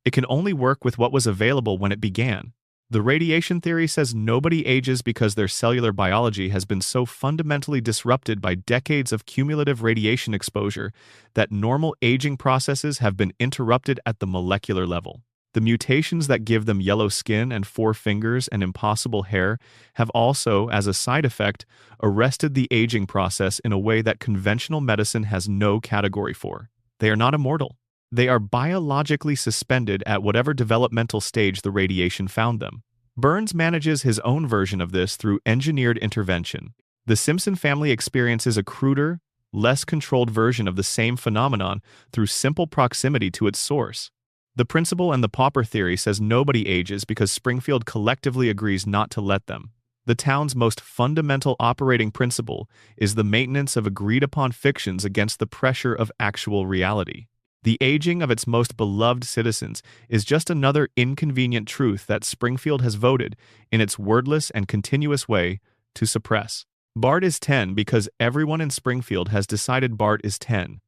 It can only work with what was available when it began. The radiation theory says nobody ages because their cellular biology has been so fundamentally disrupted by decades of cumulative radiation exposure that normal aging processes have been interrupted at the molecular level. The mutations that give them yellow skin and 4 fingers and impossible hair have also, as a side effect, arrested the aging process in a way that conventional medicine has no category for. They are not immortal. They are biologically suspended at whatever developmental stage the radiation found them. Burns manages his own version of this through engineered intervention. The Simpson family experiences a cruder, less controlled version of the same phenomenon through simple proximity to its source. The principal and the pauper theory says nobody ages because Springfield collectively agrees not to let them. The town's most fundamental operating principle is the maintenance of agreed-upon fictions against the pressure of actual reality. The aging of its most beloved citizens is just another inconvenient truth that Springfield has voted, in its wordless and continuous way, to suppress. Bart is 10 because everyone in Springfield has decided Bart is 10.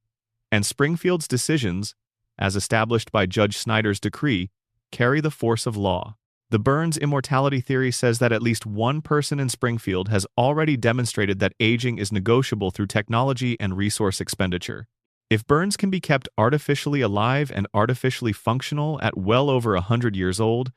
And Springfield's decisions, as established by Judge Snyder's decree, carry the force of law. The Burns immortality theory says that at least one person in Springfield has already demonstrated that aging is negotiable through technology and resource expenditure. If Burns can be kept artificially alive and artificially functional at well over 100 years old,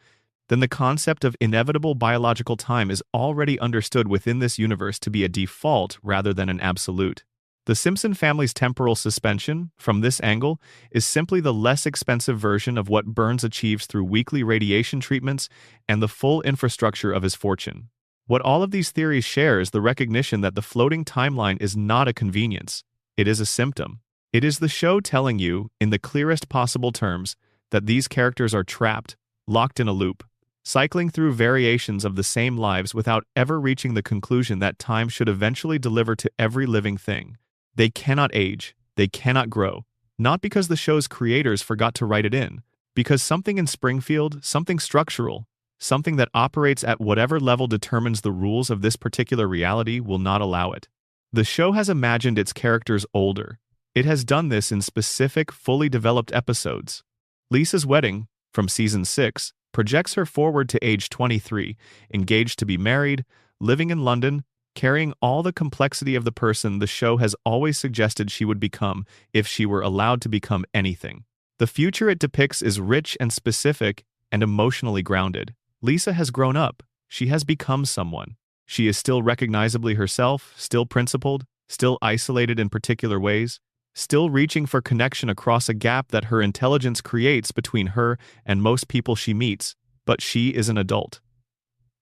then the concept of inevitable biological time is already understood within this universe to be a default rather than an absolute. The Simpson family's temporal suspension, from this angle, is simply the less expensive version of what Burns achieves through weekly radiation treatments and the full infrastructure of his fortune. What all of these theories share is the recognition that the floating timeline is not a convenience, it is a symptom. It is the show telling you, in the clearest possible terms, that these characters are trapped, locked in a loop, cycling through variations of the same lives without ever reaching the conclusion that time should eventually deliver to every living thing. They cannot age, they cannot grow, not because the show's creators forgot to write it in, because something in Springfield, something structural, something that operates at whatever level determines the rules of this particular reality will not allow it. The show has imagined its characters older. It has done this in specific, fully developed episodes. Lisa's wedding, from season 6, projects her forward to age 23, engaged to be married, living in London, carrying all the complexity of the person the show has always suggested she would become if she were allowed to become anything. The future it depicts is rich and specific and emotionally grounded. Lisa has grown up. She has become someone. She is still recognizably herself, still principled, still isolated in particular ways, still reaching for connection across a gap that her intelligence creates between her and most people she meets, but she is an adult.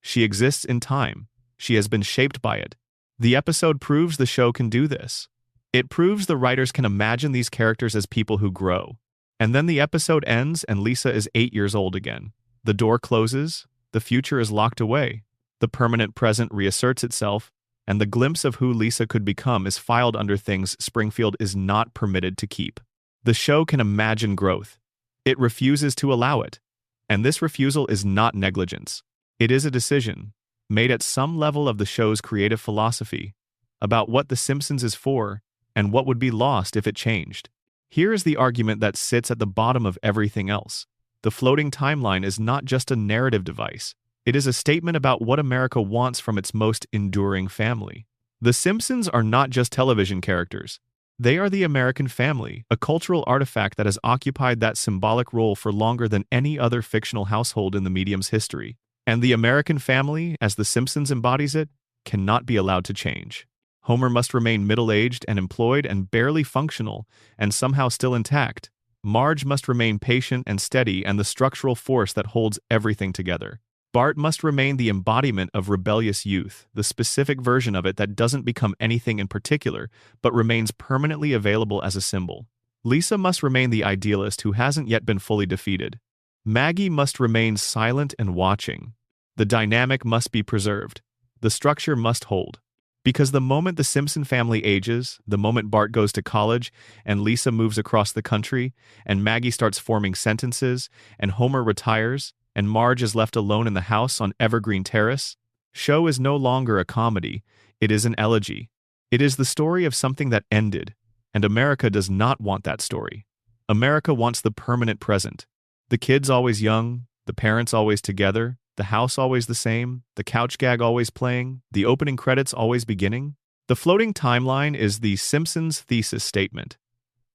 She exists in time. She has been shaped by it. The episode proves the show can do this. It proves the writers can imagine these characters as people who grow. And then the episode ends and Lisa is 8 years old again. The door closes, the future is locked away, the permanent present reasserts itself, and the glimpse of who Lisa could become is filed under things Springfield is not permitted to keep. The show can imagine growth. It refuses to allow it. And this refusal is not negligence. It is a decision, made at some level of the show's creative philosophy, about what The Simpsons is for and what would be lost if it changed. Here is the argument that sits at the bottom of everything else. The floating timeline is not just a narrative device. It is a statement about what America wants from its most enduring family. The Simpsons are not just television characters. They are the American family, a cultural artifact that has occupied that symbolic role for longer than any other fictional household in the medium's history. And the American family, as The Simpsons embodies it, cannot be allowed to change. Homer must remain middle-aged and employed and barely functional, and somehow still intact. Marge must remain patient and steady and the structural force that holds everything together. Bart must remain the embodiment of rebellious youth, the specific version of it that doesn't become anything in particular, but remains permanently available as a symbol. Lisa must remain the idealist who hasn't yet been fully defeated. Maggie must remain silent and watching. The dynamic must be preserved. The structure must hold. Because the moment the Simpson family ages, the moment Bart goes to college, and Lisa moves across the country, and Maggie starts forming sentences, and Homer retires, and Marge is left alone in the house on Evergreen Terrace, show is no longer a comedy, it is an elegy. It is the story of something that ended, and America does not want that story. America wants the permanent present. The kids always young, the parents always together, the house always the same, the couch gag always playing, the opening credits always beginning. The floating timeline is the Simpsons thesis statement.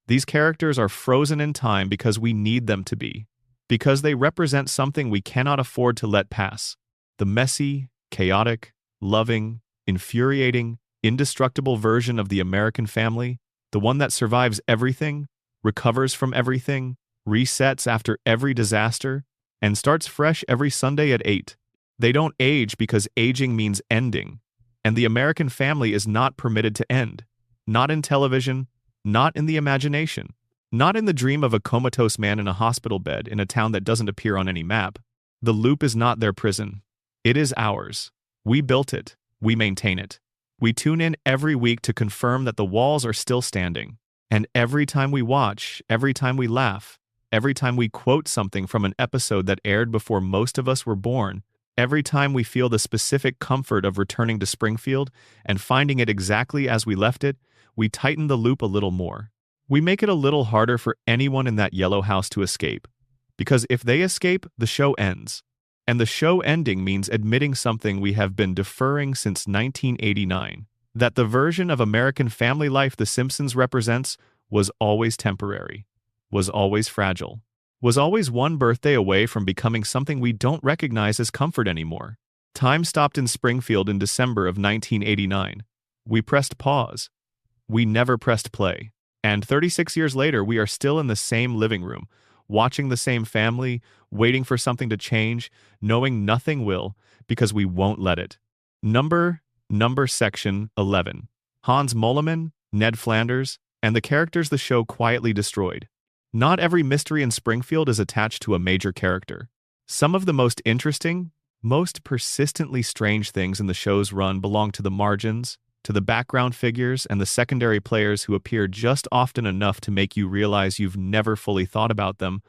These characters are frozen in time because we need them to be. because they represent something we cannot afford to let pass. The messy, chaotic, loving, infuriating, indestructible version of the American family, the one that survives everything, recovers from everything, resets after every disaster, and starts fresh every Sunday at 8. They don't age because aging means ending, and the American family is not permitted to end. Not in television, not in the imagination, not in the dream of a comatose man in a hospital bed in a town that doesn't appear on any map. The loop is not their prison. It is ours. We built it. We maintain it. We tune in every week to confirm that the walls are still standing. And every time we watch, every time we laugh, every time we quote something from an episode that aired before most of us were born, every time we feel the specific comfort of returning to Springfield and finding it exactly as we left it, we tighten the loop a little more. We make it a little harder for anyone in that yellow house to escape. Because if they escape, the show ends. And the show ending means admitting something we have been deferring since 1989. That the version of American family life The Simpsons represents was always temporary, was always fragile, was always one birthday away from becoming something we don't recognize as comfort anymore. Time stopped in Springfield in December of 1989. We pressed pause. We never pressed play. And 36 years later, we are still in the same living room, watching the same family, waiting for something to change, knowing nothing will, because we won't let it. Number section 11. Hans Moleman, Ned Flanders, and the characters the show quietly destroyed. Not every mystery in Springfield is attached to a major character. Some of the most interesting, most persistently strange things in the show's run belong to the margins, to the background figures and the secondary players who appear just often enough to make you realize you've never fully thought about them,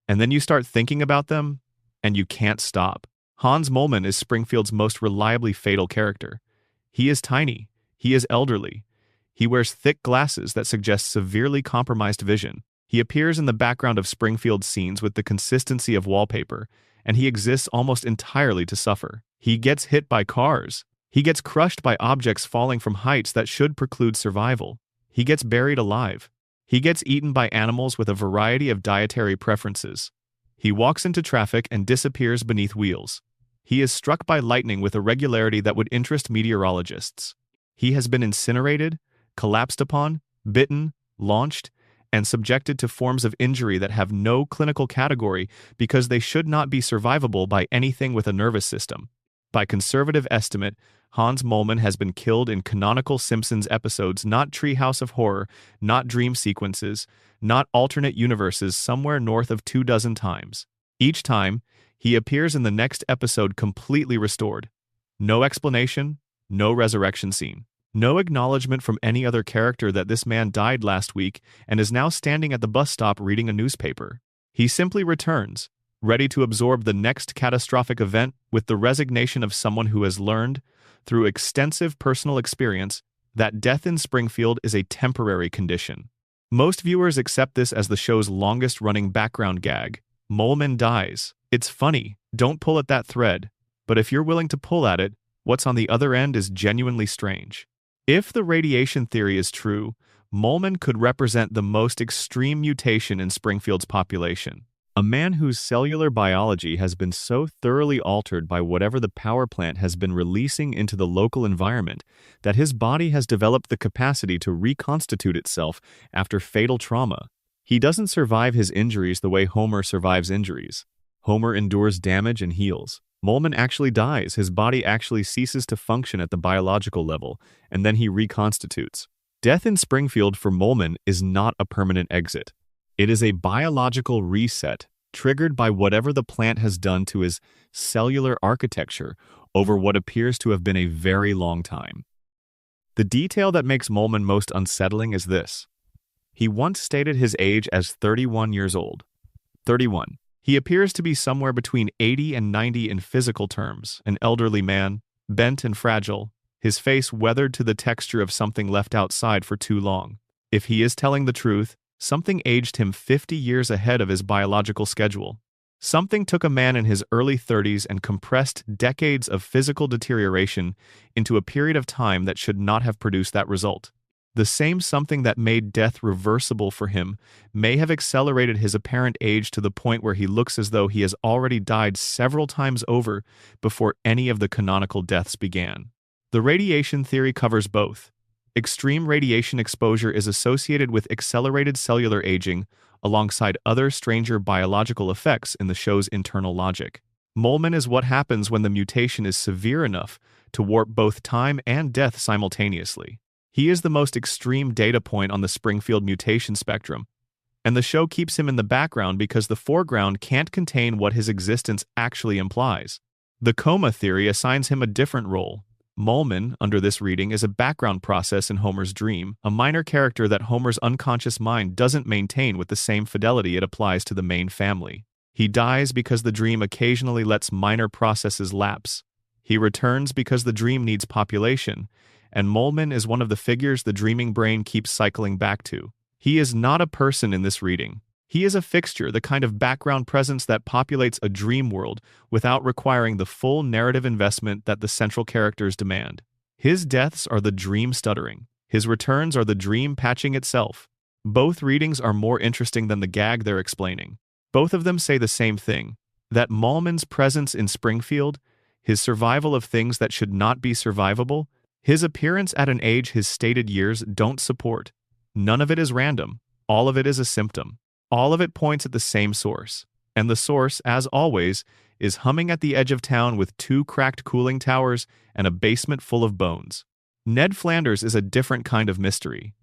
and then you start thinking about them, and you can't stop. Hans Moleman is Springfield's most reliably fatal character. He is tiny. He is elderly. He wears thick glasses that suggest severely compromised vision. He appears in the background of Springfield scenes with the consistency of wallpaper, and he exists almost entirely to suffer. He gets hit by cars. He gets crushed by objects falling from heights that should preclude survival. He gets buried alive. He gets eaten by animals with a variety of dietary preferences. He walks into traffic and disappears beneath wheels. He is struck by lightning with a regularity that would interest meteorologists. He has been incinerated, collapsed upon, bitten, launched, and subjected to forms of injury that have no clinical category because they should not be survivable by anything with a nervous system. By conservative estimate, Hans Moleman has been killed in canonical Simpsons episodes, not Treehouse of Horror, not dream sequences, not alternate universes, somewhere north of 24 times. Each time, he appears in the next episode completely restored. No explanation, no resurrection scene. No acknowledgement from any other character that this man died last week and is now standing at the bus stop reading a newspaper. He simply returns, ready to absorb the next catastrophic event with the resignation of someone who has learned, through extensive personal experience, that death in Springfield is a temporary condition. Most viewers accept this as the show's longest-running background gag. Moleman dies. It's funny, don't pull at that thread, but if you're willing to pull at it, what's on the other end is genuinely strange. If the radiation theory is true, Moleman could represent the most extreme mutation in Springfield's population. A man whose cellular biology has been so thoroughly altered by whatever the power plant has been releasing into the local environment that his body has developed the capacity to reconstitute itself after fatal trauma. He doesn't survive his injuries the way Homer survives injuries. Homer endures damage and heals. Moleman actually dies. His body actually ceases to function at the biological level, and then he reconstitutes. Death in Springfield for Moleman is not a permanent exit. It is a biological reset, triggered by whatever the plant has done to his cellular architecture over what appears to have been a very long time. The detail that makes Moleman most unsettling is this. He once stated his age as 31 years old. 31. He appears to be somewhere between 80 and 90 in physical terms, an elderly man, bent and fragile, his face weathered to the texture of something left outside for too long. If he is telling the truth, something aged him 50 years ahead of his biological schedule. Something took a man in his early 30s and compressed decades of physical deterioration into a period of time that should not have produced that result. The same something that made death reversible for him may have accelerated his apparent age to the point where he looks as though he has already died several times over before any of the canonical deaths began. The radiation theory covers both. Extreme radiation exposure is associated with accelerated cellular aging, alongside other stranger biological effects in the show's internal logic. Molman is what happens when the mutation is severe enough to warp both time and death simultaneously. He is the most extreme data point on the Springfield mutation spectrum, and the show keeps him in the background because the foreground can't contain what his existence actually implies. The coma theory assigns him a different role. Molman, under this reading, is a background process in Homer's dream, a minor character that Homer's unconscious mind doesn't maintain with the same fidelity it applies to the main family. He dies because the dream occasionally lets minor processes lapse. He returns because the dream needs population, and Molman is one of the figures the dreaming brain keeps cycling back to. He is not a person in this reading. He is a fixture, the kind of background presence that populates a dream world without requiring the full narrative investment that the central characters demand. His deaths are the dream stuttering. His returns are the dream patching itself. Both readings are more interesting than the gag they're explaining. Both of them say the same thing, that Molman's presence in Springfield, his survival of things that should not be survivable, his appearance at an age his stated years don't support. None of it is random. All of it is a symptom. All of it points at the same source. And the source, as always, is humming at the edge of town with 2 cracked cooling towers and a basement full of bones. Ned Flanders is a different kind of mystery.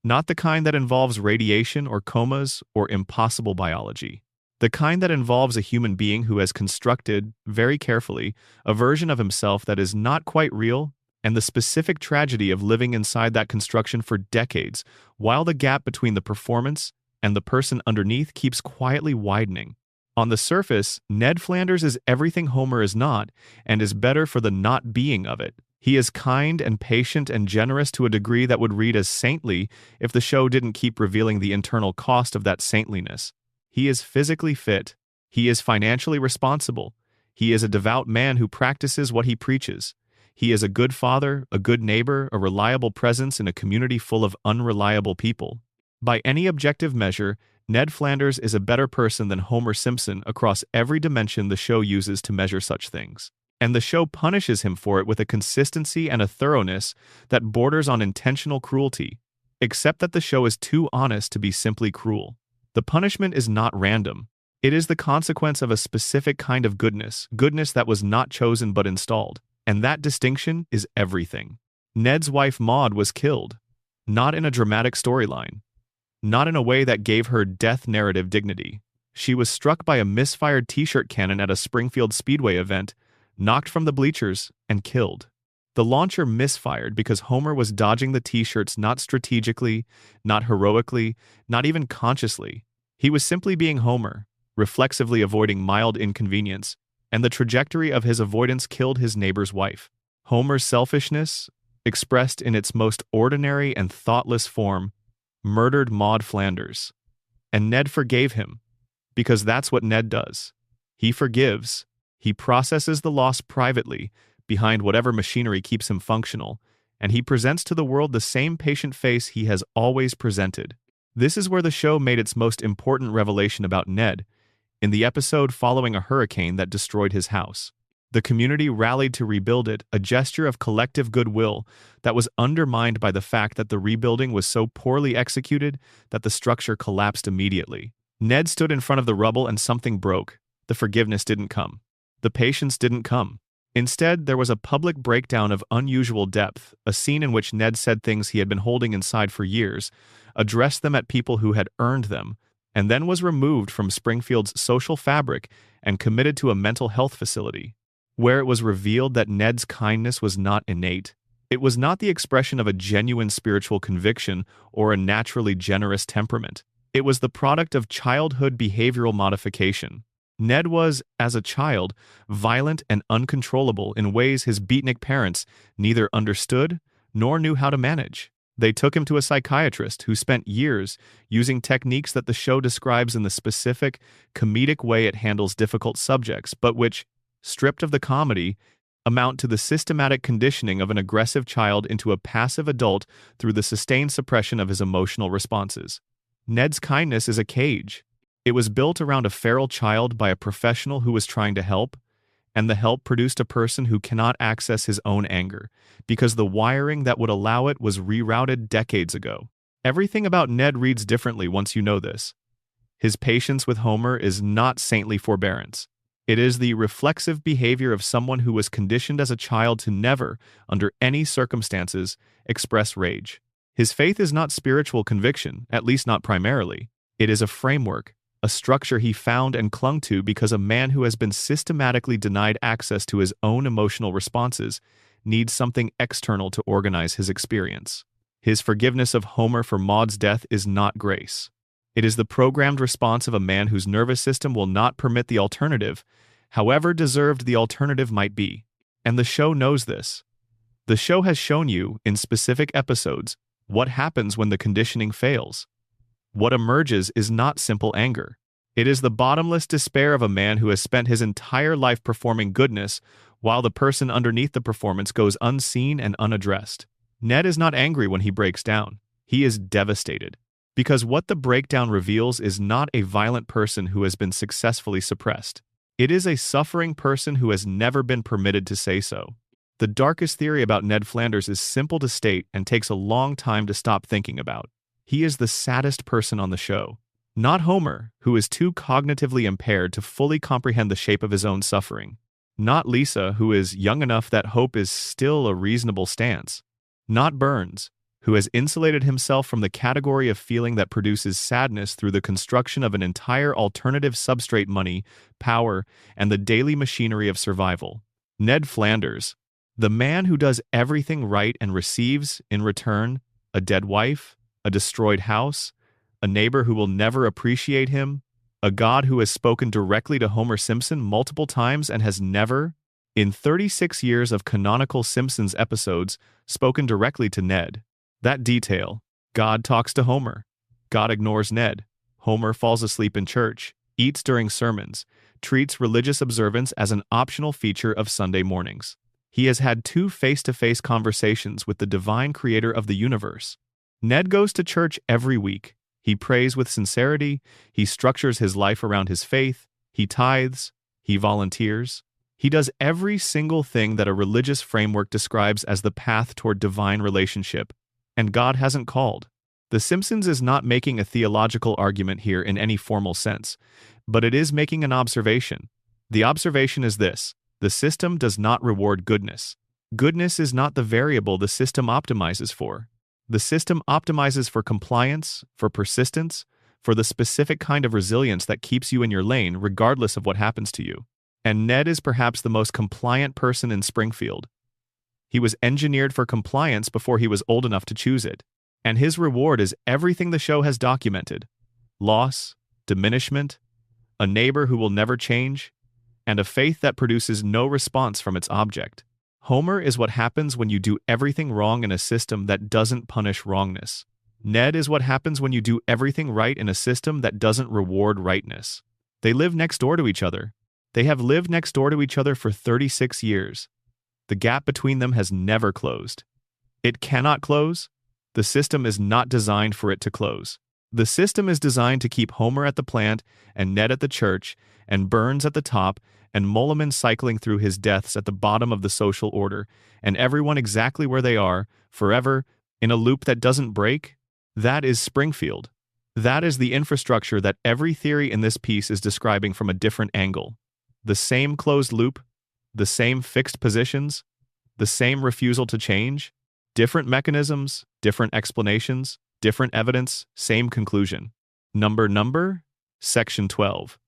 Not the kind that involves radiation or comas or impossible biology. The kind that involves a human being who has constructed, very carefully, a version of himself that is not quite real, and the specific tragedy of living inside that construction for decades, while the gap between the performance and the person underneath keeps quietly widening. On the surface, Ned Flanders is everything Homer is not, and is better for the not being of it. He is kind and patient and generous to a degree that would read as saintly if the show didn't keep revealing the internal cost of that saintliness. He is physically fit. He is financially responsible. He is a devout man who practices what he preaches. He is a good father, a good neighbor, a reliable presence in a community full of unreliable people. By any objective measure, Ned Flanders is a better person than Homer Simpson across every dimension the show uses to measure such things. And the show punishes him for it with a consistency and a thoroughness that borders on intentional cruelty, except that the show is too honest to be simply cruel. The punishment is not random. It is the consequence of a specific kind of goodness that was not chosen but installed. And that distinction is everything. Ned's wife Maud was killed, not in a dramatic storyline, not in a way that gave her death narrative dignity. She was struck by a misfired t-shirt cannon at a Springfield Speedway event, knocked from the bleachers, and killed. The launcher misfired because Homer was dodging the t-shirts not strategically, not heroically, not even consciously. He was simply being Homer, reflexively avoiding mild inconvenience, and the trajectory of his avoidance killed his neighbor's wife. Homer's selfishness, expressed in its most ordinary and thoughtless form, murdered Maud Flanders. And Ned forgave him, because that's what Ned does. He forgives. He processes the loss privately, behind whatever machinery keeps him functional, and he presents to the world the same patient face he has always presented. This is where the show made its most important revelation about Ned, in the episode following a hurricane that destroyed his house. The community rallied to rebuild it, a gesture of collective goodwill that was undermined by the fact that the rebuilding was so poorly executed that the structure collapsed immediately. Ned stood in front of the rubble and something broke. The forgiveness didn't come. The patience didn't come. Instead, there was a public breakdown of unusual depth, a scene in which Ned said things he had been holding inside for years, addressed them at people who had earned them, and then was removed from Springfield's social fabric and committed to a mental health facility, where it was revealed that Ned's kindness was not innate. It was not the expression of a genuine spiritual conviction or a naturally generous temperament. It was the product of childhood behavioral modification. Ned was, as a child, violent and uncontrollable in ways his beatnik parents neither understood nor knew how to manage. They took him to a psychiatrist who spent years using techniques that the show describes in the specific, comedic way it handles difficult subjects, but which, stripped of the comedy, amount to the systematic conditioning of an aggressive child into a passive adult through the sustained suppression of his emotional responses. Ned's kindness is a cage. It was built around a feral child by a professional who was trying to help, and the help produced a person who cannot access his own anger, because the wiring that would allow it was rerouted decades ago. Everything about Ned reads differently once you know this. His patience with Homer is not saintly forbearance. It is the reflexive behavior of someone who was conditioned as a child to never, under any circumstances, express rage. His faith is not spiritual conviction, at least not primarily. It is a framework, a structure he found and clung to because a man who has been systematically denied access to his own emotional responses needs something external to organize his experience. His forgiveness of Homer for Maude's death is not grace. It is the programmed response of a man whose nervous system will not permit the alternative, however deserved the alternative might be. And the show knows this. The show has shown you, in specific episodes, what happens when the conditioning fails. What emerges is not simple anger. It is the bottomless despair of a man who has spent his entire life performing goodness, while the person underneath the performance goes unseen and unaddressed. Ned is not angry when he breaks down. He is devastated. Because what the breakdown reveals is not a violent person who has been successfully suppressed. It is a suffering person who has never been permitted to say so. The darkest theory about Ned Flanders is simple to state and takes a long time to stop thinking about. He is the saddest person on the show. Not Homer, who is too cognitively impaired to fully comprehend the shape of his own suffering. Not Lisa, who is young enough that hope is still a reasonable stance. Not Burns, who has insulated himself from the category of feeling that produces sadness through the construction of an entire alternative substrate: money, power, and the daily machinery of survival. Ned Flanders, the man who does everything right and receives, in return, a dead wife, a destroyed house, a neighbor who will never appreciate him, a God who has spoken directly to Homer Simpson multiple times and has never, in 36 years of canonical Simpsons episodes, spoken directly to Ned. That detail. God talks to Homer. God ignores Ned. Homer falls asleep in church, eats during sermons, treats religious observance as an optional feature of Sunday mornings. He has had 2 face-to-face conversations with the divine creator of the universe. Ned goes to church every week. He prays with sincerity. He structures his life around his faith. He tithes. He volunteers. He does every single thing that a religious framework describes as the path toward divine relationship. And God hasn't called. The Simpsons is not making a theological argument here in any formal sense, but it is making an observation. The observation is this: the system does not reward goodness. Goodness is not the variable the system optimizes for. The system optimizes for compliance, for persistence, for the specific kind of resilience that keeps you in your lane regardless of what happens to you. And Ned is perhaps the most compliant person in Springfield. He was engineered for compliance before he was old enough to choose it. And his reward is everything the show has documented: loss, diminishment, a neighbor who will never change, and a faith that produces no response from its object. Homer is what happens when you do everything wrong in a system that doesn't punish wrongness. Ned is what happens when you do everything right in a system that doesn't reward rightness. They live next door to each other. They have lived next door to each other for 36 years. The gap between them has never closed. It cannot close. The system is not designed for it to close. The system is designed to keep Homer at the plant, and Ned at the church, and Burns at the top, and Mulliman cycling through his deaths at the bottom of the social order, and everyone exactly where they are, forever, in a loop that doesn't break. That is Springfield. That is the infrastructure that every theory in this piece is describing from a different angle. The same closed loop, the same fixed positions, the same refusal to change, different mechanisms, different explanations, different evidence, same conclusion. Number, Section 12.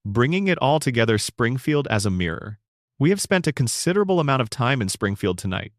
Bringing it all together: Springfield as a mirror. We have spent a considerable amount of time in Springfield tonight.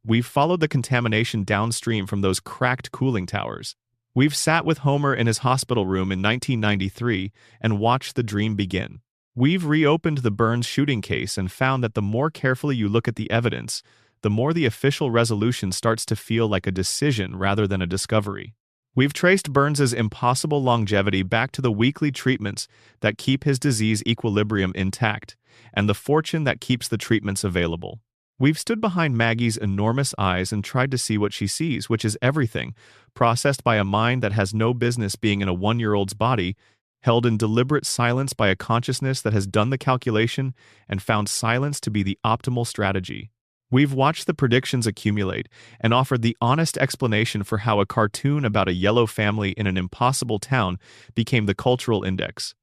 We've followed the contamination downstream from those cracked cooling towers. We've sat with Homer in his hospital room in 1993 and watched the dream begin. We've reopened the Burns shooting case and found that the more carefully you look at the evidence, the more the official resolution starts to feel like a decision rather than a discovery. We've traced Burns's impossible longevity back to the weekly treatments that keep his disease equilibrium intact, and the fortune that keeps the treatments available. We've stood behind Maggie's enormous eyes and tried to see what she sees, which is everything, processed by a mind that has no business being in a 1-year-old's body, held in deliberate silence by a consciousness that has done the calculation and found silence to be the optimal strategy. We've watched the predictions accumulate and offered the honest explanation for how a cartoon about a yellow family in an impossible town became the cultural index.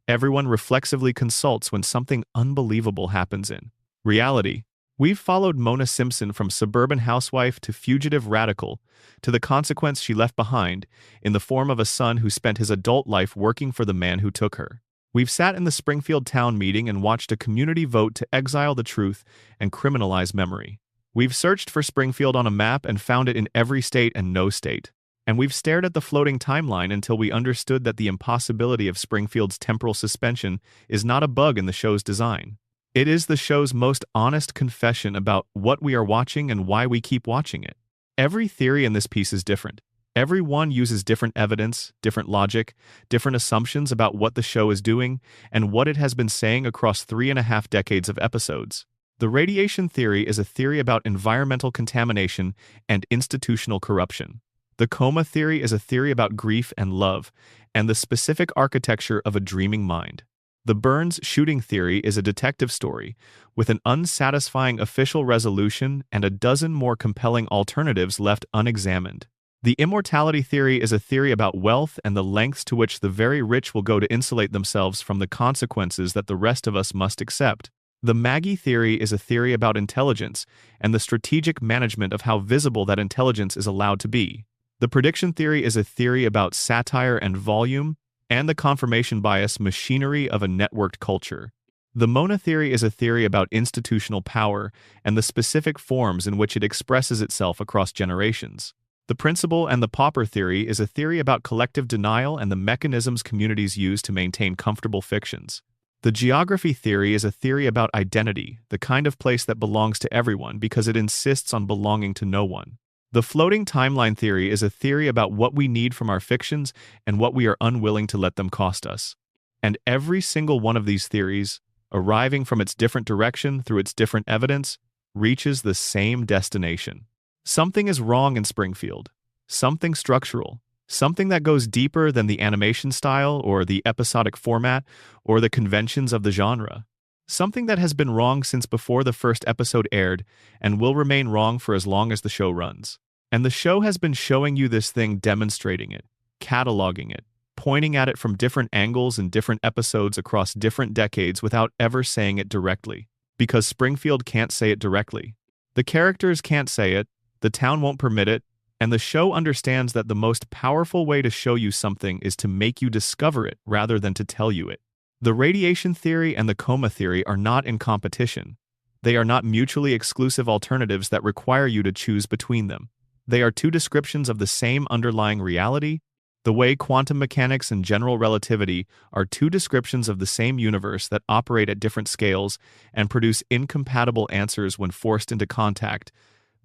Everyone reflexively consults when something unbelievable happens in reality. We've followed Mona Simpson from suburban housewife to fugitive radical, to the consequence she left behind, in the form of a son who spent his adult life working for the man who took her. We've sat in the Springfield town meeting and watched a community vote to exile the truth and criminalize memory. We've searched for Springfield on a map and found it in every state and no state. And we've stared at the floating timeline until we understood that the impossibility of Springfield's temporal suspension is not a bug in the show's design. It is the show's most honest confession about what we are watching and why we keep watching it. Every theory in this piece is different. Every one uses different evidence, different logic, different assumptions about what the show is doing and what it has been saying across 3.5 decades of episodes. The radiation theory is a theory about environmental contamination and institutional corruption. The coma theory is a theory about grief and love, and the specific architecture of a dreaming mind. The Burns shooting theory is a detective story, with an unsatisfying official resolution and a dozen more compelling alternatives left unexamined. The immortality theory is a theory about wealth and the lengths to which the very rich will go to insulate themselves from the consequences that the rest of us must accept. The Maggie theory is a theory about intelligence and the strategic management of how visible that intelligence is allowed to be. The prediction theory is a theory about satire and volume, and the confirmation bias machinery of a networked culture. The Mona theory is a theory about institutional power and the specific forms in which it expresses itself across generations. The principal and the pauper theory is a theory about collective denial and the mechanisms communities use to maintain comfortable fictions. The geography theory is a theory about identity, the kind of place that belongs to everyone because it insists on belonging to no one. The floating timeline theory is a theory about what we need from our fictions and what we are unwilling to let them cost us. And every single one of these theories, arriving from its different direction through its different evidence, reaches the same destination. Something is wrong in Springfield. Something structural. Something that goes deeper than the animation style or the episodic format or the conventions of the genre. Something that has been wrong since before the first episode aired and will remain wrong for as long as the show runs. And the show has been showing you this thing, demonstrating it, cataloging it, pointing at it from different angles in different episodes across different decades without ever saying it directly. Because Springfield can't say it directly. The characters can't say it, the town won't permit it, and the show understands that the most powerful way to show you something is to make you discover it rather than to tell you it. The radiation theory and the coma theory are not in competition. They are not mutually exclusive alternatives that require you to choose between them. They are two descriptions of the same underlying reality, the way quantum mechanics and general relativity are two descriptions of the same universe that operate at different scales and produce incompatible answers when forced into contact,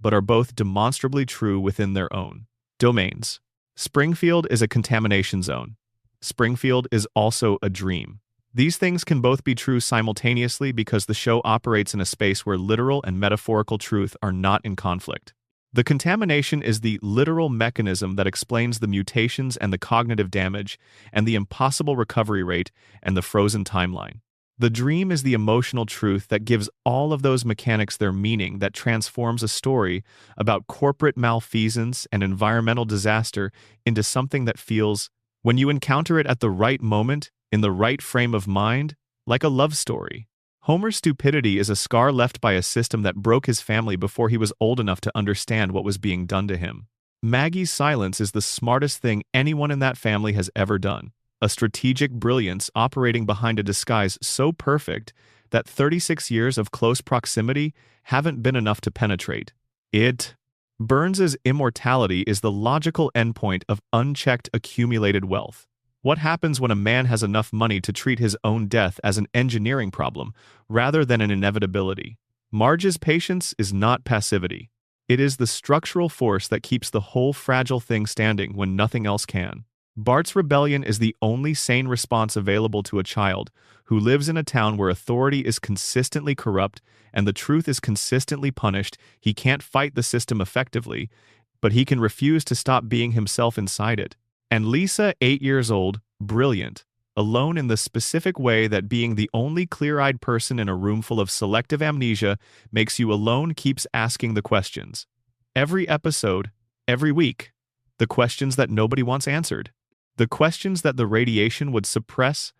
but are both demonstrably true within their own domains. Springfield is a contamination zone. Springfield is also a dream. These things can both be true simultaneously because the show operates in a space where literal and metaphorical truth are not in conflict. The contamination is the literal mechanism that explains the mutations and the cognitive damage and the impossible recovery rate and the frozen timeline. The dream is the emotional truth that gives all of those mechanics their meaning, that transforms a story about corporate malfeasance and environmental disaster into something that feels, when you encounter it at the right moment, in the right frame of mind, like a love story. Homer's stupidity is a scar left by a system that broke his family before he was old enough to understand what was being done to him. Maggie's silence is the smartest thing anyone in that family has ever done. A strategic brilliance operating behind a disguise so perfect that 36 years of close proximity haven't been enough to penetrate it. Burns's immortality is the logical endpoint of unchecked accumulated wealth. What happens when a man has enough money to treat his own death as an engineering problem rather than an inevitability? Marge's patience is not passivity. It is the structural force that keeps the whole fragile thing standing when nothing else can. Bart's rebellion is the only sane response available to a child who lives in a town where authority is consistently corrupt and the truth is consistently punished. He can't fight the system effectively, but he can refuse to stop being himself inside it. And Lisa, 8 years old, brilliant, alone in the specific way that being the only clear-eyed person in a room full of selective amnesia makes you alone, keeps asking the questions. Every episode, every week, the questions that nobody wants answered. The questions that the radiation would suppress,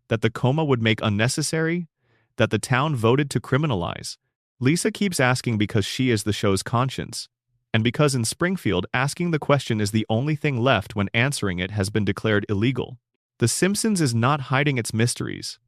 that the coma would make unnecessary, that the town voted to criminalize. Lisa keeps asking because she is the show's conscience, and because in Springfield, asking the question is the only thing left when answering it has been declared illegal. The Simpsons is not hiding its mysteries.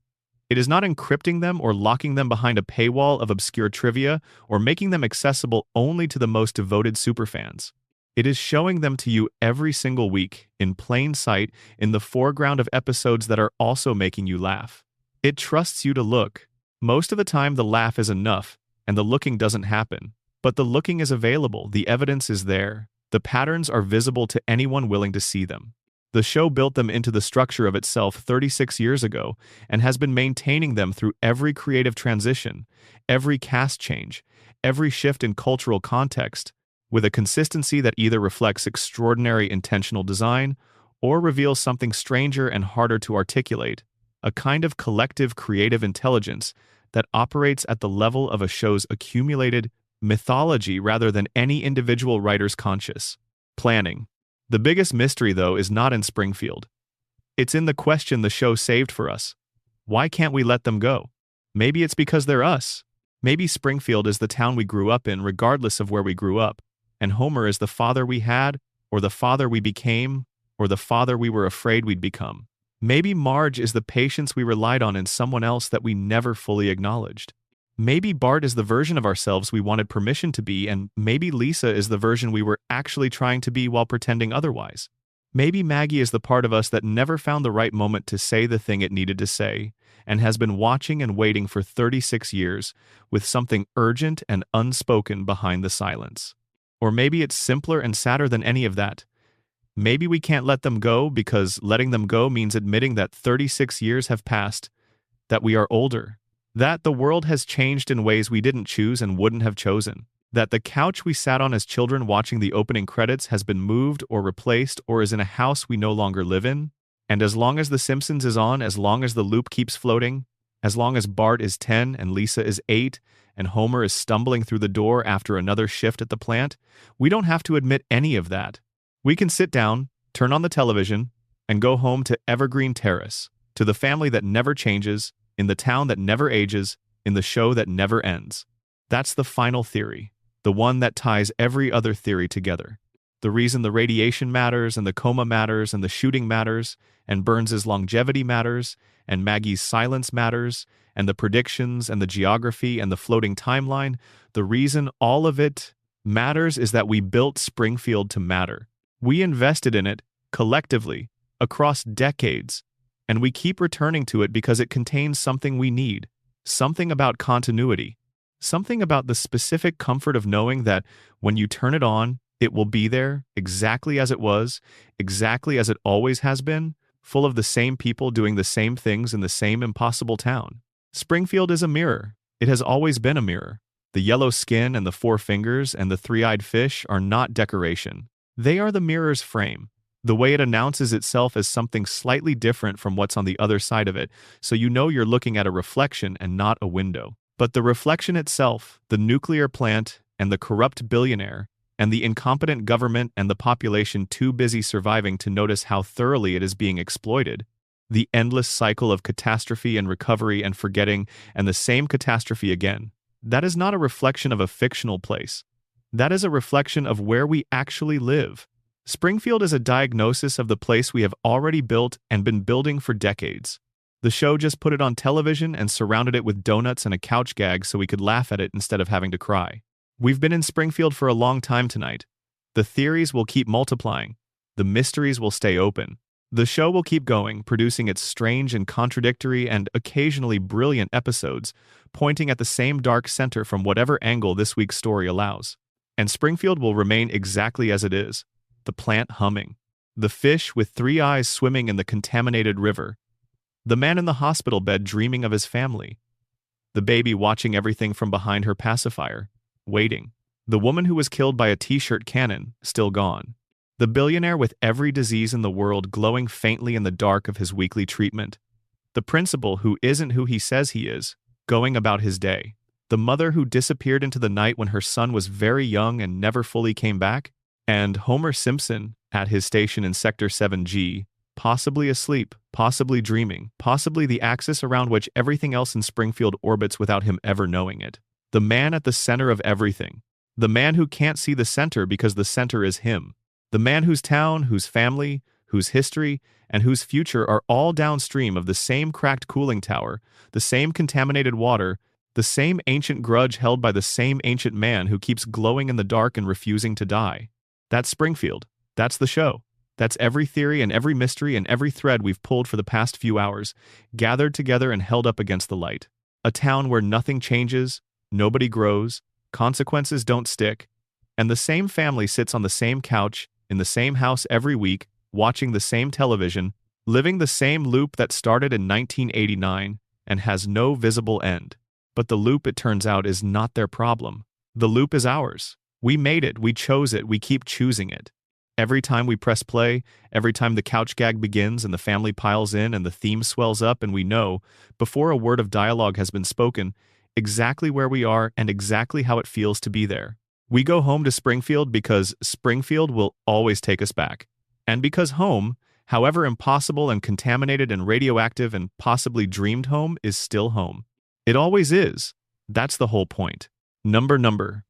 It is not encrypting them or locking them behind a paywall of obscure trivia or making them accessible only to the most devoted superfans. It is showing them to you every single week, in plain sight, in the foreground of episodes that are also making you laugh. It trusts you to look. Most of the time the laugh is enough, and the looking doesn't happen. But the looking is available, the evidence is there. The patterns are visible to anyone willing to see them. The show built them into the structure of itself 36 years ago, and has been maintaining them through every creative transition, every cast change, every shift in cultural context, with a consistency that either reflects extraordinary intentional design or reveals something stranger and harder to articulate, a kind of collective creative intelligence that operates at the level of a show's accumulated mythology rather than any individual writer's conscious planning. The biggest mystery, though, is not in Springfield. It's in the question the show saved for us. Why can't we let them go? Maybe it's because they're us. Maybe Springfield is the town we grew up in regardless of where we grew up, and Homer is the father we had, or the father we became, or the father we were afraid we'd become. Maybe Marge is the patience we relied on in someone else that we never fully acknowledged. Maybe Bart is the version of ourselves we wanted permission to be, and maybe Lisa is the version we were actually trying to be while pretending otherwise. Maybe Maggie is the part of us that never found the right moment to say the thing it needed to say, and has been watching and waiting for 36 years, with something urgent and unspoken behind the silence. Or maybe it's simpler and sadder than any of that. Maybe we can't let them go because letting them go means admitting that 36 years have passed, that we are older, that the world has changed in ways we didn't choose and wouldn't have chosen, that the couch we sat on as children watching the opening credits has been moved or replaced or is in a house we no longer live in, and as long as The Simpsons is on, as long as the loop keeps floating, as long as Bart is 10 and Lisa is 8, and Homer is stumbling through the door after another shift at the plant, we don't have to admit any of that. We can sit down, turn on the television, and go home to Evergreen Terrace, to the family that never changes, in the town that never ages, in the show that never ends. That's the final theory, the one that ties every other theory together. The reason the radiation matters, and the coma matters, and the shooting matters, and Burns's longevity matters, and Maggie's silence matters, and the predictions, and the geography, and the floating timeline, the reason all of it matters is that we built Springfield to matter. We invested in it, collectively, across decades, and we keep returning to it because it contains something we need, something about continuity, something about the specific comfort of knowing that when you turn it on, it will be there, exactly as it was, exactly as it always has been, full of the same people doing the same things in the same impossible town. Springfield is a mirror. It has always been a mirror. The yellow skin and the 4 fingers and the 3-eyed fish are not decoration. They are the mirror's frame, the way it announces itself as something slightly different from what's on the other side of it, so you know you're looking at a reflection and not a window. But the reflection itself, the nuclear plant and the corrupt billionaire, and the incompetent government and the population too busy surviving to notice how thoroughly it is being exploited, the endless cycle of catastrophe and recovery and forgetting and the same catastrophe again, that is not a reflection of a fictional place. That is a reflection of where we actually live. Springfield is a diagnosis of the place we have already built and been building for decades. The show just put it on television and surrounded it with donuts and a couch gag so we could laugh at it instead of having to cry. We've been in Springfield for a long time tonight. The theories will keep multiplying. The mysteries will stay open. The show will keep going, producing its strange and contradictory and occasionally brilliant episodes, pointing at the same dark center from whatever angle this week's story allows. And Springfield will remain exactly as it is, the plant humming, The fish with 3 eyes swimming in the contaminated river. The man in the hospital bed dreaming of his family. The baby watching everything from behind her pacifier, waiting. The woman who was killed by a t-shirt cannon, still gone. The billionaire with every disease in the world glowing faintly in the dark of his weekly treatment. The principal who isn't who he says he is, going about his day. The mother who disappeared into the night when her son was very young and never fully came back. And Homer Simpson, at his station in Sector 7G, possibly asleep, possibly dreaming, possibly the axis around which everything else in Springfield orbits without him ever knowing it. The man at the center of everything. The man who can't see the center because the center is him. The man whose town, whose family, whose history, and whose future are all downstream of the same cracked cooling tower, the same contaminated water, the same ancient grudge held by the same ancient man who keeps glowing in the dark and refusing to die. That's Springfield. That's the show. That's every theory and every mystery and every thread we've pulled for the past few hours, gathered together and held up against the light. A town where nothing changes, nobody grows, consequences don't stick, and the same family sits on the same couch, in the same house every week, watching the same television, living the same loop that started in 1989 and has no visible end. But the loop, it turns out, is not their problem. The loop is ours. We made it, we chose it, we keep choosing it. Every time we press play, every time the couch gag begins and the family piles in and the theme swells up and we know, before a word of dialogue has been spoken, exactly where we are and exactly how it feels to be there. We go home to Springfield because Springfield will always take us back. And because home, however impossible and contaminated and radioactive and possibly dreamed home, is still home. It always is. That's the whole point. Number.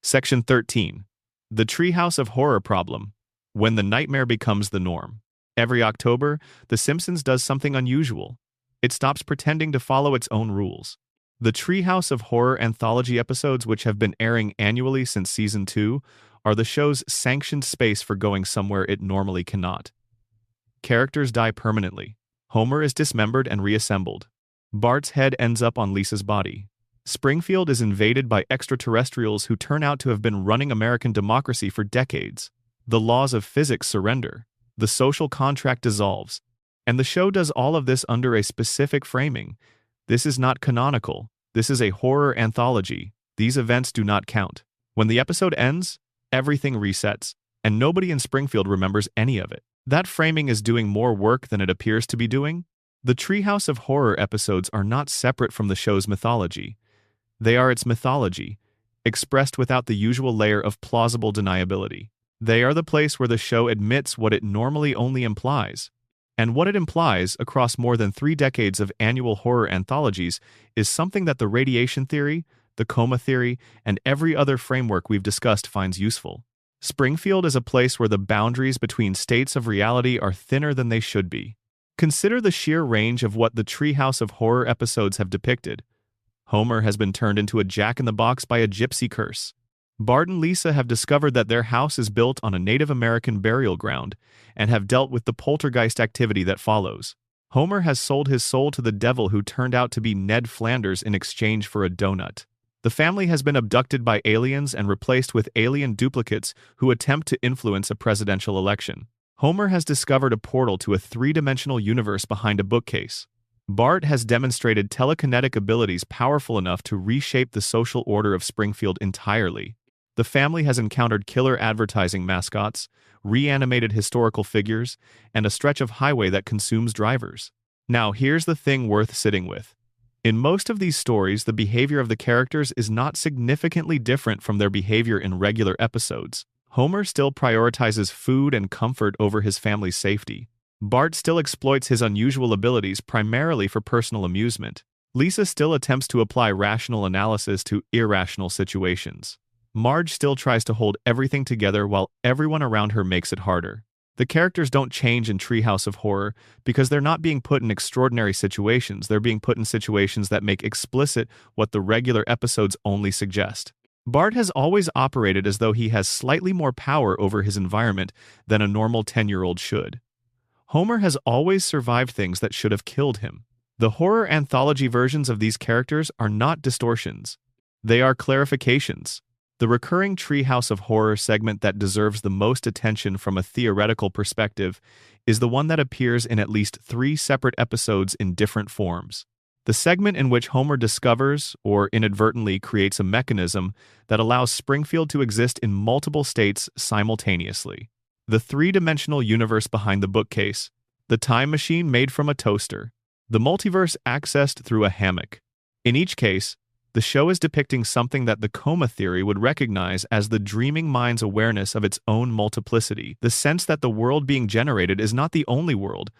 Section 13. The Treehouse of Horror Problem. When the nightmare becomes the norm. Every October, The Simpsons does something unusual. It stops pretending to follow its own rules. The Treehouse of Horror anthology episodes, which have been airing annually since Season 2, are the show's sanctioned space for going somewhere it normally cannot. Characters die permanently. Homer is dismembered and reassembled. Bart's head ends up on Lisa's body. Springfield is invaded by extraterrestrials who turn out to have been running American democracy for decades. The laws of physics surrender. The social contract dissolves. And the show does all of this under a specific framing. This is not canonical. This is a horror anthology. These events do not count. When the episode ends, everything resets, and nobody in Springfield remembers any of it. That framing is doing more work than it appears to be doing. The Treehouse of Horror episodes are not separate from the show's mythology. They are its mythology, expressed without the usual layer of plausible deniability. They are the place where the show admits what it normally only implies. And what it implies, across more than 3 decades of annual horror anthologies, is something that the radiation theory, the coma theory, and every other framework we've discussed finds useful. Springfield is a place where the boundaries between states of reality are thinner than they should be. Consider the sheer range of what the Treehouse of Horror episodes have depicted. Homer has been turned into a jack-in-the-box by a gypsy curse. Bart and Lisa have discovered that their house is built on a Native American burial ground and have dealt with the poltergeist activity that follows. Homer has sold his soul to the devil who turned out to be Ned Flanders in exchange for a donut. The family has been abducted by aliens and replaced with alien duplicates who attempt to influence a presidential election. Homer has discovered a portal to a 3-dimensional universe behind a bookcase. Bart has demonstrated telekinetic abilities powerful enough to reshape the social order of Springfield entirely. The family has encountered killer advertising mascots, reanimated historical figures, and a stretch of highway that consumes drivers. Now, here's the thing worth sitting with. In most of these stories, the behavior of the characters is not significantly different from their behavior in regular episodes. Homer still prioritizes food and comfort over his family's safety. Bart still exploits his unusual abilities primarily for personal amusement. Lisa still attempts to apply rational analysis to irrational situations. Marge still tries to hold everything together while everyone around her makes it harder. The characters don't change in Treehouse of Horror because they're not being put in extraordinary situations, they're being put in situations that make explicit what the regular episodes only suggest. Bart has always operated as though he has slightly more power over his environment than a normal 10-year-old should. Homer has always survived things that should have killed him. The horror anthology versions of these characters are not distortions. They are clarifications. The recurring Treehouse of Horror segment that deserves the most attention from a theoretical perspective is the one that appears in at least 3 separate episodes in different forms. The segment in which Homer discovers, or inadvertently creates a mechanism that allows Springfield to exist in multiple states simultaneously. The 3-dimensional universe behind the bookcase, the time machine made from a toaster, the multiverse accessed through a hammock. In each case, the show is depicting something that the coma theory would recognize as the dreaming mind's awareness of its own multiplicity, the sense that the world being generated is not the only world,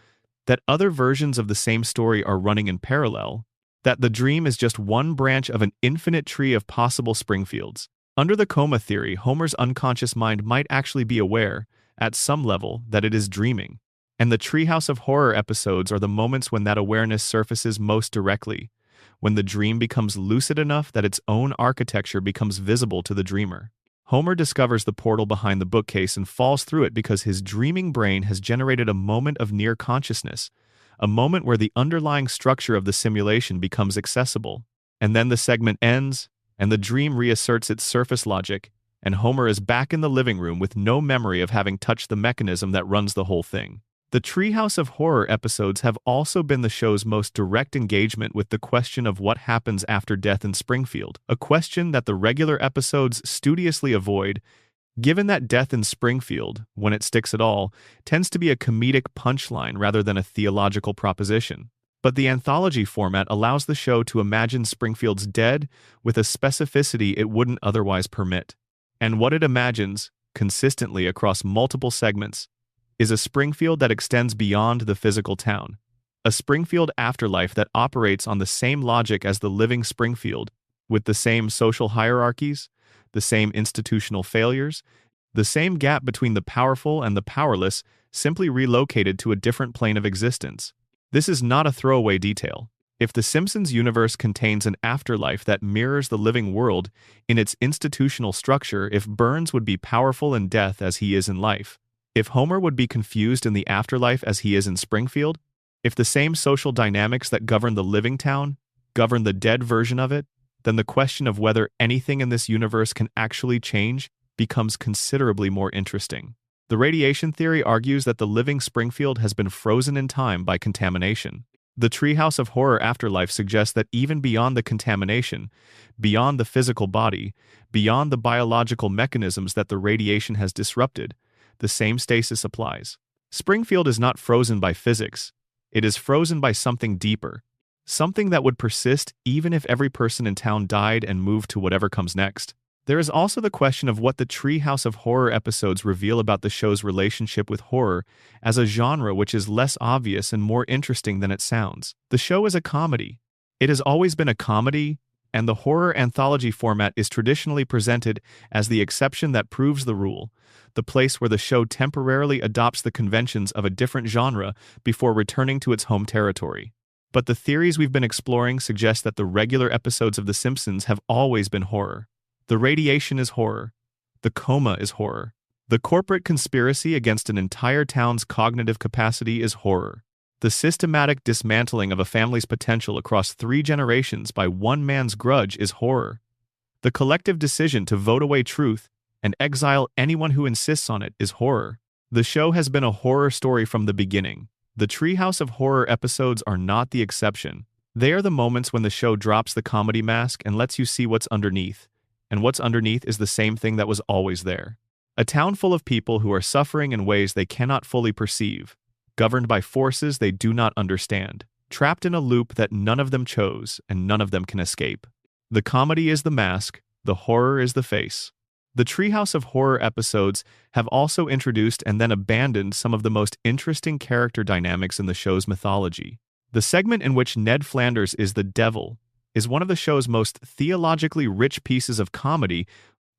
that other versions of the same story are running in parallel, that the dream is just one branch of an infinite tree of possible Springfields. Under the coma theory, Homer's unconscious mind might actually be aware, at some level, that it is dreaming. And the Treehouse of Horror episodes are the moments when that awareness surfaces most directly, when the dream becomes lucid enough that its own architecture becomes visible to the dreamer. Homer discovers the portal behind the bookcase and falls through it because his dreaming brain has generated a moment of near consciousness, a moment where the underlying structure of the simulation becomes accessible. And then the segment ends, and the dream reasserts its surface logic, and Homer is back in the living room with no memory of having touched the mechanism that runs the whole thing. The Treehouse of Horror episodes have also been the show's most direct engagement with the question of what happens after death in Springfield, a question that the regular episodes studiously avoid, given that death in Springfield, when it sticks at all, tends to be a comedic punchline rather than a theological proposition. But the anthology format allows the show to imagine Springfield's dead with a specificity it wouldn't otherwise permit. And what it imagines, consistently across multiple segments, is a Springfield that extends beyond the physical town, a Springfield afterlife that operates on the same logic as the living Springfield, with the same social hierarchies, the same institutional failures, the same gap between the powerful and the powerless, simply relocated to a different plane of existence. This is not a throwaway detail. If the Simpsons universe contains an afterlife that mirrors the living world in its institutional structure, if Burns would be powerful in death as he is in life, if Homer would be confused in the afterlife as he is in Springfield, if the same social dynamics that govern the living town govern the dead version of it, then the question of whether anything in this universe can actually change becomes considerably more interesting. The radiation theory argues that the living Springfield has been frozen in time by contamination. The Treehouse of Horror afterlife suggests that even beyond the contamination, beyond the physical body, beyond the biological mechanisms that the radiation has disrupted, the same stasis applies. Springfield is not frozen by physics. It is frozen by something deeper, something that would persist even if every person in town died and moved to whatever comes next. There is also the question of what the Treehouse of Horror episodes reveal about the show's relationship with horror as a genre which is less obvious and more interesting than it sounds. The show is a comedy. It has always been a comedy, and the horror anthology format is traditionally presented as the exception that proves the rule, the place where the show temporarily adopts the conventions of a different genre before returning to its home territory. But the theories we've been exploring suggest that the regular episodes of The Simpsons have always been horror. The radiation is horror. The coma is horror. The corporate conspiracy against an entire town's cognitive capacity is horror. The systematic dismantling of a family's potential across 3 generations by one man's grudge is horror. The collective decision to vote away truth and exile anyone who insists on it is horror. The show has been a horror story from the beginning. The Treehouse of Horror episodes are not the exception. They are the moments when the show drops the comedy mask and lets you see what's underneath. And what's underneath is the same thing that was always there. A town full of people who are suffering in ways they cannot fully perceive, governed by forces they do not understand, trapped in a loop that none of them chose and none of them can escape. The comedy is the mask, the horror is the face. The Treehouse of Horror episodes have also introduced and then abandoned some of the most interesting character dynamics in the show's mythology. The segment in which Ned Flanders is the devil is one of the show's most theologically rich pieces of comedy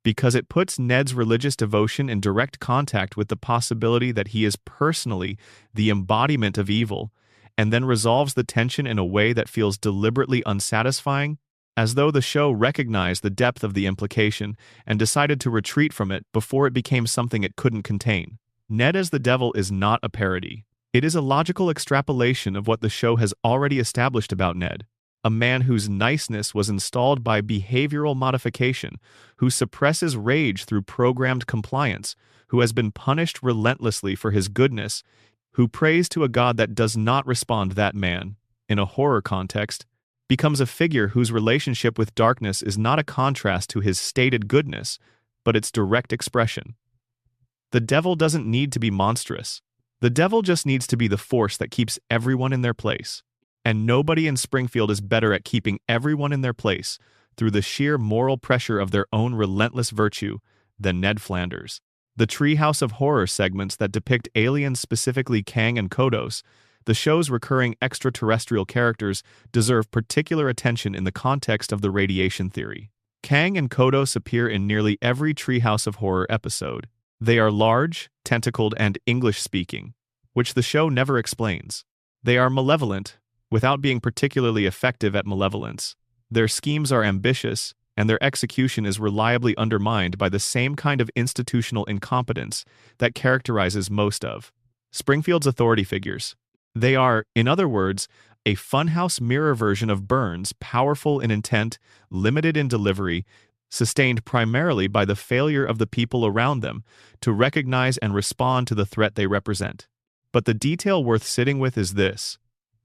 because it puts Ned's religious devotion in direct contact with the possibility that he is personally the embodiment of evil, and then resolves the tension in a way that feels deliberately unsatisfying, as though the show recognized the depth of the implication and decided to retreat from it before it became something it couldn't contain. Ned as the devil is not a parody. It is a logical extrapolation of what the show has already established about Ned. a man whose niceness was installed by behavioral modification, who suppresses rage through programmed compliance, who has been punished relentlessly for his goodness, who prays to a god that does not respond. That man, in a horror context, becomes a figure whose relationship with darkness is not a contrast to his stated goodness, but its direct expression. The devil doesn't need to be monstrous. The devil just needs to be the force that keeps everyone in their place. And nobody in Springfield is better at keeping everyone in their place through the sheer moral pressure of their own relentless virtue than Ned Flanders. The Treehouse of Horror segments that depict aliens, specifically Kang and Kodos, the show's recurring extraterrestrial characters, deserve particular attention in the context of the radiation theory. Kang and Kodos appear in nearly every Treehouse of Horror episode. They are large, tentacled, and English-speaking, which the show never explains. They are malevolent, without being particularly effective at malevolence. Their schemes are ambitious, and their execution is reliably undermined by the same kind of institutional incompetence that characterizes most of Springfield's authority figures. They are, in other words, a funhouse mirror version of Burns, powerful in intent, limited in delivery, sustained primarily by the failure of the people around them to recognize and respond to the threat they represent. But the detail worth sitting with is this.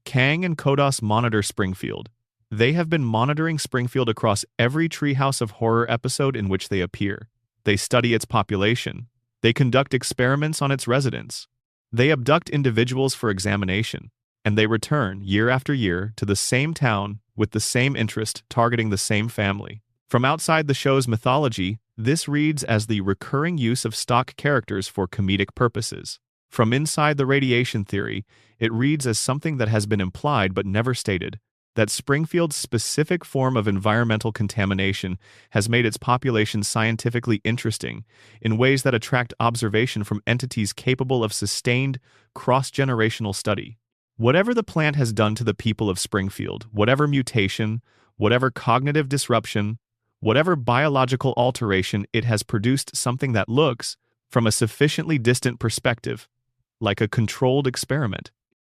Kang and Kodos monitor Springfield. They have been monitoring Springfield across every Treehouse of Horror episode in which they appear. They study its population. They conduct experiments on its residents. They abduct individuals for examination. And they return, year after year, to the same town with the same interest, targeting the same family. From outside the show's mythology, this reads as the recurring use of stock characters for comedic purposes. From inside the radiation theory, it reads as something that has been implied but never stated, that Springfield's specific form of environmental contamination has made its population scientifically interesting in ways that attract observation from entities capable of sustained, cross-generational study. Whatever the plant has done to the people of Springfield, whatever mutation, whatever cognitive disruption, whatever biological alteration, it has produced something that looks, from a sufficiently distant perspective, like a controlled experiment.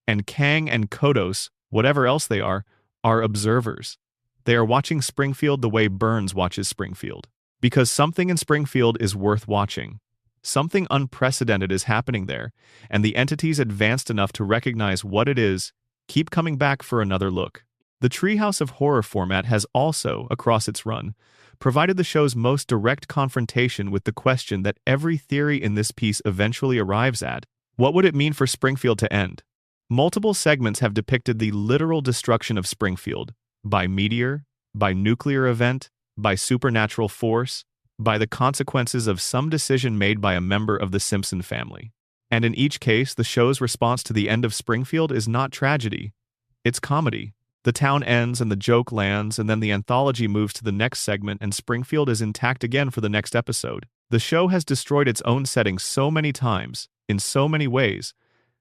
And Kang and Kodos, whatever else they are observers. They are watching Springfield the way Burns watches Springfield. Because something in Springfield is worth watching. Something unprecedented is happening there, and the entities advanced enough to recognize what it is, keep coming back for another look. The Treehouse of Horror format has also, across its run, provided the show's most direct confrontation with the question that every theory in this piece eventually arrives at. What would it mean for Springfield to end? Multiple segments have depicted the literal destruction of Springfield, by meteor, by nuclear event, by supernatural force, by the consequences of some decision made by a member of the Simpson family. And in each case, the show's response to the end of Springfield is not tragedy, it's comedy. The town ends and the joke lands, and then the anthology moves to the next segment and Springfield is intact again for the next episode. The show has destroyed its own setting so many times, in so many ways,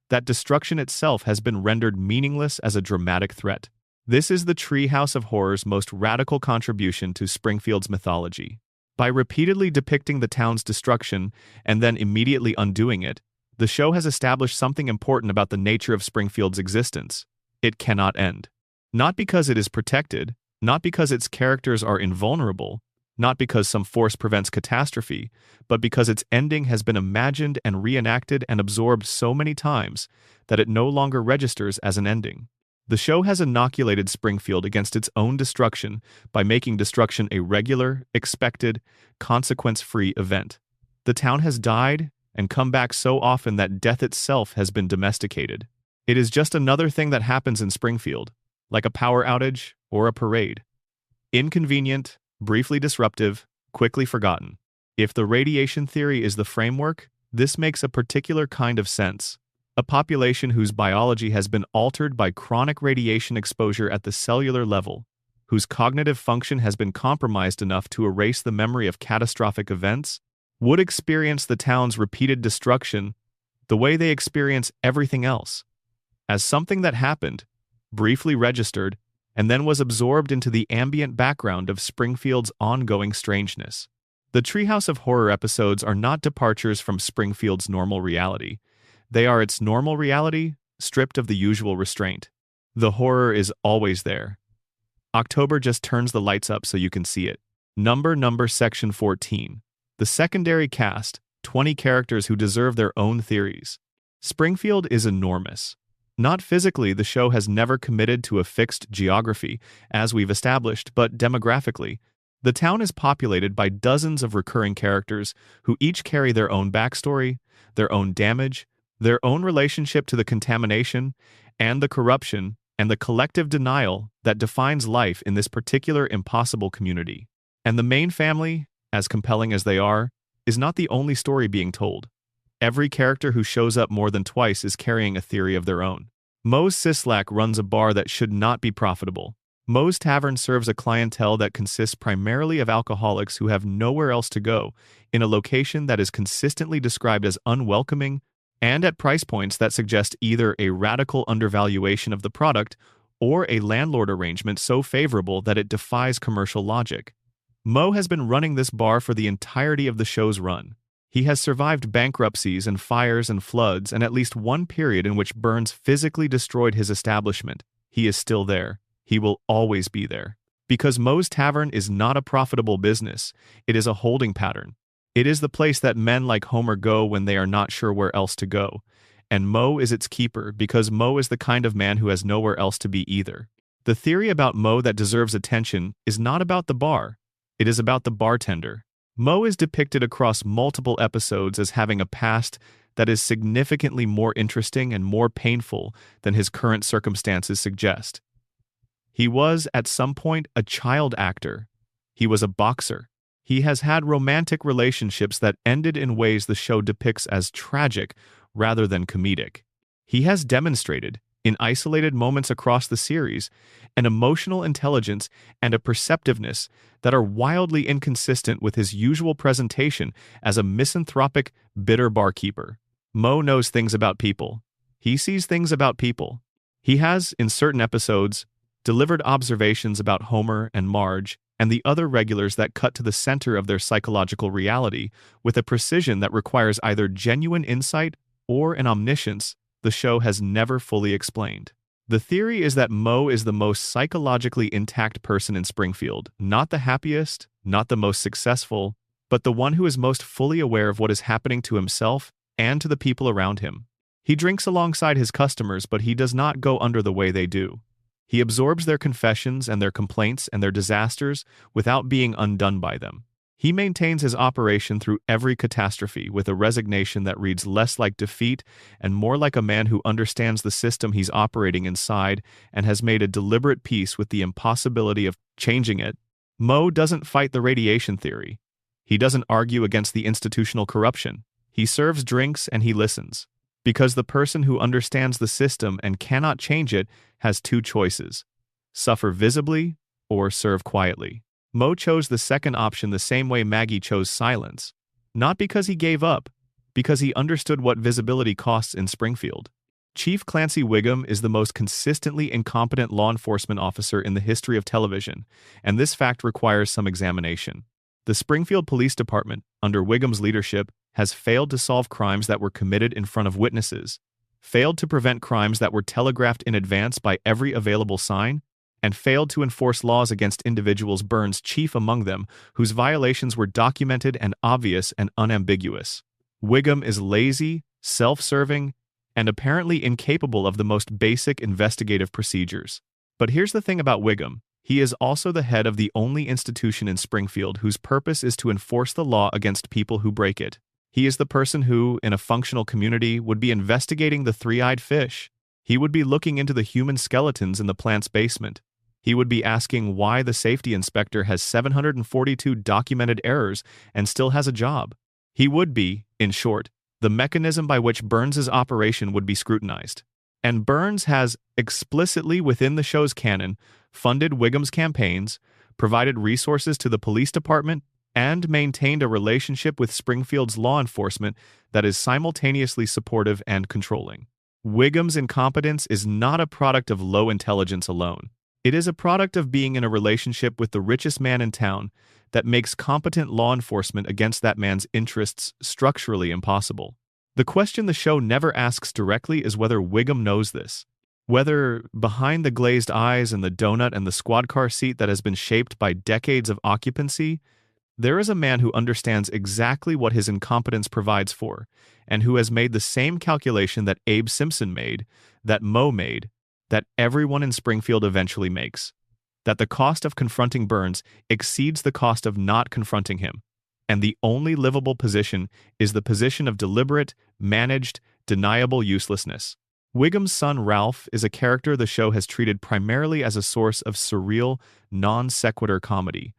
that destruction itself has been rendered meaningless as a dramatic threat. This is the Treehouse of Horror's most radical contribution to Springfield's mythology. By repeatedly depicting the town's destruction and then immediately undoing it, the show has established something important about the nature of Springfield's existence. It cannot end. Not because it is protected, not because its characters are invulnerable, not because some force prevents catastrophe, but because its ending has been imagined and reenacted and absorbed so many times that it no longer registers as an ending. The show has inoculated Springfield against its own destruction by making destruction a regular, expected, consequence-free event. The town has died and come back so often that death itself has been domesticated. It is just another thing that happens in Springfield, like a power outage or a parade. Inconvenient, briefly disruptive, quickly forgotten. If the radiation theory is the framework, this makes a particular kind of sense. A population whose biology has been altered by chronic radiation exposure at the cellular level, whose cognitive function has been compromised enough to erase the memory of catastrophic events, would experience the town's repeated destruction the way they experience everything else, as something that happened, briefly registered, and then was absorbed into the ambient background of Springfield's ongoing strangeness. The Treehouse of Horror episodes are not departures from Springfield's normal reality. They are its normal reality, stripped of the usual restraint. The horror is always there. October just turns the lights up so you can see it. Number Section 14. The secondary cast, 20 characters who deserve their own theories. Springfield is enormous. Not physically, the show has never committed to a fixed geography, as we've established, but demographically, the town is populated by dozens of recurring characters who each carry their own backstory, their own damage, their own relationship to the contamination, and the corruption, and the collective denial that defines life in this particular impossible community. And the main family, as compelling as they are, is not the only story being told. Every character who shows up more than twice is carrying a theory of their own. Moe's Sislak runs a bar that should not be profitable. Moe's Tavern serves a clientele that consists primarily of alcoholics who have nowhere else to go, in a location that is consistently described as unwelcoming and at price points that suggest either a radical undervaluation of the product or a landlord arrangement so favorable that it defies commercial logic. Moe has been running this bar for the entirety of the show's run. He has survived bankruptcies and fires and floods and at least one period in which Burns physically destroyed his establishment. He is still there. He will always be there. Because Moe's Tavern is not a profitable business, it is a holding pattern. It is the place that men like Homer go when they are not sure where else to go. And Moe is its keeper because Moe is the kind of man who has nowhere else to be either. The theory about Moe that deserves attention is not about the bar. It is about the bartender. Moe is depicted across multiple episodes as having a past that is significantly more interesting and more painful than his current circumstances suggest. He was, at some point, a child actor. He was a boxer. He has had romantic relationships that ended in ways the show depicts as tragic rather than comedic. He has demonstrated, in isolated moments across the series, an emotional intelligence and a perceptiveness that are wildly inconsistent with his usual presentation as a misanthropic, bitter barkeeper. Moe knows things about people. He sees things about people. He has, in certain episodes, delivered observations about Homer and Marge and the other regulars that cut to the center of their psychological reality with a precision that requires either genuine insight or an omniscience the show has never fully explained. The theory is that Moe is the most psychologically intact person in Springfield, not the happiest, not the most successful, but the one who is most fully aware of what is happening to himself and to the people around him. He drinks alongside his customers, but he does not go under the way they do. He absorbs their confessions and their complaints and their disasters without being undone by them. He maintains his operation through every catastrophe with a resignation that reads less like defeat and more like a man who understands the system he's operating inside and has made a deliberate peace with the impossibility of changing it. Moe doesn't fight the radiation theory. He doesn't argue against the institutional corruption. He serves drinks and he listens. Because the person who understands the system and cannot change it has two choices: suffer visibly or serve quietly. Moe chose the second option the same way Maggie chose silence. Not because he gave up, because he understood what visibility costs in Springfield. Chief Clancy Wiggum is the most consistently incompetent law enforcement officer in the history of television, and this fact requires some examination. The Springfield Police Department, under Wiggum's leadership, has failed to solve crimes that were committed in front of witnesses, failed to prevent crimes that were telegraphed in advance by every available sign, and failed to enforce laws against individuals, Burns chief among them, whose violations were documented and obvious and unambiguous. Wiggum is lazy, self-serving, and apparently incapable of the most basic investigative procedures. But here's the thing about Wiggum. He is also the head of the only institution in Springfield whose purpose is to enforce the law against people who break it. He is the person who, in a functional community, would be investigating the three-eyed fish. He would be looking into the human skeletons in the plant's basement. He would be asking why the safety inspector has 742 documented errors and still has a job. He would be, in short, the mechanism by which Burns's operation would be scrutinized. And Burns has, explicitly within the show's canon, funded Wiggum's campaigns, provided resources to the police department, and maintained a relationship with Springfield's law enforcement that is simultaneously supportive and controlling. Wiggum's incompetence is not a product of low intelligence alone. It is a product of being in a relationship with the richest man in town that makes competent law enforcement against that man's interests structurally impossible. The question the show never asks directly is whether Wiggum knows this. Whether behind the glazed eyes and the donut and the squad car seat that has been shaped by decades of occupancy, there is a man who understands exactly what his incompetence provides for, and who has made the same calculation that Abe Simpson made, that Mo made, that everyone in Springfield eventually makes. That the cost of confronting Burns exceeds the cost of not confronting him, and the only livable position is the position of deliberate, managed, deniable uselessness. Wiggum's son Ralph is a character the show has treated primarily as a source of surreal, non sequitur comedy.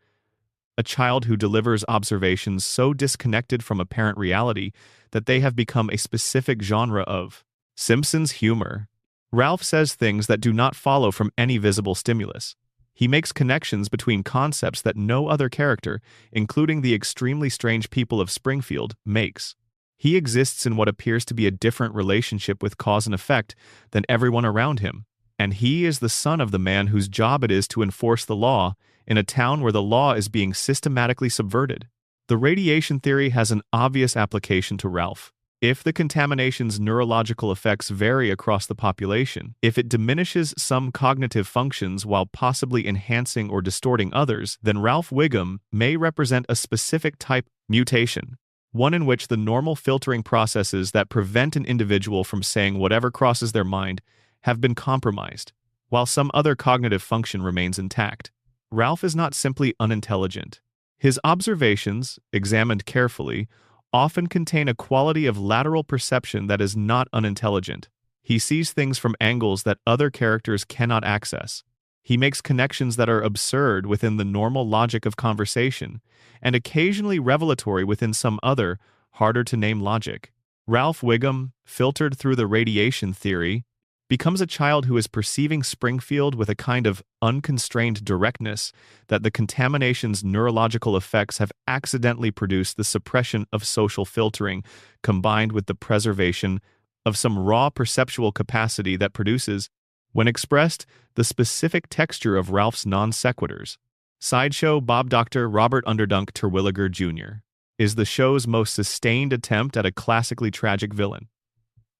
A child who delivers observations so disconnected from apparent reality that they have become a specific genre of Simpsons humor. Ralph says things that do not follow from any visible stimulus. He makes connections between concepts that no other character, including the extremely strange people of Springfield, makes. He exists in what appears to be a different relationship with cause and effect than everyone around him, and he is the son of the man whose job it is to enforce the law in a town where the law is being systematically subverted. The radiation theory has an obvious application to Ralph. If the contamination's neurological effects vary across the population, if it diminishes some cognitive functions while possibly enhancing or distorting others, then Ralph Wiggum may represent a specific type mutation, one in which the normal filtering processes that prevent an individual from saying whatever crosses their mind have been compromised, while some other cognitive function remains intact. Ralph is not simply unintelligent. His observations, examined carefully, often contain a quality of lateral perception that is not unintelligent. He sees things from angles that other characters cannot access. He makes connections that are absurd within the normal logic of conversation, and occasionally revelatory within some other, harder-to-name logic. Ralph Wiggum, filtered through the radiation theory, becomes a child who is perceiving Springfield with a kind of unconstrained directness that the contamination's neurological effects have accidentally produced the suppression of social filtering combined with the preservation of some raw perceptual capacity that produces, when expressed, the specific texture of Ralph's non sequiturs. Sideshow Bob Dr. Robert Underdunk Terwilliger Jr. is the show's most sustained attempt at a classically tragic villain.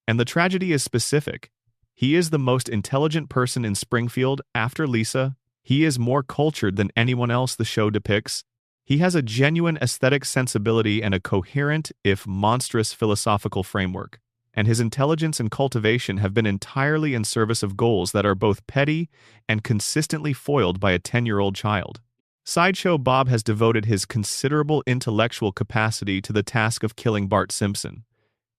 And the tragedy is specific. He is the most intelligent person in Springfield after Lisa. He is more cultured than anyone else the show depicts. He has a genuine aesthetic sensibility and a coherent, if monstrous, philosophical framework. And his intelligence and cultivation have been entirely in service of goals that are both petty and consistently foiled by a 10-year-old child. Sideshow Bob has devoted his considerable intellectual capacity to the task of killing Bart Simpson.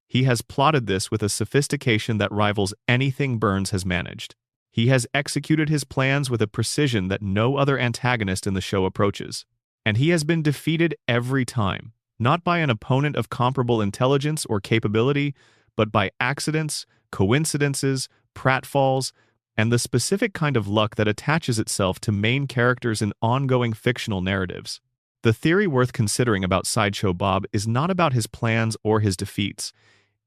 He has plotted this with a sophistication that rivals anything Burns has managed. He has executed his plans with a precision that no other antagonist in the show approaches. And he has been defeated every time, not by an opponent of comparable intelligence or capability, but by accidents, coincidences, pratfalls, and the specific kind of luck that attaches itself to main characters in ongoing fictional narratives. The theory worth considering about Sideshow Bob is not about his plans or his defeats.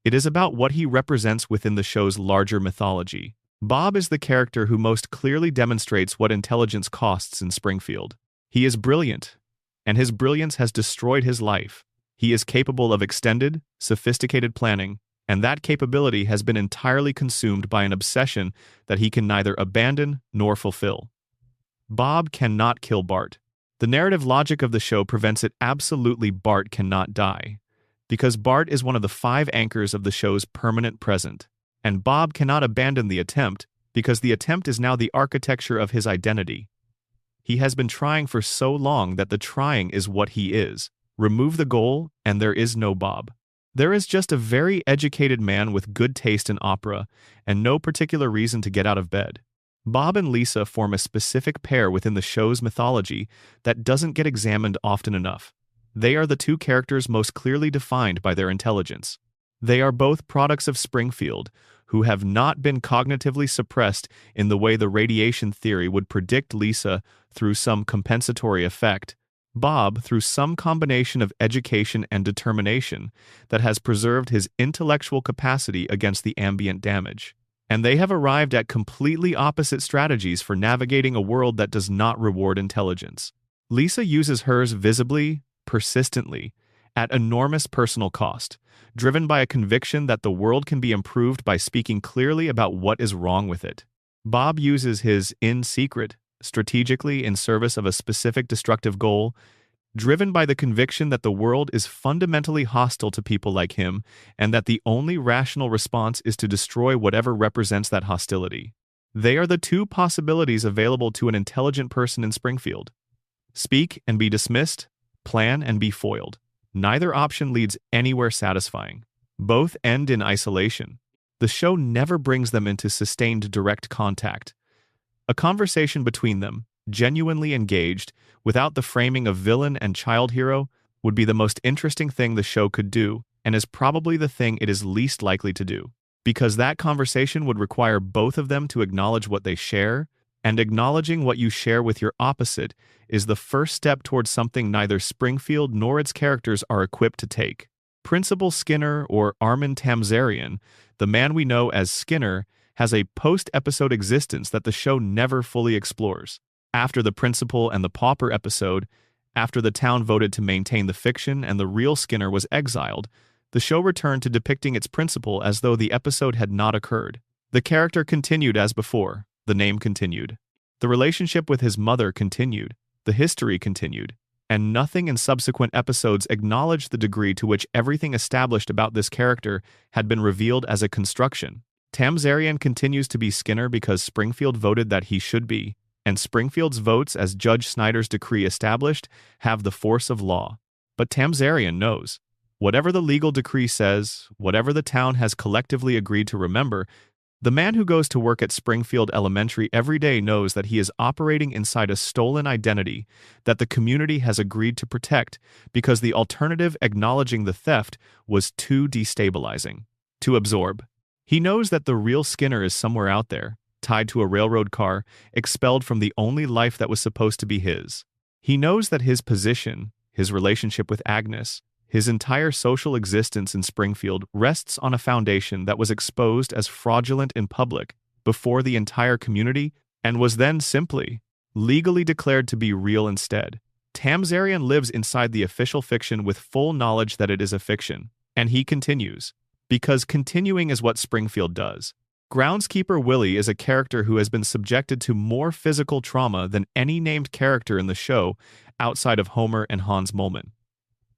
It is about what he represents within the show's larger mythology. Bob is the character who most clearly demonstrates what intelligence costs in Springfield. He is brilliant, and his brilliance has destroyed his life. He is capable of extended, sophisticated planning, and that capability has been entirely consumed by an obsession that he can neither abandon nor fulfill. Bob cannot kill Bart. The narrative logic of the show prevents it absolutely. Bart cannot die, because Bart is one of the 5 anchors of the show's permanent present, and Bob cannot abandon the attempt because the attempt is now the architecture of his identity. He has been trying for so long that the trying is what he is. Remove the goal, and there is no Bob. There is just a very educated man with good taste in opera and no particular reason to get out of bed. Bob and Lisa form a specific pair within the show's mythology that doesn't get examined often enough. They are the 2 characters most clearly defined by their intelligence. They are both products of Springfield, who have not been cognitively suppressed in the way the radiation theory would predict Lisa through some compensatory effect, Bob through some combination of education and determination that has preserved his intellectual capacity against the ambient damage. And they have arrived at completely opposite strategies for navigating a world that does not reward intelligence. Lisa uses hers visibly, persistently, at enormous personal cost, driven by a conviction that the world can be improved by speaking clearly about what is wrong with it. Bob uses his in secret strategically in service of a specific destructive goal, driven by the conviction that the world is fundamentally hostile to people like him and that the only rational response is to destroy whatever represents that hostility. They are the two possibilities available to an intelligent person in Springfield. Speak and be dismissed, plan and be foiled. Neither option leads anywhere satisfying. Both end in isolation. The show never brings them into sustained direct contact. A conversation between them, genuinely engaged, without the framing of villain and child hero, would be the most interesting thing the show could do, and is probably the thing it is least likely to do. Because that conversation would require both of them to acknowledge what they share, and acknowledging what you share with your opposite is the first step towards something neither Springfield nor its characters are equipped to take. Principal Skinner, or Armin Tamzarian, the man we know as Skinner, has a post-episode existence that the show never fully explores. After the Principal and the Pauper episode, after the town voted to maintain the fiction and the real Skinner was exiled, the show returned to depicting its principal as though the episode had not occurred. The character continued as before, the name continued. The relationship with his mother continued, the history continued, and nothing in subsequent episodes acknowledged the degree to which everything established about this character had been revealed as a construction. Tamzarian continues to be Skinner because Springfield voted that he should be, and Springfield's votes, as Judge Snyder's decree established, have the force of law. But Tamzarian knows. Whatever the legal decree says, whatever the town has collectively agreed to remember, the man who goes to work at Springfield Elementary every day knows that he is operating inside a stolen identity that the community has agreed to protect because the alternative acknowledging the theft was too destabilizing to absorb. He knows that the real Skinner is somewhere out there, tied to a railroad car, expelled from the only life that was supposed to be his. He knows that his position, his relationship with Agnes, his entire social existence in Springfield rests on a foundation that was exposed as fraudulent in public before the entire community and was then simply, legally declared to be real instead. Tamzarian lives inside the official fiction with full knowledge that it is a fiction, and he continues, because continuing is what Springfield does. Groundskeeper Willie is a character who has been subjected to more physical trauma than any named character in the show outside of Homer and Hans Moleman.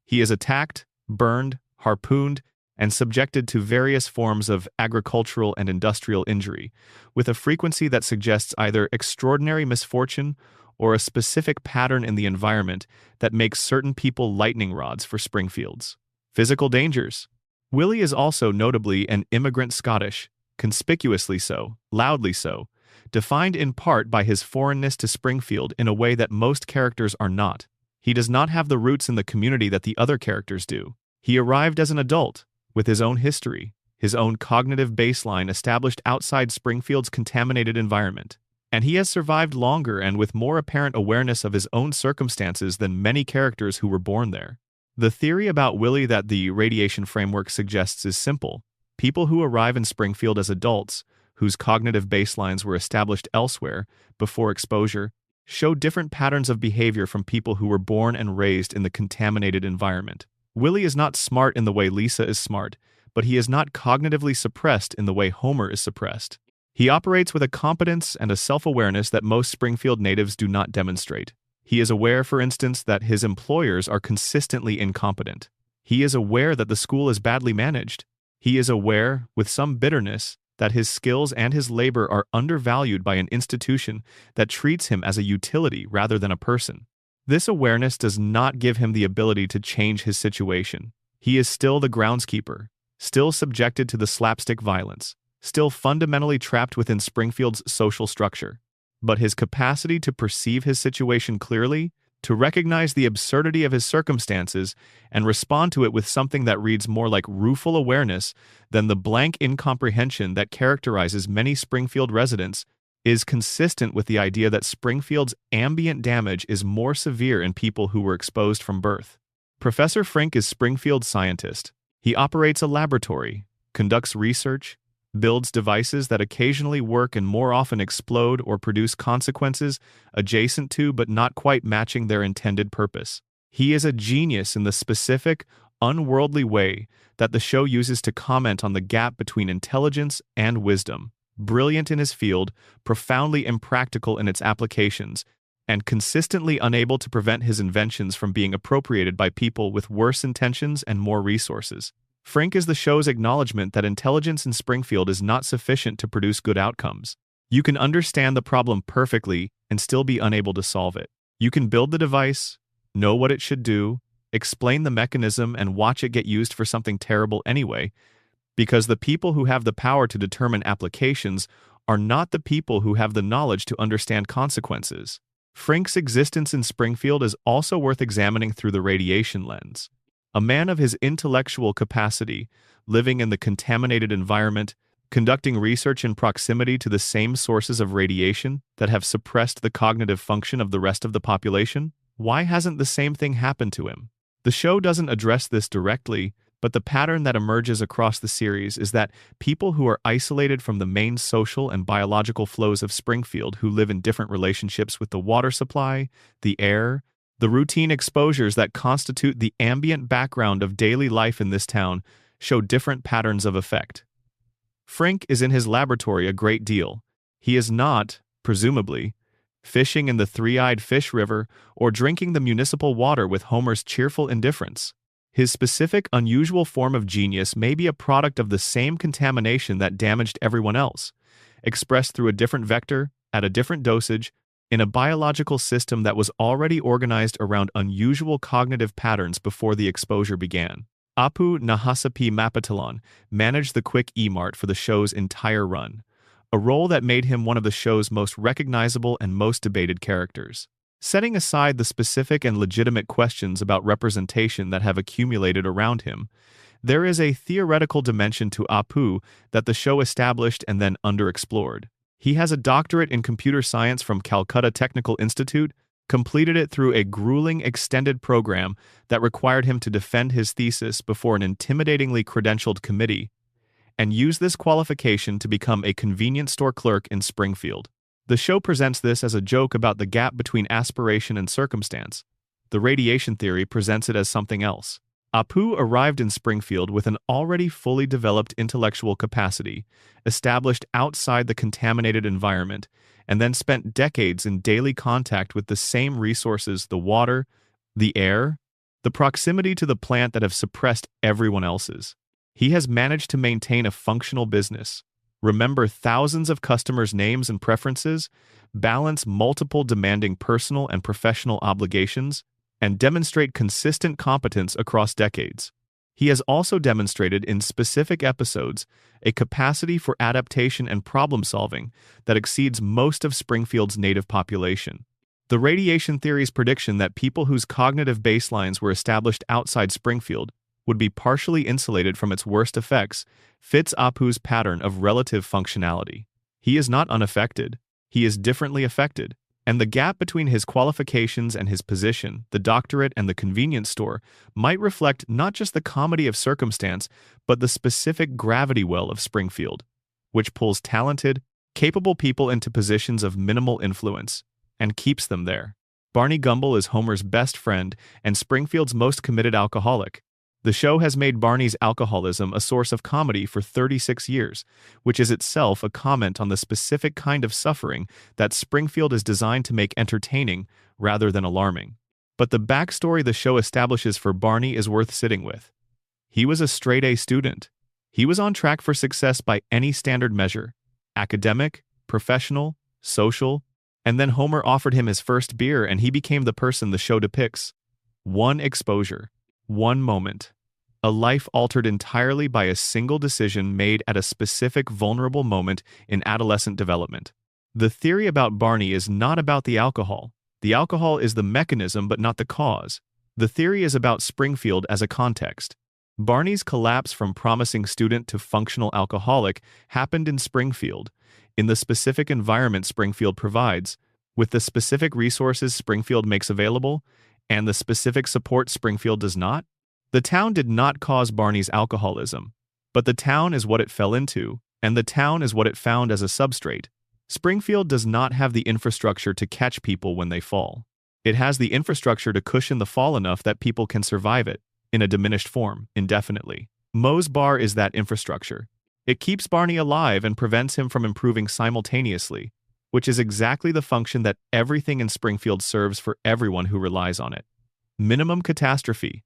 He is attacked, burned, harpooned, and subjected to various forms of agricultural and industrial injury, with a frequency that suggests either extraordinary misfortune or a specific pattern in the environment that makes certain people lightning rods for Springfields. Physical dangers. Willie is also notably an immigrant Scottish, conspicuously so, loudly so, defined in part by his foreignness to Springfield in a way that most characters are not. He does not have the roots in the community that the other characters do. He arrived as an adult, with his own history, his own cognitive baseline established outside Springfield's contaminated environment. And he has survived longer and with more apparent awareness of his own circumstances than many characters who were born there. The theory about Willie that the radiation framework suggests is simple. People who arrive in Springfield as adults, whose cognitive baselines were established elsewhere, before exposure, show different patterns of behavior from people who were born and raised in the contaminated environment. Willie is not smart in the way Lisa is smart, but he is not cognitively suppressed in the way Homer is suppressed. He operates with a competence and a self-awareness that most Springfield natives do not demonstrate. He is aware, for instance, that his employers are consistently incompetent. He is aware that the school is badly managed. He is aware, with some bitterness, that his skills and his labor are undervalued by an institution that treats him as a utility rather than a person. This awareness does not give him the ability to change his situation. He is still the groundskeeper, still subjected to the slapstick violence, still fundamentally trapped within Springfield's social structure. But his capacity to perceive his situation clearly, to recognize the absurdity of his circumstances and respond to it with something that reads more like rueful awareness than the blank incomprehension that characterizes many Springfield residents, is consistent with the idea that Springfield's ambient damage is more severe in people who were exposed from birth. Professor Frink is Springfield's scientist. He operates a laboratory, conducts research, builds devices that occasionally work and more often explode or produce consequences adjacent to but not quite matching their intended purpose. He is a genius in the specific, unworldly way that the show uses to comment on the gap between intelligence and wisdom. brilliant in his field, profoundly impractical in its applications, and consistently unable to prevent his inventions from being appropriated by people with worse intentions and more resources. Frink is the show's acknowledgement that intelligence in Springfield is not sufficient to produce good outcomes. You can understand the problem perfectly and still be unable to solve it. You can build the device, know what it should do, explain the mechanism, and watch it get used for something terrible anyway, because the people who have the power to determine applications are not the people who have the knowledge to understand consequences. Frink's existence in Springfield is also worth examining through the radiation lens. A man of his intellectual capacity, living in the contaminated environment, conducting research in proximity to the same sources of radiation that have suppressed the cognitive function of the rest of the population? Why hasn't the same thing happened to him? The show doesn't address this directly, but the pattern that emerges across the series is that people who are isolated from the main social and biological flows of Springfield, who live in different relationships with the water supply, the air, the routine exposures that constitute the ambient background of daily life in this town, show different patterns of effect. Frink is in his laboratory a great deal. He is not, presumably, fishing in the three-eyed fish river or drinking the municipal water with Homer's cheerful indifference. His specific, unusual form of genius may be a product of the same contamination that damaged everyone else, expressed through a different vector, at a different dosage, in a biological system that was already organized around unusual cognitive patterns before the exposure began. Apu Nahasapi Mapatilan managed the Quick E-Mart for the show's entire run, a role that made him one of the show's most recognizable and most debated characters. Setting aside the specific and legitimate questions about representation that have accumulated around him, there is a theoretical dimension to Apu that the show established and then underexplored. He has a doctorate in computer science from Calcutta Technical Institute, completed it through a grueling extended program that required him to defend his thesis before an intimidatingly credentialed committee, and used this qualification to become a convenience store clerk in Springfield. The show presents this as a joke about the gap between aspiration and circumstance. The radiation theory presents it as something else. Apu arrived in Springfield with an already fully developed intellectual capacity, established outside the contaminated environment, and then spent decades in daily contact with the same resources, the water, the air, the proximity to the plant that have suppressed everyone else's. He has managed to maintain a functional business, remember thousands of customers' names and preferences, balance multiple demanding personal and professional obligations, and demonstrate consistent competence across decades. He has also demonstrated in specific episodes a capacity for adaptation and problem-solving that exceeds most of Springfield's native population. The radiation theory's prediction that people whose cognitive baselines were established outside Springfield would be partially insulated from its worst effects fits Apu's pattern of relative functionality. He is not unaffected. He is differently affected. And the gap between his qualifications and his position, the doctorate and the convenience store, might reflect not just the comedy of circumstance, but the specific gravity well of Springfield, which pulls talented, capable people into positions of minimal influence and keeps them there. Barney Gumble is Homer's best friend and Springfield's most committed alcoholic. The show has made Barney's alcoholism a source of comedy for 36 years, which is itself a comment on the specific kind of suffering that Springfield is designed to make entertaining rather than alarming. But the backstory the show establishes for Barney is worth sitting with. He was a straight-A student. He was on track for success by any standard measure: academic, professional, social, and then Homer offered him his first beer and he became the person the show depicts. One exposure. One moment. A life altered entirely by a single decision made at a specific vulnerable moment in adolescent development. The theory about Barney is not about the alcohol. The alcohol is the mechanism but not the cause. The theory is about Springfield as a context. Barney's collapse from promising student to functional alcoholic happened in Springfield, in the specific environment Springfield provides, with the specific resources Springfield makes available, and the specific support Springfield does not. The town did not cause Barney's alcoholism, but the town is what it fell into, and the town is what it found as a substrate. Springfield does not have the infrastructure to catch people when they fall. It has the infrastructure to cushion the fall enough that people can survive it, in a diminished form, indefinitely. Moe's Bar is that infrastructure. It keeps Barney alive and prevents him from improving simultaneously, which is exactly the function that everything in Springfield serves for everyone who relies on it. Minimum catastrophe,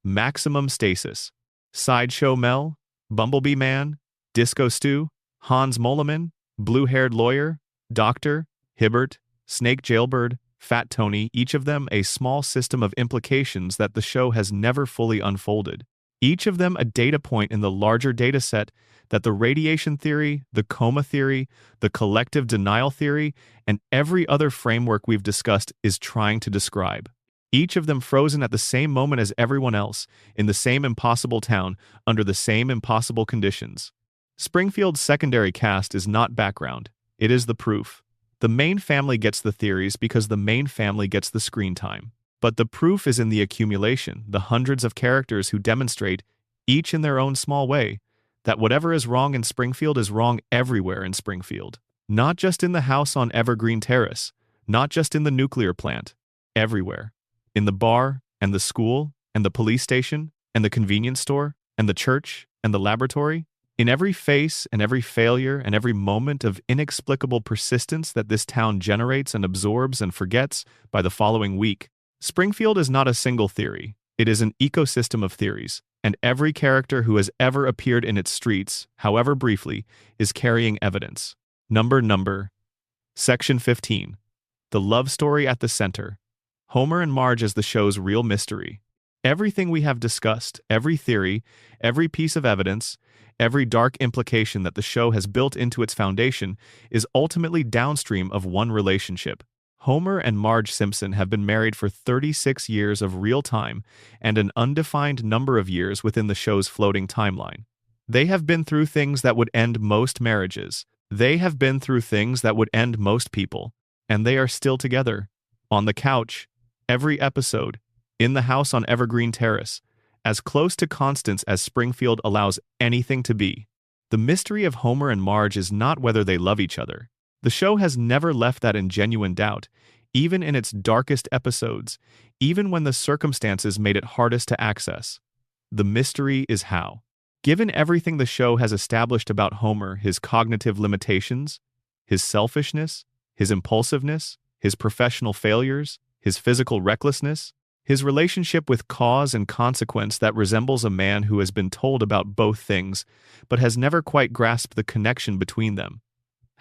maximum stasis. Sideshow Mel, Bumblebee Man, Disco Stew, Hans Moleman, blue-haired lawyer, Doctor, Hibbert, Snake Jailbird, Fat Tony, each of them a small system of implications that the show has never fully unfolded. Each of them a data point in the larger dataset that the radiation theory, the coma theory, the collective denial theory, and every other framework we've discussed is trying to describe. Each of them frozen at the same moment as everyone else, in the same impossible town, under the same impossible conditions. Springfield's secondary cast is not background, it is the proof. The main family gets the theories because the main family gets the screen time. But the proof is in the accumulation, the hundreds of characters who demonstrate, each in their own small way, that whatever is wrong in Springfield is wrong everywhere in Springfield. Not just in the house on Evergreen Terrace, not just in the nuclear plant, everywhere. In the bar, and the school, and the police station, and the convenience store, and the church, and the laboratory. In every face and every failure and every moment of inexplicable persistence that this town generates and absorbs and forgets by the following week, Springfield is not a single theory. It is an ecosystem of theories, and every character who has ever appeared in its streets, however briefly, is carrying evidence. Number. Section 15. The love story at the center. Homer and Marge as the show's real mystery. Everything we have discussed, every theory, every piece of evidence, every dark implication that the show has built into its foundation is ultimately downstream of one relationship. Homer and Marge Simpson have been married for 36 years of real time and an undefined number of years within the show's floating timeline. They have been through things that would end most marriages. They have been through things that would end most people. And they are still together. On the couch, every episode, in the house on Evergreen Terrace, as close to Constance as Springfield allows anything to be. The mystery of Homer and Marge is not whether they love each other. The show has never left that in genuine doubt, even in its darkest episodes, even when the circumstances made it hardest to access. The mystery is how. Given everything the show has established about Homer, his cognitive limitations, his selfishness, his impulsiveness, his professional failures, his physical recklessness, his relationship with cause and consequence that resembles a man who has been told about both things, but has never quite grasped the connection between them.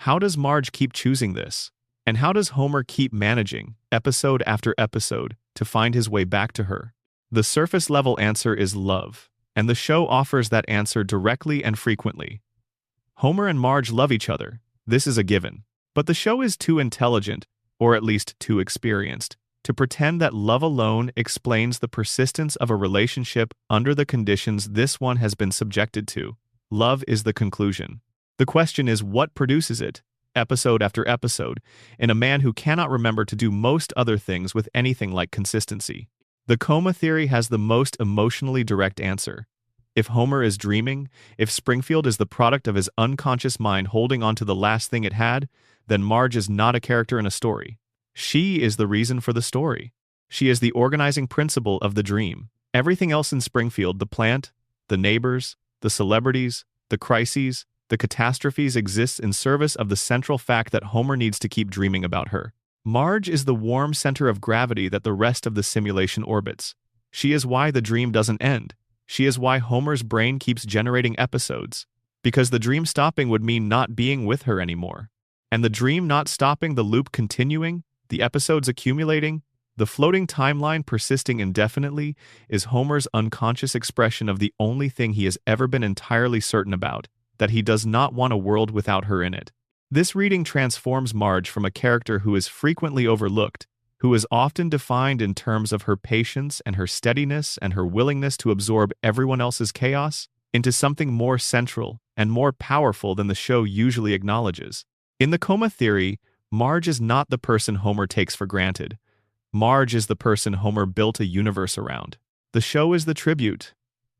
How does Marge keep choosing this? And how does Homer keep managing, episode after episode, to find his way back to her? The surface-level answer is love, and the show offers that answer directly and frequently. Homer and Marge love each other, this is a given. But the show is too intelligent, or at least too experienced, to pretend that love alone explains the persistence of a relationship under the conditions this one has been subjected to. Love is the conclusion. The question is what produces it, episode after episode, in a man who cannot remember to do most other things with anything like consistency. The coma theory has the most emotionally direct answer. If Homer is dreaming, if Springfield is the product of his unconscious mind holding on to the last thing it had, then Marge is not a character in a story. She is the reason for the story. She is the organizing principle of the dream. Everything else in Springfield, the plant, the neighbors, the celebrities, the crises, the catastrophes exists in service of the central fact that Homer needs to keep dreaming about her. Marge is the warm center of gravity that the rest of the simulation orbits. She is why the dream doesn't end. She is why Homer's brain keeps generating episodes. Because the dream stopping would mean not being with her anymore. And the dream not stopping, the loop continuing, the episodes accumulating, the floating timeline persisting indefinitely is Homer's unconscious expression of the only thing he has ever been entirely certain about, that he does not want a world without her in it. This reading transforms Marge from a character who is frequently overlooked, who is often defined in terms of her patience and her steadiness and her willingness to absorb everyone else's chaos, into something more central and more powerful than the show usually acknowledges. In the coma theory, Marge is not the person Homer takes for granted. Marge is the person Homer built a universe around. The show is the tribute.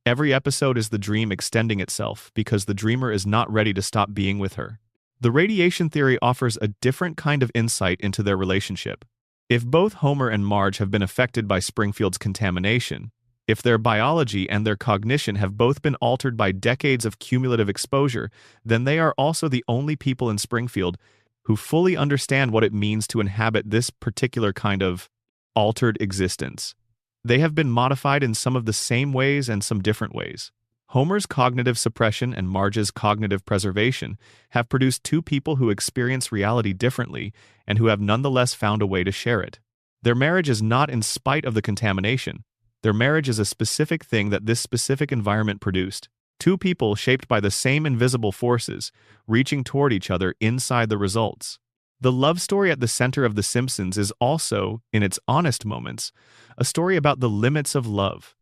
Every episode is the dream extending itself because the dreamer is not ready to stop being with her. The radiation theory offers a different kind of insight into their relationship. If both Homer and Marge have been affected by Springfield's contamination, If their biology and their cognition have both been altered by decades of cumulative exposure, then they are also the only people in Springfield who fully understand what it means to inhabit this particular kind of altered existence. They have been modified in some of the same ways and some different ways. Homer's cognitive suppression and Marge's cognitive preservation have produced two people who experience reality differently and who have nonetheless found a way to share it. Their marriage is not in spite of the contamination. Their marriage is a specific thing that this specific environment produced. Two people shaped by the same invisible forces, reaching toward each other inside the results. The love story at the center of The Simpsons is also, in its honest moments, a story about the limits of love.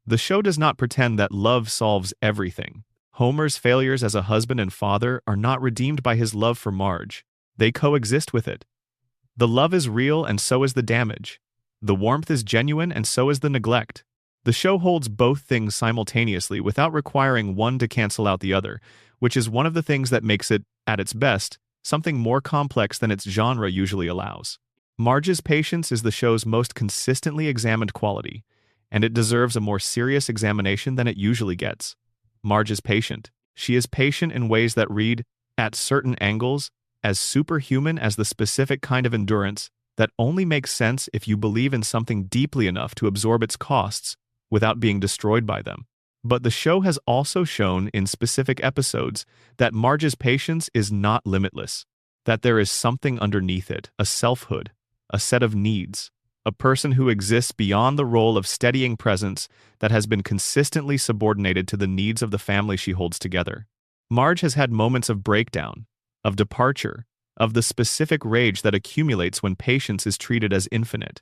The show does not pretend that love solves everything. Homer's failures as a husband and father are not redeemed by his love for Marge. They coexist with it. The love is real and so is the damage. The warmth is genuine and so is the neglect. The show holds both things simultaneously without requiring one to cancel out the other, which is one of the things that makes it, at its best, something more complex than its genre usually allows. Marge's patience is the show's most consistently examined quality, and it deserves a more serious examination than it usually gets. Marge is patient. She is patient in ways that read, at certain angles, as superhuman as the specific kind of endurance that only makes sense if you believe in something deeply enough to absorb its costs without being destroyed by them. But the show has also shown in specific episodes that Marge's patience is not limitless, that there is something underneath it, a selfhood, a set of needs, a person who exists beyond the role of steadying presence that has been consistently subordinated to the needs of the family she holds together. Marge has had moments of breakdown, of departure, of the specific rage that accumulates when patience is treated as infinite.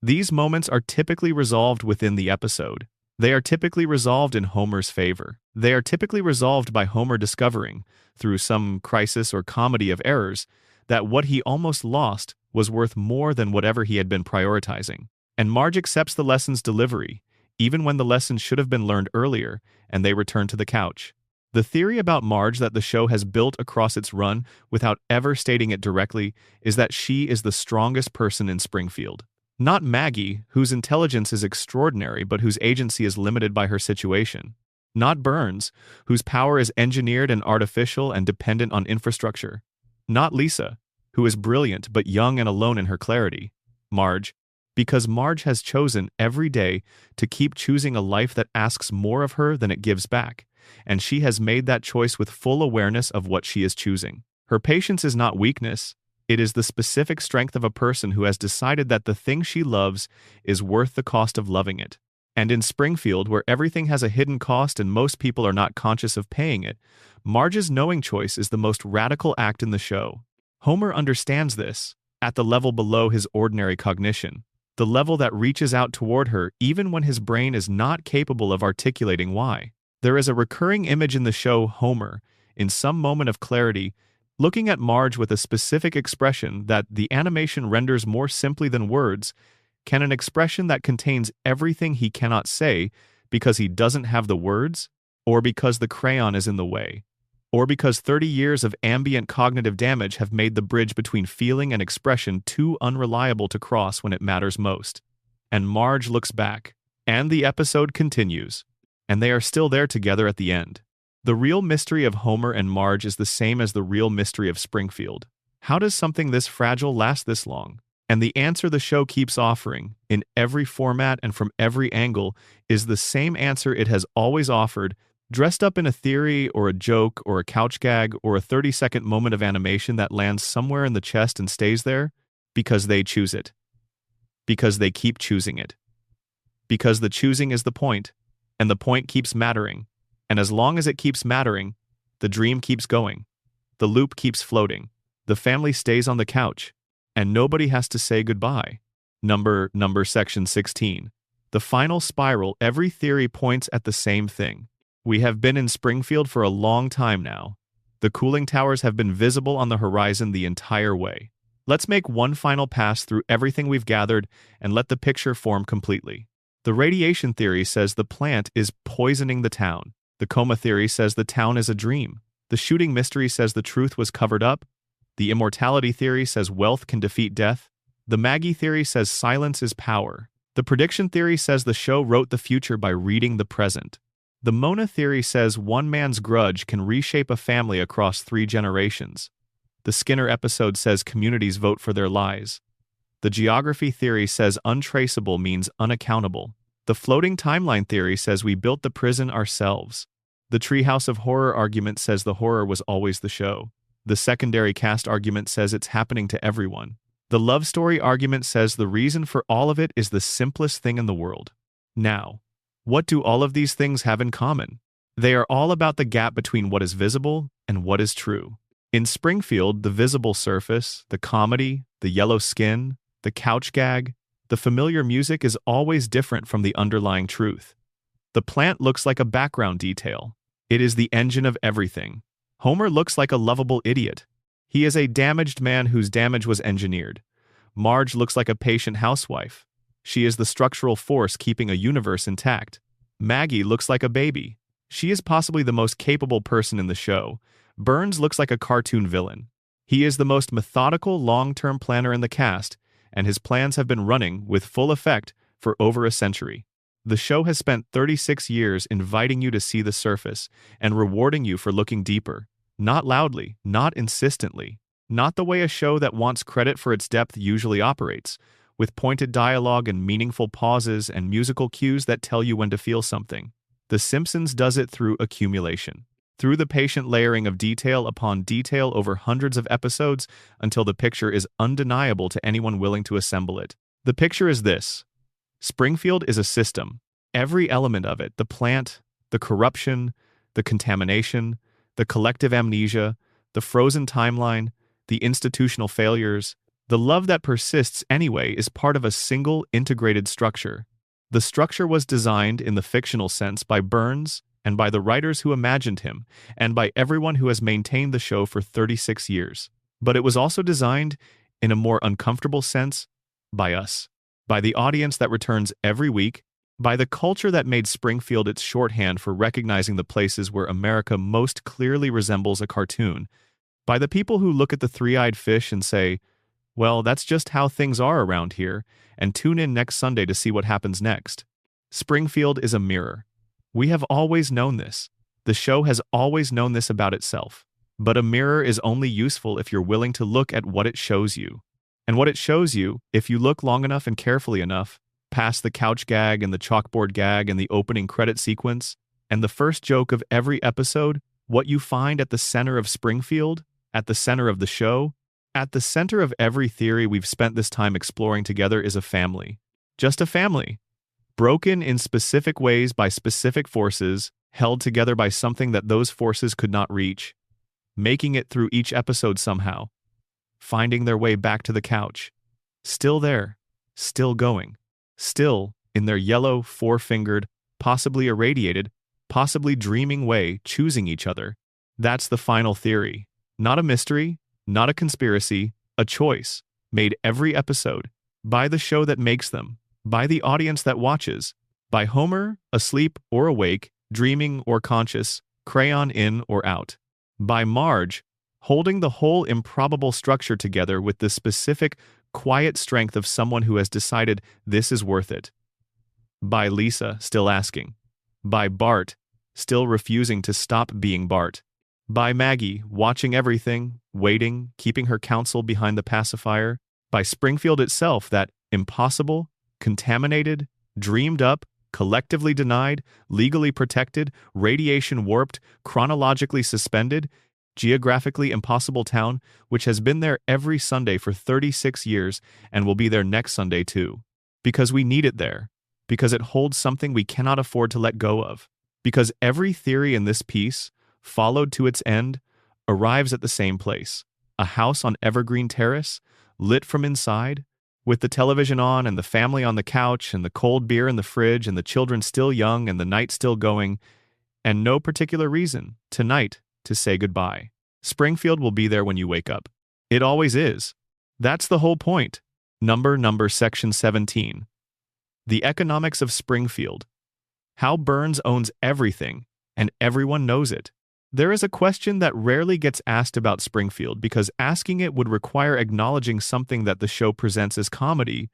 These moments are typically resolved within the episode. They are typically resolved in Homer's favor. They are typically resolved by Homer discovering, through some crisis or comedy of errors, that what he almost lost was worth more than whatever he had been prioritizing. And Marge accepts the lesson's delivery, even when the lesson should have been learned earlier, and they return to the couch. The theory about Marge that the show has built across its run without ever stating it directly is that she is the strongest person in Springfield. Not Maggie, whose intelligence is extraordinary but whose agency is limited by her situation. Not Burns, whose power is engineered and artificial and dependent on infrastructure. Not Lisa, who is brilliant but young and alone in her clarity. Marge, because Marge has chosen every day to keep choosing a life that asks more of her than it gives back, and she has made that choice with full awareness of what she is choosing. Her patience is not weakness. It is the specific strength of a person who has decided that the thing she loves is worth the cost of loving it. And in Springfield, where everything has a hidden cost and most people are not conscious of paying it, Marge's knowing choice is the most radical act in the show. Homer understands this, at the level below his ordinary cognition, the level that reaches out toward her even when his brain is not capable of articulating why. There is a recurring image in the show Homer, in some moment of clarity, looking at Marge with a specific expression that the animation renders more simply than words, can an expression that contains everything he cannot say because he doesn't have the words, or because the crayon is in the way, or because 30 years of ambient cognitive damage have made the bridge between feeling and expression too unreliable to cross when it matters most. And Marge looks back, and the episode continues, and they are still there together at the end. The real mystery of Homer and Marge is the same as the real mystery of Springfield. How does something this fragile last this long? And the answer the show keeps offering, in every format and from every angle, is the same answer it has always offered, dressed up in a theory or a joke or a couch gag or a 30-second moment of animation that lands somewhere in the chest and stays there, because they choose it. Because they keep choosing it. Because the choosing is the point, and the point keeps mattering. And as long as it keeps mattering, the dream keeps going. The loop keeps floating. The family stays on the couch. And nobody has to say goodbye. Number section 16. The final spiral. Every theory points at the same thing. We have been in Springfield for a long time now. The cooling towers have been visible on the horizon the entire way. Let's make one final pass through everything we've gathered and let the picture form completely. The radiation theory says the plant is poisoning the town. The coma theory says the town is a dream. The shooting mystery says the truth was covered up. The immortality theory says wealth can defeat death. The Maggie theory says silence is power. The prediction theory says the show wrote the future by reading the present. The Mona theory says one man's grudge can reshape a family across 3 generations. The Skinner episode says communities vote for their lies. The geography theory says untraceable means unaccountable. The floating timeline theory says we built the prison ourselves. The treehouse of horror argument says the horror was always the show. The secondary cast argument says it's happening to everyone. The love story argument says the reason for all of it is the simplest thing in the world. Now, what do all of these things have in common? They are all about the gap between what is visible and what is true. In Springfield, the visible surface, the comedy, the yellow skin, the couch gag, the familiar music is always different from the underlying truth. The plant looks like a background detail. It is the engine of everything. Homer looks like a lovable idiot. He is a damaged man whose damage was engineered. Marge looks like a patient housewife. She is the structural force keeping a universe intact. Maggie looks like a baby. She is possibly the most capable person in the show. Burns looks like a cartoon villain. He is the most methodical long-term planner in the cast, and his plans have been running with full effect for over a century. The show has spent 36 years inviting you to see the surface and rewarding you for looking deeper. Not loudly, not insistently, not the way a show that wants credit for its depth usually operates, with pointed dialogue and meaningful pauses and musical cues that tell you when to feel something. The Simpsons does it through accumulation, through the patient layering of detail upon detail over hundreds of episodes until the picture is undeniable to anyone willing to assemble it. The picture is this. Springfield is a system. Every element of it, the plant, the corruption, the contamination, the collective amnesia, the frozen timeline, the institutional failures, the love that persists anyway is part of a single integrated structure. The structure was designed in the fictional sense by Burns and by the writers who imagined him, and by everyone who has maintained the show for 36 years. But it was also designed, in a more uncomfortable sense, by us. By the audience that returns every week, by the culture that made Springfield its shorthand for recognizing the places where America most clearly resembles a cartoon, by the people who look at the three-eyed fish and say, well, that's just how things are around here, and tune in next Sunday to see what happens next. Springfield is a mirror. We have always known this. The show has always known this about itself. But a mirror is only useful if you're willing to look at what it shows you. And what it shows you, if you look long enough and carefully enough, past the couch gag and the chalkboard gag and the opening credit sequence, and the first joke of every episode, what you find at the center of Springfield, at the center of the show, at the center of every theory we've spent this time exploring together is a family. Just a family. Broken in specific ways by specific forces, held together by something that those forces could not reach, making it through each episode somehow, finding their way back to the couch, still there, still going, still, in their yellow, four-fingered, possibly irradiated, possibly dreaming way, choosing each other. That's the final theory. Not a mystery, not a conspiracy, a choice, made every episode, by the show that makes them, by the audience that watches, by Homer, asleep or awake, dreaming or conscious, crayon in or out, by Marge, holding the whole improbable structure together with the specific, quiet strength of someone who has decided this is worth it, by Lisa, still asking, by Bart, still refusing to stop being Bart, by Maggie, watching everything, waiting, keeping her counsel behind the pacifier, by Springfield itself, that impossible, contaminated, dreamed up, collectively denied, legally protected, radiation warped, chronologically suspended, geographically impossible town, which has been there every Sunday for 36 years and will be there next Sunday too. Because we need it there. Because it holds something we cannot afford to let go of. Because every theory in this piece, followed to its end, arrives at the same place. A house on Evergreen Terrace, lit from inside, with the television on and the family on the couch and the cold beer in the fridge and the children still young and the night still going, and no particular reason, tonight, to say goodbye. Springfield will be there when you wake up. It always is. That's the whole point. Number section 17. The economics of Springfield. How Burns owns everything, and everyone knows it. There is a question that rarely gets asked about Springfield because asking it would require acknowledging something that the show presents as comedy,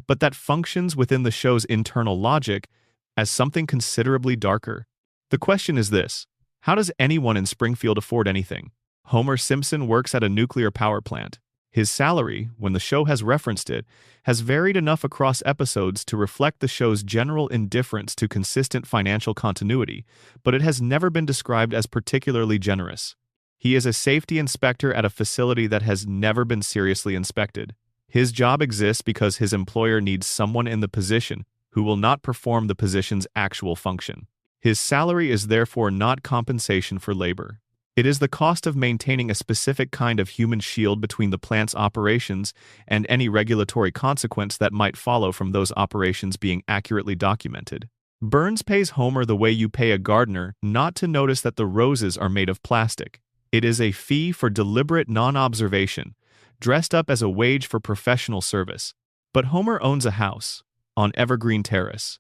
but that functions within the show's internal logic as something considerably darker. The question is this: how does anyone in Springfield afford anything? Homer Simpson works at a nuclear power plant. His salary, when the show has referenced it, has varied enough across episodes to reflect the show's general indifference to consistent financial continuity, but it has never been described as particularly generous. He is a safety inspector at a facility that has never been seriously inspected. His job exists because his employer needs someone in the position who will not perform the position's actual function. His salary is therefore not compensation for labor. It is the cost of maintaining a specific kind of human shield between the plant's operations and any regulatory consequence that might follow from those operations being accurately documented. Burns pays Homer the way you pay a gardener not to notice that the roses are made of plastic. It is a fee for deliberate non-observation, dressed up as a wage for professional service. But Homer owns a house on Evergreen Terrace,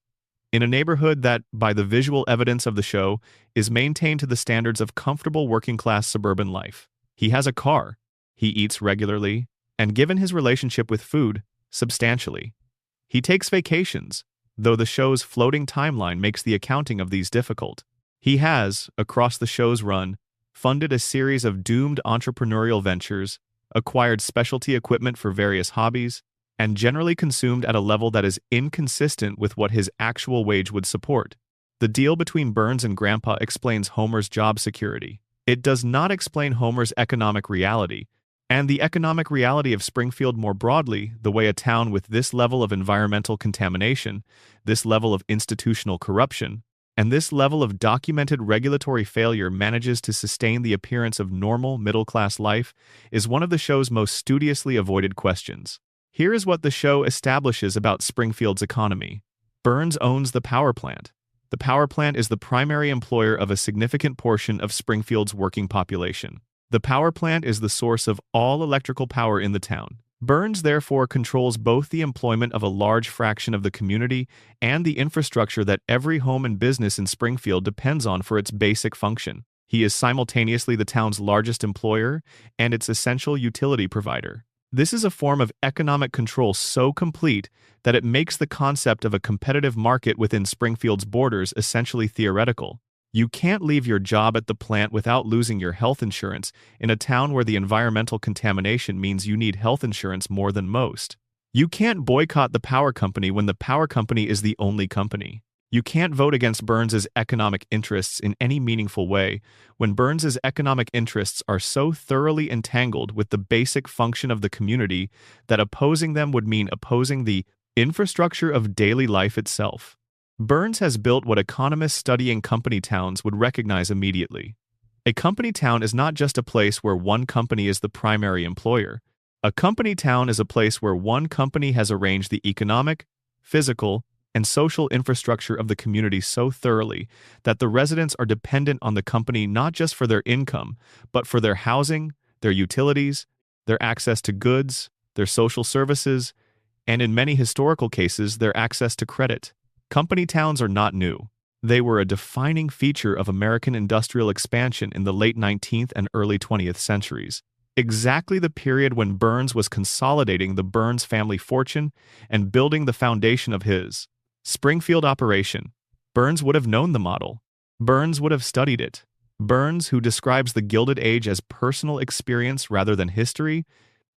in a neighborhood that, by the visual evidence of the show, is maintained to the standards of comfortable working-class suburban life. He has a car, he eats regularly, and given his relationship with food, substantially. He takes vacations, though the show's floating timeline makes the accounting of these difficult. He has, across the show's run, funded a series of doomed entrepreneurial ventures, acquired specialty equipment for various hobbies, and generally consumed at a level that is inconsistent with what his actual wage would support. The deal between Burns and Grandpa explains Homer's job security. It does not explain Homer's economic reality, and the economic reality of Springfield more broadly, the way a town with this level of environmental contamination, this level of institutional corruption, and this level of documented regulatory failure manages to sustain the appearance of normal middle-class life, is one of the show's most studiously avoided questions. Here is what the show establishes about Springfield's economy. Burns owns the power plant. The power plant is the primary employer of a significant portion of Springfield's working population. The power plant is the source of all electrical power in the town. Burns therefore controls both the employment of a large fraction of the community and the infrastructure that every home and business in Springfield depends on for its basic function. He is simultaneously the town's largest employer and its essential utility provider. This is a form of economic control so complete that it makes the concept of a competitive market within Springfield's borders essentially theoretical. You can't leave your job at the plant without losing your health insurance in a town where the environmental contamination means you need health insurance more than most. You can't boycott the power company when the power company is the only company. You can't vote against Burns's economic interests in any meaningful way when Burns's economic interests are so thoroughly entangled with the basic function of the community that opposing them would mean opposing the infrastructure of daily life itself. Burns has built what economists studying company towns would recognize immediately. A company town is not just a place where one company is the primary employer. A company town is a place where one company has arranged the economic, physical, and social infrastructure of the community so thoroughly that the residents are dependent on the company not just for their income, but for their housing, their utilities, their access to goods, their social services, and in many historical cases, their access to credit. Company towns are not new. They were a defining feature of American industrial expansion in the late 19th and early 20th centuries, exactly the period when Burns was consolidating the Burns family fortune and building the foundation of his Springfield operation. Burns would have known the model. Burns would have studied it. Burns, who describes the Gilded Age as personal experience rather than history,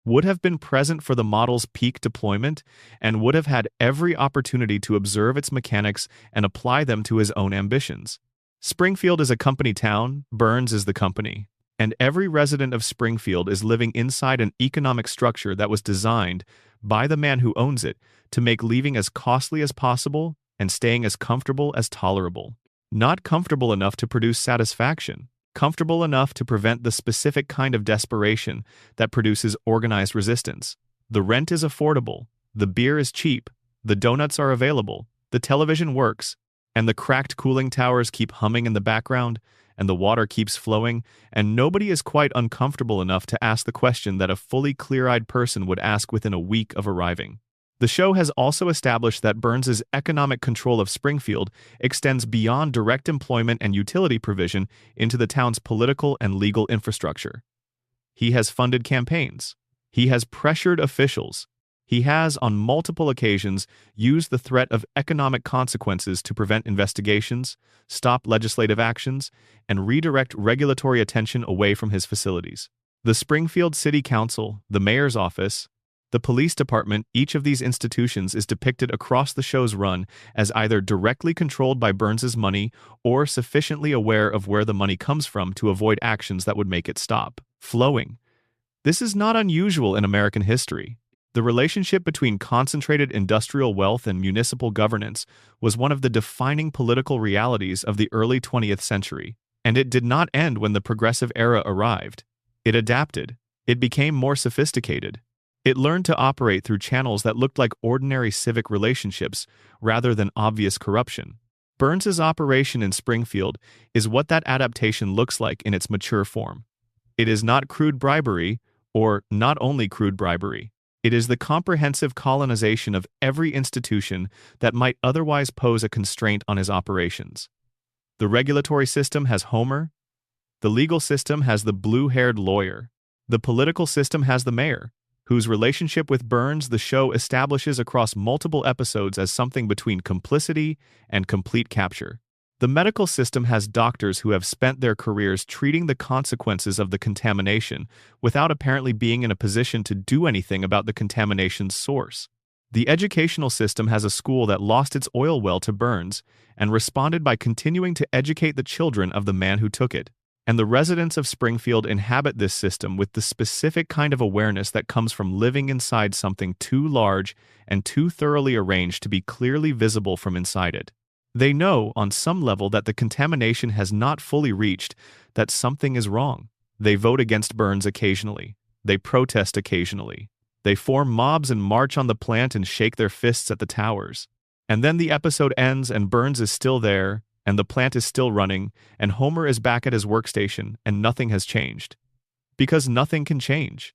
would have been present for the model's peak deployment and would have had every opportunity to observe its mechanics and apply them to his own ambitions. Springfield is a company town, Burns is the company, and every resident of Springfield is living inside an economic structure that was designed by the man who owns it to make leaving as costly as possible and staying as comfortable as tolerable. Not comfortable enough to produce satisfaction, comfortable enough to prevent the specific kind of desperation that produces organized resistance. The rent is affordable, the beer is cheap, the donuts are available, the television works, and the cracked cooling towers keep humming in the background, and the water keeps flowing, and nobody is quite uncomfortable enough to ask the question that a fully clear-eyed person would ask within a week of arriving. The show has also established that Burns's economic control of Springfield extends beyond direct employment and utility provision into the town's political and legal infrastructure. He has funded campaigns. He has pressured officials. He has, on multiple occasions, used the threat of economic consequences to prevent investigations, stop legislative actions, and redirect regulatory attention away from his facilities. The Springfield City Council, the mayor's office, the police department, each of these institutions is depicted across the show's run as either directly controlled by Burns's money or sufficiently aware of where the money comes from to avoid actions that would make it stop flowing. This is not unusual in American history. The relationship between concentrated industrial wealth and municipal governance was one of the defining political realities of the early 20th century, and it did not end when the progressive era arrived. It adapted. It became more sophisticated. It learned to operate through channels that looked like ordinary civic relationships rather than obvious corruption. Burns's operation in Springfield is what that adaptation looks like in its mature form. It is not crude bribery, or not only crude bribery. It is the comprehensive colonization of every institution that might otherwise pose a constraint on his operations. The regulatory system has Homer. The legal system has the blue-haired lawyer. The political system has the mayor, whose relationship with Burns the show establishes across multiple episodes as something between complicity and complete capture. The medical system has doctors who have spent their careers treating the consequences of the contamination without apparently being in a position to do anything about the contamination's source. The educational system has a school that lost its oil well to Burns and responded by continuing to educate the children of the man who took it. And the residents of Springfield inhabit this system with the specific kind of awareness that comes from living inside something too large and too thoroughly arranged to be clearly visible from inside it. They know, on some level, that the contamination has not fully reached, that something is wrong. They vote against Burns occasionally. They protest occasionally. They form mobs and march on the plant and shake their fists at the towers. And then the episode ends and Burns is still there, and the plant is still running, and Homer is back at his workstation, and nothing has changed. Because nothing can change.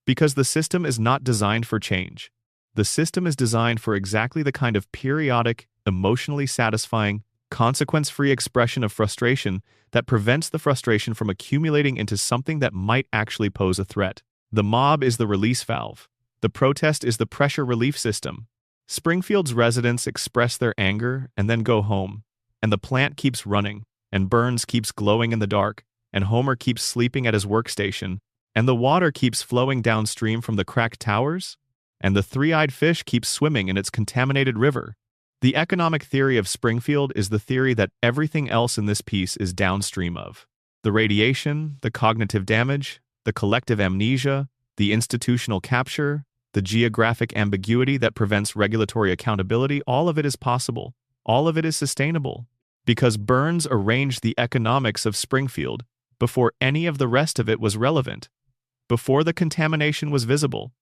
Because the system is not designed for change. The system is designed for exactly the kind of periodic, emotionally satisfying, consequence-free expression of frustration that prevents the frustration from accumulating into something that might actually pose a threat. The mob is the release valve. The protest is the pressure relief system. Springfield's residents express their anger and then go home, and the plant keeps running, and Burns keeps glowing in the dark, and Homer keeps sleeping at his workstation, and the water keeps flowing downstream from the cracked towers, and the three-eyed fish keeps swimming in its contaminated river. The economic theory of Springfield is the theory that everything else in this piece is downstream of. The radiation, the cognitive damage, the collective amnesia, the institutional capture, the geographic ambiguity that prevents regulatory accountability, all of it is possible. All of it is sustainable. Because Burns arranged the economics of Springfield before any of the rest of it was relevant, before the contamination was visible,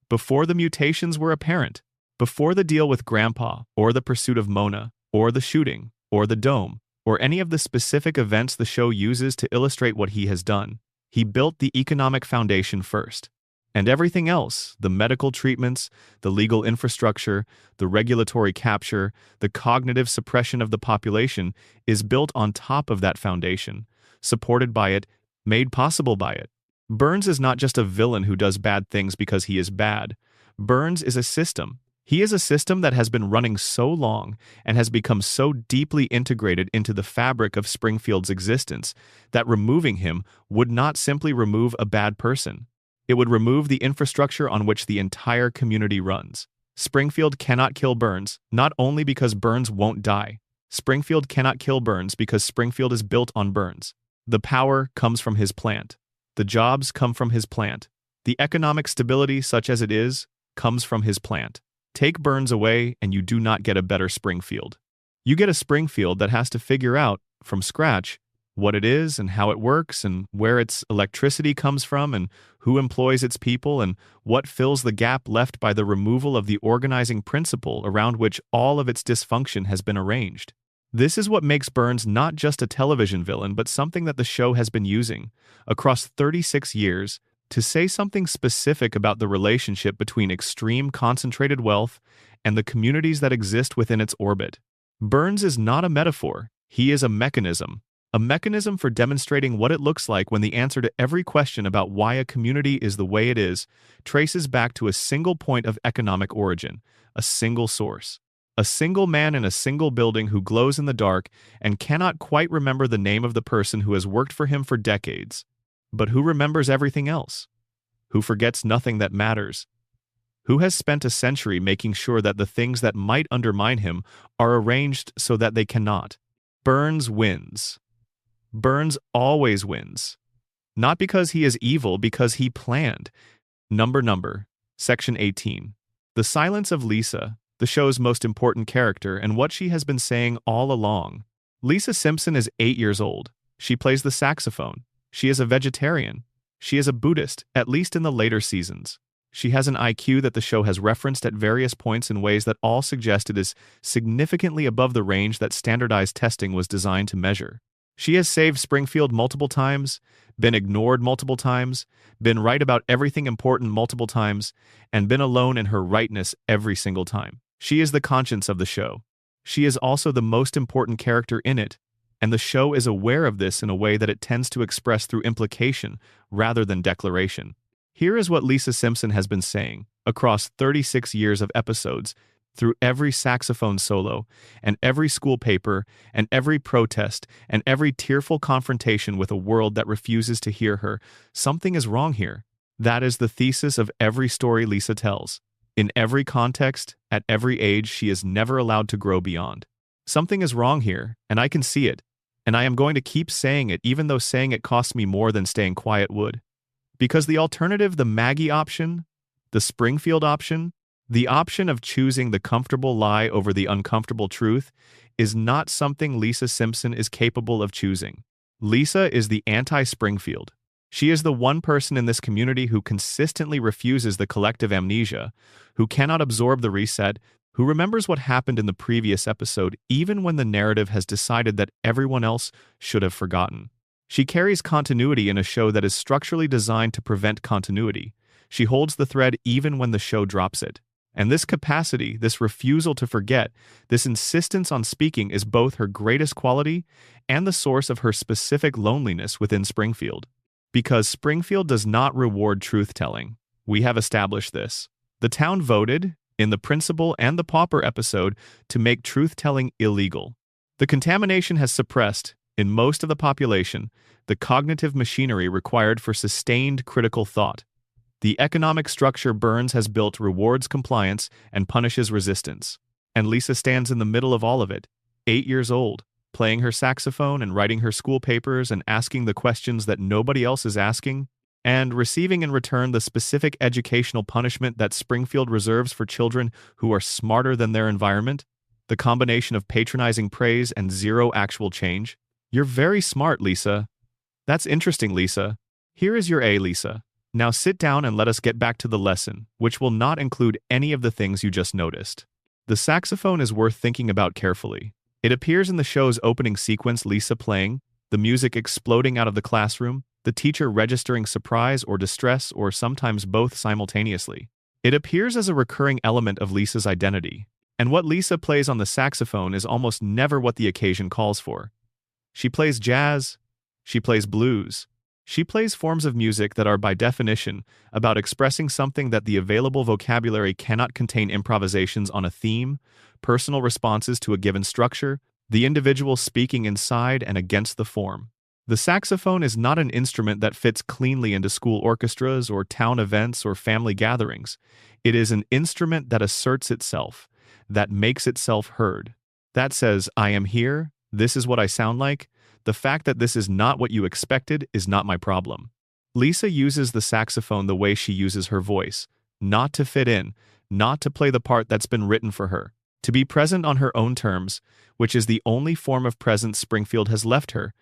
before the mutations were apparent, before the deal with Grandpa, or the pursuit of Mona, or the shooting, or the dome, or any of the specific events the show uses to illustrate what he has done. He built the economic foundation first. And everything else, the medical treatments, the legal infrastructure, the regulatory capture, the cognitive suppression of the population, is built on top of that foundation, supported by it, made possible by it. Burns is not just a villain who does bad things because he is bad. Burns is a system. He is a system that has been running so long and has become so deeply integrated into the fabric of Springfield's existence that removing him would not simply remove a bad person. It would remove the infrastructure on which the entire community runs. Springfield cannot kill Burns, not only because Burns won't die. Springfield cannot kill Burns because Springfield is built on Burns. The power comes from his plant. The jobs come from his plant. The economic stability, such as it is, comes from his plant. Take Burns away and you do not get a better Springfield. You get a Springfield that has to figure out, from scratch, what it is and how it works and where its electricity comes from and who employs its people and what fills the gap left by the removal of the organizing principle around which all of its dysfunction has been arranged. This is what makes Burns not just a television villain but something that the show has been using, across 36 years, to say something specific about the relationship between extreme concentrated wealth and the communities that exist within its orbit. Burns is not a metaphor, he is a mechanism. a mechanism for demonstrating what it looks like when the answer to every question about why a community is the way it is traces back to a single point of economic origin, a single source. A single man in a single building who glows in the dark and cannot quite remember the name of the person who has worked for him for decades, but who remembers everything else, who forgets nothing that matters, who has spent a century making sure that the things that might undermine him are arranged so that they cannot. Burns wins. Burns always wins. Not because he is evil, because he planned. Number, Section 18. The silence of Lisa, the show's most important character, and what she has been saying all along. Lisa Simpson is 8 years old. She plays the saxophone. She is a vegetarian. She is a Buddhist, at least in the later seasons. She has an IQ that the show has referenced at various points in ways that all suggest it is significantly above the range that standardized testing was designed to measure. She has saved Springfield multiple times, been ignored multiple times, been right about everything important multiple times, and been alone in her rightness every single time. She is the conscience of the show. She is also the most important character in it, and the show is aware of this in a way that it tends to express through implication rather than declaration. Here is what Lisa Simpson has been saying, across 36 years of episodes, through every saxophone solo, and every school paper, and every protest, and every tearful confrontation with a world that refuses to hear her. Something is wrong here. That is the thesis of every story Lisa tells. In every context, at every age, she is never allowed to grow beyond. Something is wrong here, and I can see it, and I am going to keep saying it even though saying it costs me more than staying quiet would. Because the alternative, the Maggie option, the Springfield option, the option of choosing the comfortable lie over the uncomfortable truth, is not something Lisa Simpson is capable of choosing. Lisa is the anti-Springfield. She is the one person in this community who consistently refuses the collective amnesia, who cannot absorb the reset, who remembers what happened in the previous episode even when the narrative has decided that everyone else should have forgotten. She carries continuity in a show that is structurally designed to prevent continuity. She holds the thread even when the show drops it. And this capacity, this refusal to forget, this insistence on speaking is both her greatest quality and the source of her specific loneliness within Springfield. Because Springfield does not reward truth-telling. We have established this. The town voted, in the Principal and the Pauper episode, to make truth-telling illegal. The contamination has suppressed, in most of the population, the cognitive machinery required for sustained critical thought. The economic structure Burns has built rewards compliance and punishes resistance. And Lisa stands in the middle of all of it, 8 years old, playing her saxophone and writing her school papers and asking the questions that nobody else is asking, and receiving in return the specific educational punishment that Springfield reserves for children who are smarter than their environment. The combination of patronizing praise and zero actual change. You're very smart, Lisa. That's interesting, Lisa. Here is your A, Lisa. Now sit down and let us get back to the lesson, which will not include any of the things you just noticed. The saxophone is worth thinking about carefully. It appears in the show's opening sequence, Lisa playing, the music exploding out of the classroom, the teacher registering surprise or distress or sometimes both simultaneously. It appears as a recurring element of Lisa's identity, and what Lisa plays on the saxophone is almost never what the occasion calls for. She plays jazz, she plays blues, she plays forms of music that are by definition about expressing something that the available vocabulary cannot contain. Improvisations on a theme, personal responses to a given structure, the individual speaking inside and against the form. The saxophone is not an instrument that fits cleanly into school orchestras or town events or family gatherings. It is an instrument that asserts itself, that makes itself heard, that says, I am here, this is what I sound like. The fact that this is not what you expected is not my problem. Lisa uses the saxophone the way she uses her voice, not to fit in, not to play the part that's been written for her, to be present on her own terms, which is the only form of presence Springfield has left her,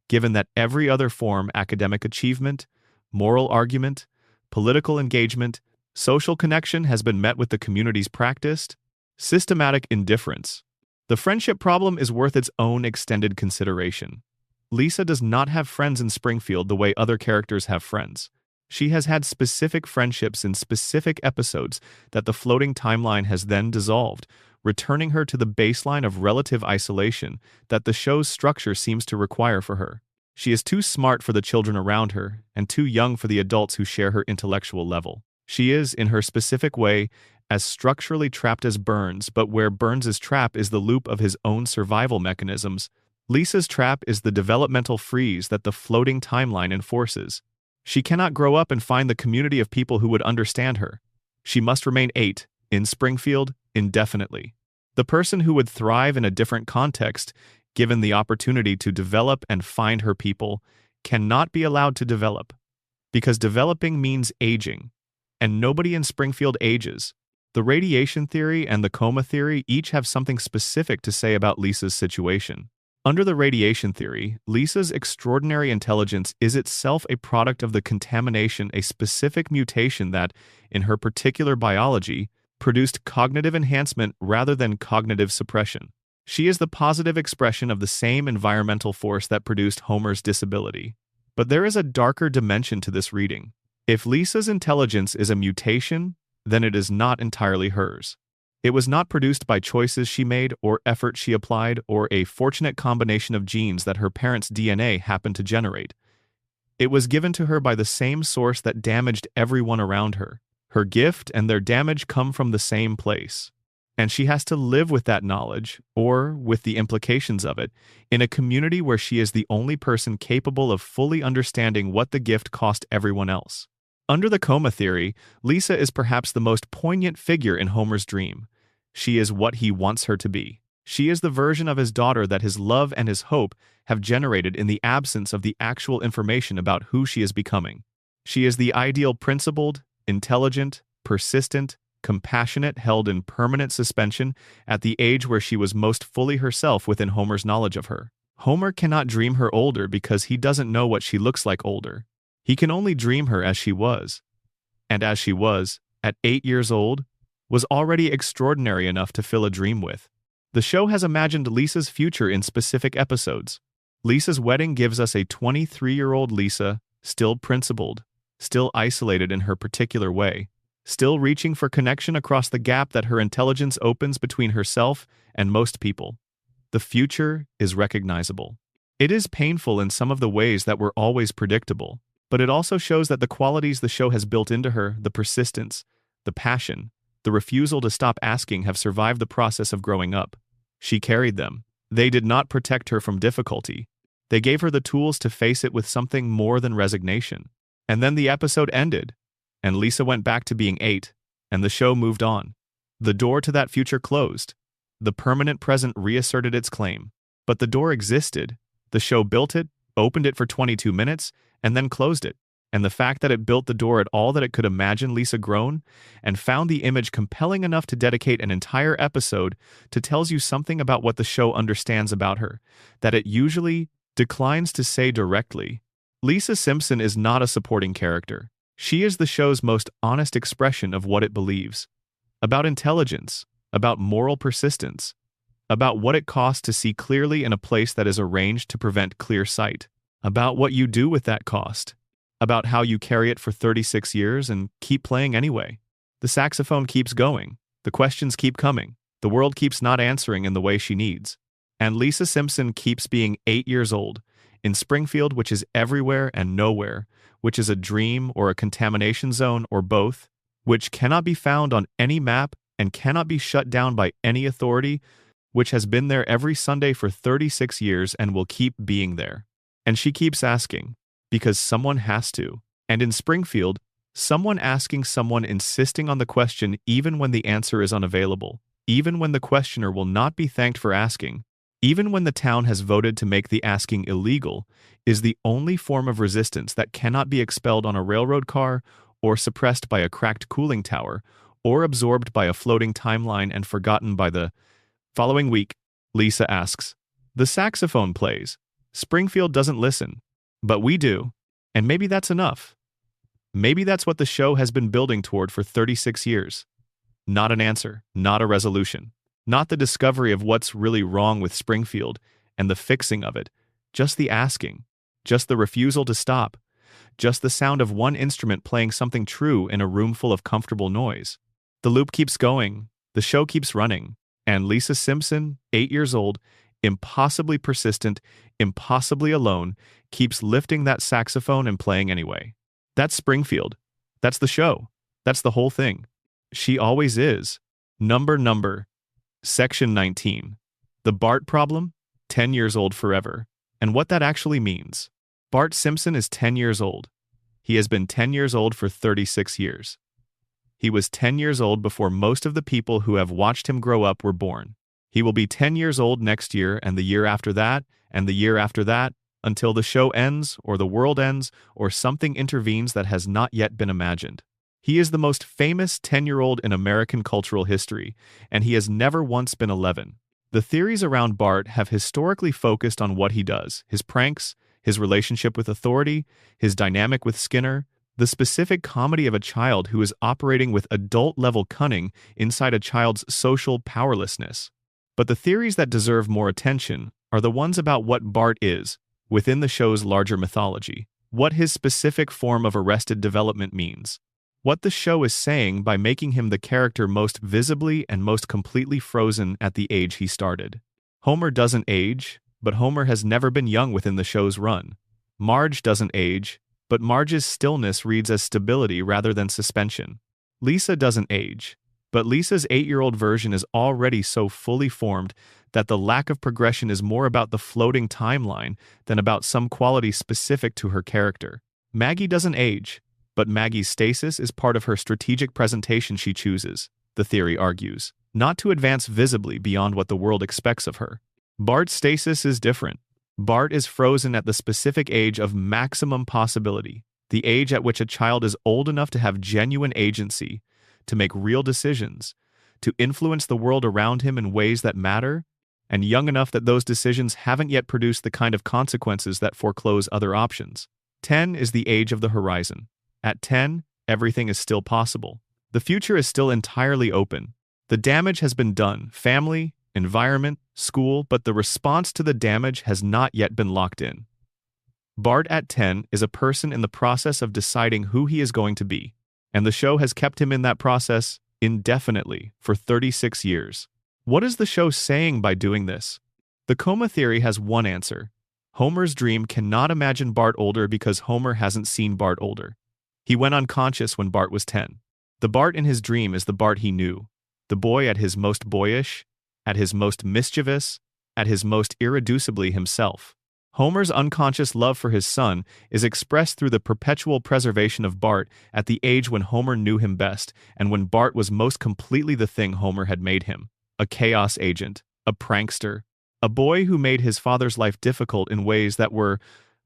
given that every other form, academic achievement, moral argument, political engagement, social connection, has been met with the community's practiced, systematic indifference. The friendship problem is worth its own extended consideration. Lisa does not have friends in Springfield the way other characters have friends. She has had specific friendships in specific episodes that the floating timeline has then dissolved, returning her to the baseline of relative isolation that the show's structure seems to require for her. She is too smart for the children around her, and too young for the adults who share her intellectual level. She is, in her specific way, as structurally trapped as Burns, but where Burns's trap is the loop of his own survival mechanisms, Lisa's trap is the developmental freeze that the floating timeline enforces. She cannot grow up and find the community of people who would understand her. She must remain 8, in Springfield, indefinitely. The person who would thrive in a different context, given the opportunity to develop and find her people, cannot be allowed to develop. Because developing means aging, and nobody in Springfield ages. The radiation theory and the coma theory each have something specific to say about Lisa's situation. Under the radiation theory, Lisa's extraordinary intelligence is itself a product of the contamination, a specific mutation that, in her particular biology, produced cognitive enhancement rather than cognitive suppression. She is the positive expression of the same environmental force that produced Homer's disability. But there is a darker dimension to this reading. If Lisa's intelligence is a mutation, then it is not entirely hers. It was not produced by choices she made or effort she applied or a fortunate combination of genes that her parents' DNA happened to generate. It was given to her by the same source that damaged everyone around her. Her gift and their damage come from the same place. And she has to live with that knowledge, or with the implications of it, in a community where she is the only person capable of fully understanding what the gift cost everyone else. Under the coma theory, Lisa is perhaps the most poignant figure in Homer's dream. She is what he wants her to be. She is the version of his daughter that his love and his hope have generated in the absence of the actual information about who she is becoming. She is the ideal principled, intelligent, persistent, compassionate, held in permanent suspension at the age where she was most fully herself within Homer's knowledge of her. Homer cannot dream her older because he doesn't know what she looks like older. He can only dream her as she was. And as she was, at 8 years old, was already extraordinary enough to fill a dream with. The show has imagined Lisa's future in specific episodes. Lisa's wedding gives us a 23-year-old Lisa, still principled, still isolated in her particular way, still reaching for connection across the gap that her intelligence opens between herself and most people. The future is recognizable. It is painful in some of the ways that were always predictable, but it also shows that the qualities the show has built into her, the persistence, the passion, the refusal to stop asking, have survived the process of growing up. She carried them. They did not protect her from difficulty. They gave her the tools to face it with something more than resignation. And then the episode ended, and Lisa went back to being 8, and the show moved on. The door to that future closed. The permanent present reasserted its claim. But the door existed. The show built it, opened it for 22 minutes, and then closed it. And the fact that it built the door at all that it could imagine Lisa grown, and found the image compelling enough to dedicate an entire episode to tells you something about what the show understands about her, that it usually declines to say directly. Lisa Simpson is not a supporting character. She is the show's most honest expression of what it believes. About intelligence, about moral persistence, about what it costs to see clearly in a place that is arranged to prevent clear sight, about what you do with that cost, about how you carry it for 36 years and keep playing anyway. The saxophone keeps going. The questions keep coming. The world keeps not answering in the way she needs. And Lisa Simpson keeps being 8 years old, in Springfield, which is everywhere and nowhere, which is a dream or a contamination zone or both, which cannot be found on any map and cannot be shut down by any authority, which has been there every Sunday for 36 years and will keep being there. And she keeps asking, because someone has to. And in Springfield, someone asking someone insisting on the question even when the answer is unavailable, even when the questioner will not be thanked for asking, even when the town has voted to make the asking illegal, is the only form of resistance that cannot be expelled on a railroad car or suppressed by a cracked cooling tower or absorbed by a floating timeline and forgotten by the following week. Lisa asks. The saxophone plays. Springfield doesn't listen. But we do, and maybe that's enough. Maybe that's what the show has been building toward for 36 years. Not an answer, not a resolution, not the discovery of what's really wrong with Springfield and the fixing of it, just the asking, just the refusal to stop, just the sound of one instrument playing something true in a room full of comfortable noise. The loop keeps going, the show keeps running, And Lisa Simpson, 8 years old, impossibly persistent, impossibly alone, keeps lifting that saxophone and playing anyway. That's Springfield. That's the show. That's the whole thing. She always is. Number. Section 19. The Bart problem? 10 years old forever. And what that actually means. Bart Simpson is 10 years old. He has been 10 years old for 36 years. He was 10 years old before most of the people who have watched him grow up were born. He will be 10 years old next year, and the year after that, and the year after that, until the show ends, or the world ends, or something intervenes that has not yet been imagined. He is the most famous 10-year-old in American cultural history, and he has never once been 11. The theories around Bart have historically focused on what he does, his pranks, his relationship with authority, his dynamic with Skinner, the specific comedy of a child who is operating with adult-level cunning inside a child's social powerlessness. But the theories that deserve more attention are the ones about what Bart is within the show's larger mythology, what his specific form of arrested development means, what the show is saying by making him the character most visibly and most completely frozen at the age he started. Homer doesn't age, but Homer has never been young within the show's run. Marge doesn't age, but Marge's stillness reads as stability rather than suspension. Lisa doesn't age, but Lisa's 8-year-old version is already so fully formed that the lack of progression is more about the floating timeline than about some quality specific to her character. Maggie doesn't age, but Maggie's stasis is part of her strategic presentation she chooses, the theory argues, not to advance visibly beyond what the world expects of her. Bart's stasis is different. Bart is frozen at the specific age of maximum possibility, the age at which a child is old enough to have genuine agency, to make real decisions, to influence the world around him in ways that matter, and young enough that those decisions haven't yet produced the kind of consequences that foreclose other options. 10 is the age of the horizon. At 10, everything is still possible. The future is still entirely open. The damage has been done, family, environment, school, but the response to the damage has not yet been locked in. Bart at 10 is a person in the process of deciding who he is going to be, and the show has kept him in that process indefinitely for 36 years. What is the show saying by doing this? The coma theory has one answer. Homer's dream cannot imagine Bart older because Homer hasn't seen Bart older. He went unconscious when Bart was 10. The Bart in his dream is the Bart he knew, the boy at his most boyish, at his most mischievous, at his most irreducibly himself. Homer's unconscious love for his son is expressed through the perpetual preservation of Bart at the age when Homer knew him best and when Bart was most completely the thing Homer had made him, a chaos agent, a prankster, a boy who made his father's life difficult in ways that were,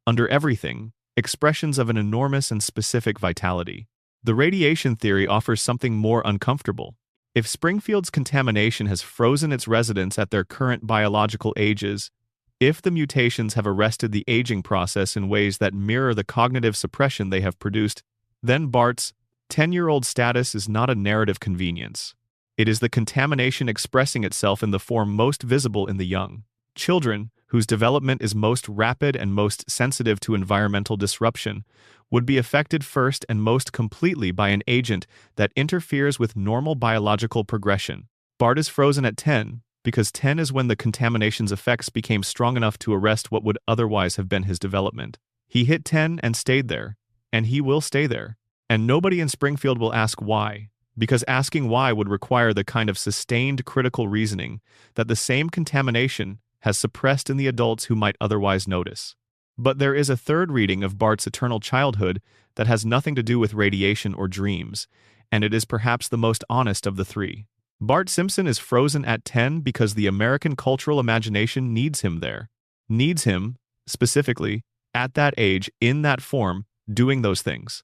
under everything, expressions of an enormous and specific vitality. The radiation theory offers something more uncomfortable. If Springfield's contamination has frozen its residents at their current biological ages, if the mutations have arrested the aging process in ways that mirror the cognitive suppression they have produced, then Bart's 10-year-old status is not a narrative convenience. It is the contamination expressing itself in the form most visible in the young. Children, whose development is most rapid and most sensitive to environmental disruption, would be affected first and most completely by an agent that interferes with normal biological progression. Bart is frozen at 10 because 10 is when the contamination's effects became strong enough to arrest what would otherwise have been his development. He hit 10 and stayed there, and he will stay there. And nobody in Springfield will ask why, because asking why would require the kind of sustained critical reasoning that the same contamination has suppressed in the adults who might otherwise notice. But there is a third reading of Bart's eternal childhood that has nothing to do with radiation or dreams, and it is perhaps the most honest of the three. Bart Simpson is frozen at 10 because the American cultural imagination needs him there. Needs him, specifically, at that age, in that form, doing those things.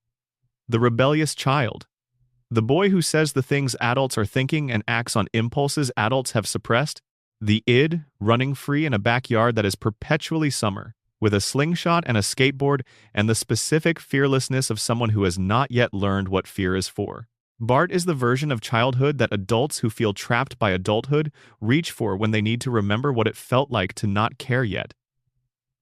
The rebellious child. The boy who says the things adults are thinking and acts on impulses adults have suppressed. The id, running free in a backyard that is perpetually summer, with a slingshot and a skateboard and the specific fearlessness of someone who has not yet learned what fear is for. Bart is the version of childhood that adults who feel trapped by adulthood reach for when they need to remember what it felt like to not care yet.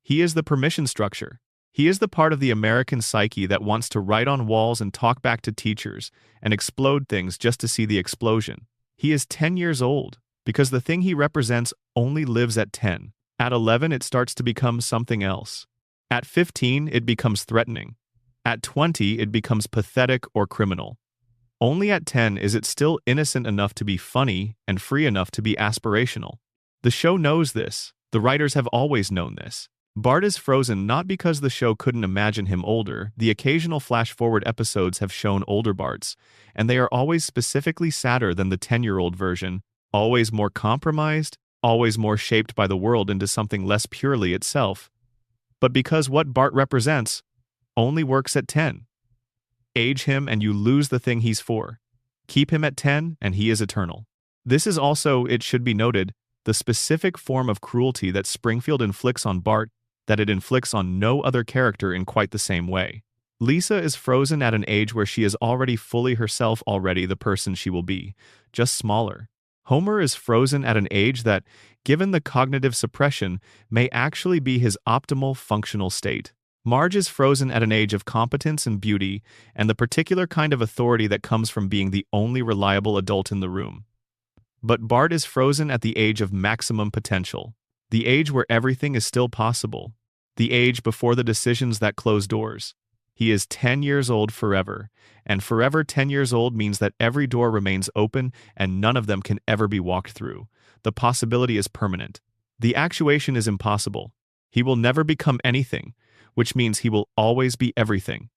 He is the permission structure. He is the part of the American psyche that wants to write on walls and talk back to teachers and explode things just to see the explosion. He is 10 years old. because the thing he represents only lives at 10. At 11, it starts to become something else. At 15, it becomes threatening. At 20, it becomes pathetic or criminal. Only at 10 is it still innocent enough to be funny and free enough to be aspirational. The show knows this. The writers have always known this. Bart is frozen not because the show couldn't imagine him older. The occasional flash-forward episodes have shown older Barts, and they are always specifically sadder than the 10-year-old version, always more compromised, always more shaped by the world into something less purely itself. But because what Bart represents only works at 10. Age him and you lose the thing he's for. Keep him at 10 and he is eternal. This is also, it should be noted, the specific form of cruelty that Springfield inflicts on Bart that it inflicts on no other character in quite the same way. Lisa is frozen at an age where she is already fully herself, already the person she will be, just smaller. Homer is frozen at an age that, given the cognitive suppression, may actually be his optimal functional state. Marge is frozen at an age of competence and beauty, and the particular kind of authority that comes from being the only reliable adult in the room. But Bart is frozen at the age of maximum potential, the age where everything is still possible, the age before the decisions that close doors. He is 10 years old forever, and forever 10 years old means that every door remains open and none of them can ever be walked through. The possibility is permanent. The actuation is impossible. He will never become anything, which means he will always be everything.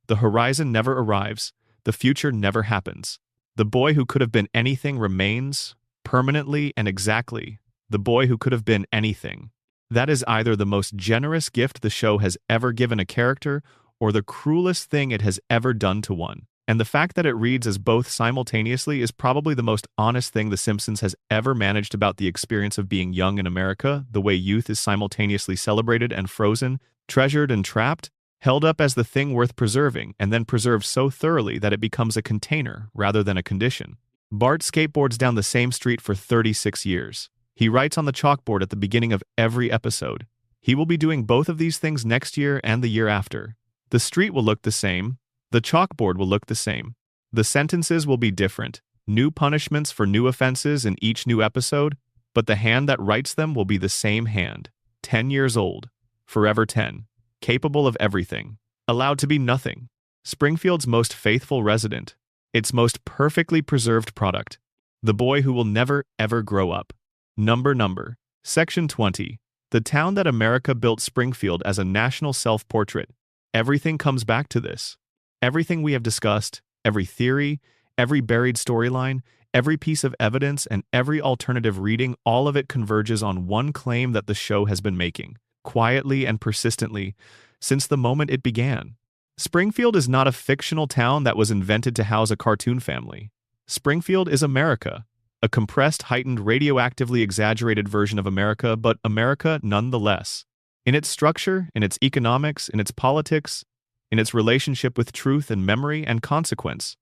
The horizon never arrives. The future never happens. The boy who could have been anything remains, permanently and exactly, the boy who could have been anything. That is either the most generous gift the show has ever given a character or the cruelest thing it has ever done to one. And the fact that it reads as both simultaneously is probably the most honest thing The Simpsons has ever managed about the experience of being young in America, the way youth is simultaneously celebrated and frozen, treasured and trapped, held up as the thing worth preserving, and then preserved so thoroughly that it becomes a container rather than a condition. Bart skateboards down the same street for 36 years. He writes on the chalkboard at the beginning of every episode. He will be doing both of these things next year and the year after. The street will look the same. The chalkboard will look the same. The sentences will be different. New punishments for new offenses in each new episode, but the hand that writes them will be the same hand. 10 years old. Forever 10. Capable of everything. Allowed to be nothing. Springfield's most faithful resident. Its most perfectly preserved product. The boy who will never, ever grow up. Number. Section 20. The town that America built Springfield as a national self-portrait. Everything comes back to this. Everything we have discussed, every theory, every buried storyline, every piece of evidence, and every alternative reading, all of it converges on one claim that the show has been making, quietly and persistently, since the moment it began. Springfield is not a fictional town that was invented to house a cartoon family. Springfield is America, a compressed, heightened, radioactively exaggerated version of America, but America nonetheless. In its structure, in its economics, in its politics, in its relationship with truth and memory and consequence.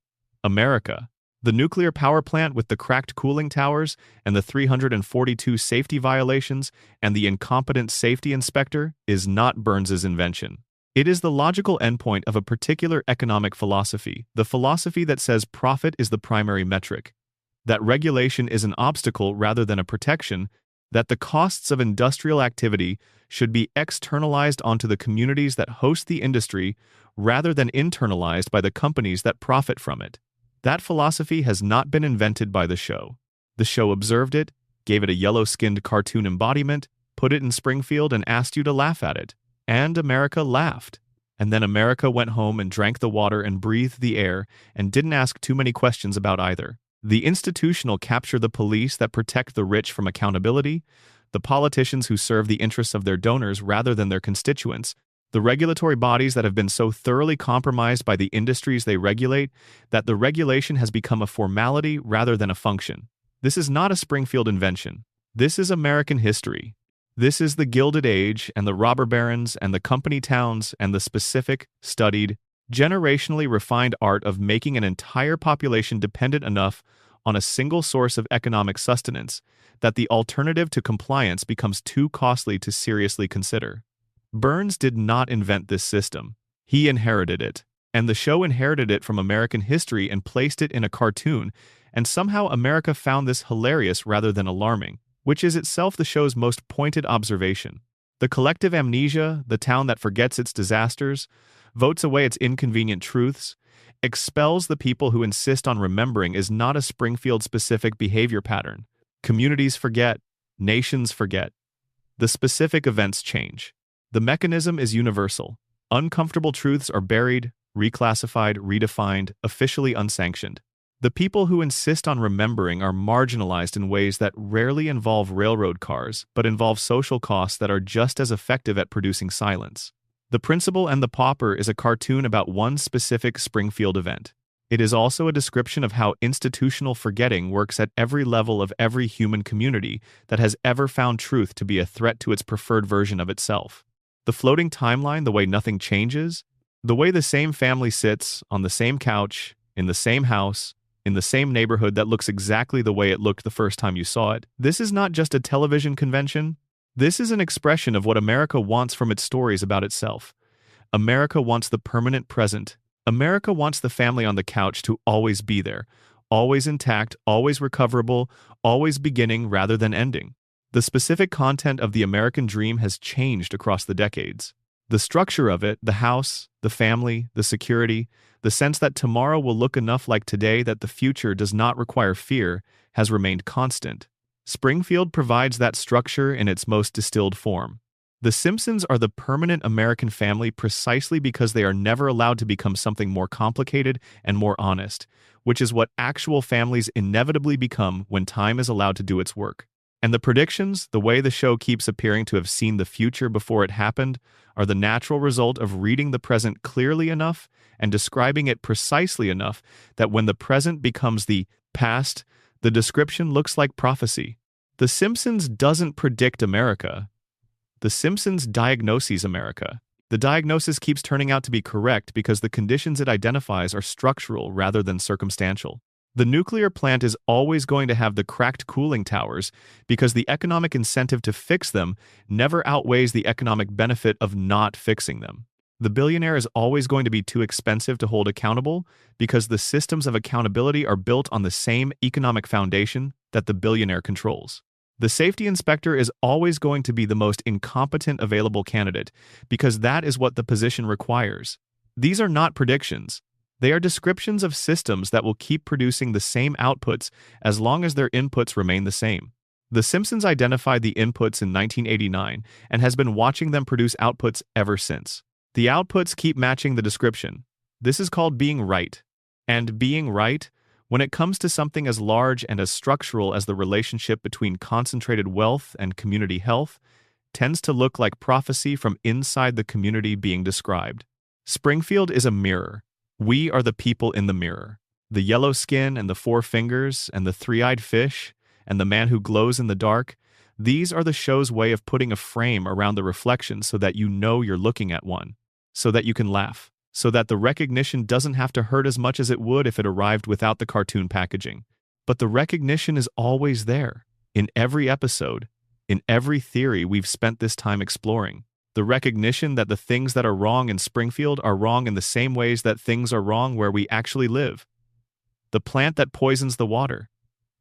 America. The nuclear power plant with the cracked cooling towers and the 342 safety violations and the incompetent safety inspector is not Burns's invention. It is the logical endpoint of a particular economic philosophy, the philosophy that says profit is the primary metric, that regulation is an obstacle rather than a protection, that the costs of industrial activity should be externalized onto the communities that host the industry rather than internalized by the companies that profit from it. That philosophy has not been invented by the show. The show observed it, gave it a yellow-skinned cartoon embodiment, put it in Springfield and asked you to laugh at it. And America laughed. And then America went home and drank the water and breathed the air and didn't ask too many questions about either. The institutional capture the police that protect the rich from accountability, the politicians who serve the interests of their donors rather than their constituents, the regulatory bodies that have been so thoroughly compromised by the industries they regulate that the regulation has become a formality rather than a function. This is not a Springfield invention. This is American history. This is the Gilded Age and the robber barons and the company towns and the specific, studied, generationally refined art of making an entire population dependent enough on a single source of economic sustenance that the alternative to compliance becomes too costly to seriously consider. Burns did not invent this system. He inherited it, and the show inherited it from American history and placed it in a cartoon And somehow America found this hilarious rather than alarming, which is itself the show's most pointed observation. The collective amnesia, the town that forgets its disasters, votes away its inconvenient truths, expels the people who insist on remembering is not a Springfield-specific behavior pattern. Communities forget, nations forget. The specific events change. The mechanism is universal. Uncomfortable truths are buried, reclassified, redefined, officially unsanctioned. The people who insist on remembering are marginalized in ways that rarely involve railroad cars, but involve social costs that are just as effective at producing silence. The Principal and the Pauper is a cartoon about one specific Springfield event. It is also a description of how institutional forgetting works at every level of every human community that has ever found truth to be a threat to its preferred version of itself. The floating timeline, the way nothing changes, the way the same family sits on the same couch, in the same house, in the same neighborhood that looks exactly the way it looked the first time you saw it. This is not just a television convention. This is an expression of what America wants from its stories about itself. America wants the permanent present. America wants the family on the couch to always be there, always intact, always recoverable, always beginning rather than ending. The specific content of the American dream has changed across the decades. The structure of it, the house, the family, the security, the sense that tomorrow will look enough like today that the future does not require fear, has remained constant. Springfield provides that structure in its most distilled form. The Simpsons are the permanent American family precisely because they are never allowed to become something more complicated and more honest, which is what actual families inevitably become when time is allowed to do its work. And the predictions, the way the show keeps appearing to have seen the future before it happened, are the natural result of reading the present clearly enough and describing it precisely enough that when the present becomes the past, the description looks like prophecy. The Simpsons doesn't predict America. The Simpsons diagnoses America. The diagnosis keeps turning out to be correct because the conditions it identifies are structural rather than circumstantial. The nuclear plant is always going to have the cracked cooling towers because the economic incentive to fix them never outweighs the economic benefit of not fixing them. The billionaire is always going to be too expensive to hold accountable because the systems of accountability are built on the same economic foundation that the billionaire controls. The safety inspector is always going to be the most incompetent available candidate because that is what the position requires. These are not predictions. They are descriptions of systems that will keep producing the same outputs as long as their inputs remain the same. The Simpsons identified the inputs in 1989 and has been watching them produce outputs ever since. The outputs keep matching the description. This is called being right. And being right, when it comes to something as large and as structural as the relationship between concentrated wealth and community health, tends to look like prophecy from inside the community being described. Springfield is a mirror. We are the people in the mirror. The yellow skin and the four fingers and the three-eyed fish and the man who glows in the dark, these are the show's way of putting a frame around the reflection so that you know you're looking at one, so that you can laugh, so that the recognition doesn't have to hurt as much as it would if it arrived without the cartoon packaging. But the recognition is always there, in every episode, in every theory we've spent this time exploring. The recognition that the things that are wrong in Springfield are wrong in the same ways that things are wrong where we actually live. The plant that poisons the water.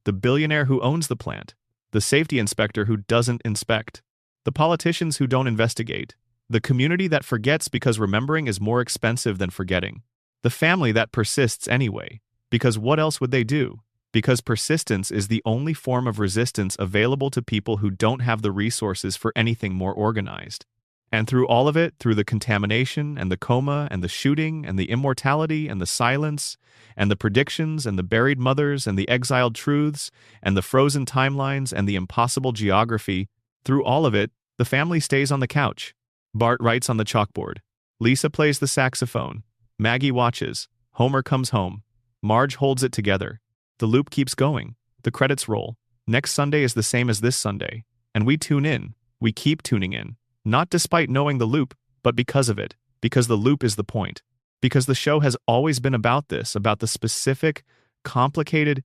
The billionaire who owns the plant. The safety inspector who doesn't inspect. The politicians who don't investigate. The community that forgets because remembering is more expensive than forgetting. The family that persists anyway. Because what else would they do? Because persistence is the only form of resistance available to people who don't have the resources for anything more organized. And through all of it, through the contamination and the coma and the shooting and the immortality and the silence and the predictions and the buried mothers and the exiled truths and the frozen timelines and the impossible geography, through all of it, the family stays on the couch. Bart writes on the chalkboard. Lisa plays the saxophone. Maggie watches. Homer comes home. Marge holds it together. The loop keeps going. The credits roll. Next Sunday is the same as this Sunday. And we tune in. We keep tuning in. Not despite knowing the loop, but because of it. Because the loop is the point. Because the show has always been about this, about the specific, complicated,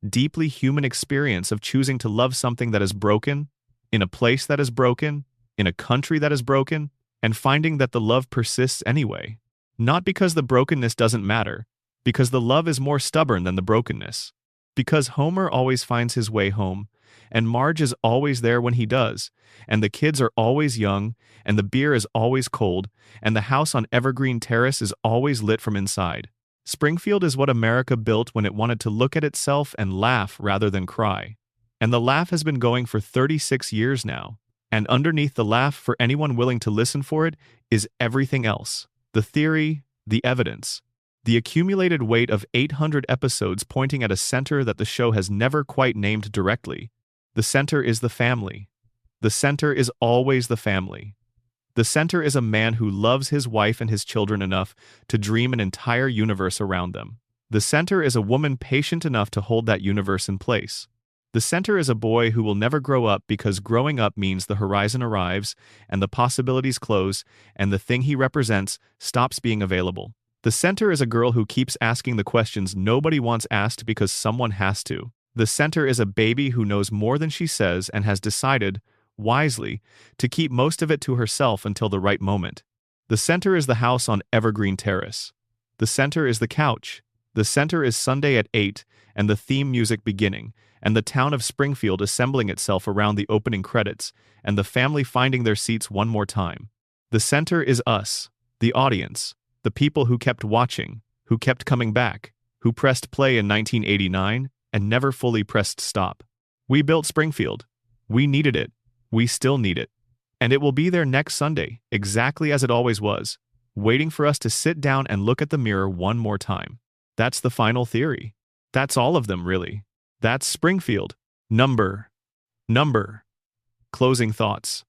deeply human experience of choosing to love something that is broken, in a place that is broken, in a country that is broken, and finding that the love persists anyway. Not because the brokenness doesn't matter, because the love is more stubborn than the brokenness. Because Homer always finds his way home, and Marge is always there when he does, and the kids are always young, and the beer is always cold, and the house on Evergreen Terrace is always lit from inside. Springfield is what America built when it wanted to look at itself and laugh rather than cry. And the laugh has been going for 36 years now. And underneath the laugh, for anyone willing to listen for it, is everything else. The theory, the evidence. The accumulated weight of 800 episodes pointing at a center that the show has never quite named directly. The center is the family. The center is always the family. The center is a man who loves his wife and his children enough to dream an entire universe around them. The center is a woman patient enough to hold that universe in place. The center is a boy who will never grow up because growing up means the horizon arrives and the possibilities close and the thing he represents stops being available. The center is a girl who keeps asking the questions nobody wants asked because someone has to. The center is a baby who knows more than she says and has decided, wisely, to keep most of it to herself until the right moment. The center is the house on Evergreen Terrace. The center is the couch. The center is Sunday at 8 and the theme music beginning, and the town of Springfield assembling itself around the opening credits, and the family finding their seats one more time. The center is us, the audience, the people who kept watching, who kept coming back, who pressed play in 1989 and never fully pressed stop. We built Springfield. We needed it. We still need it. And it will be there next Sunday, exactly as it always was, waiting for us to sit down and look at the mirror one more time. That's the final theory. That's all of them, really. That's Springfield. Number. Closing thoughts.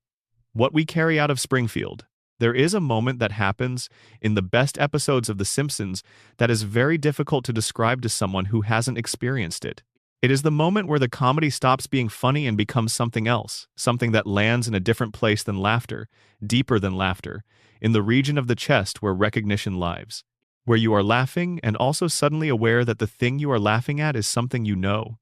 What we carry out of Springfield. There is a moment that happens in the best episodes of The Simpsons that is very difficult to describe to someone who hasn't experienced it. It is the moment where the comedy stops being funny and becomes something else, something that lands in a different place than laughter, deeper than laughter, in the region of the chest where recognition lives, where you are laughing and also suddenly aware that the thing you are laughing at is something you know,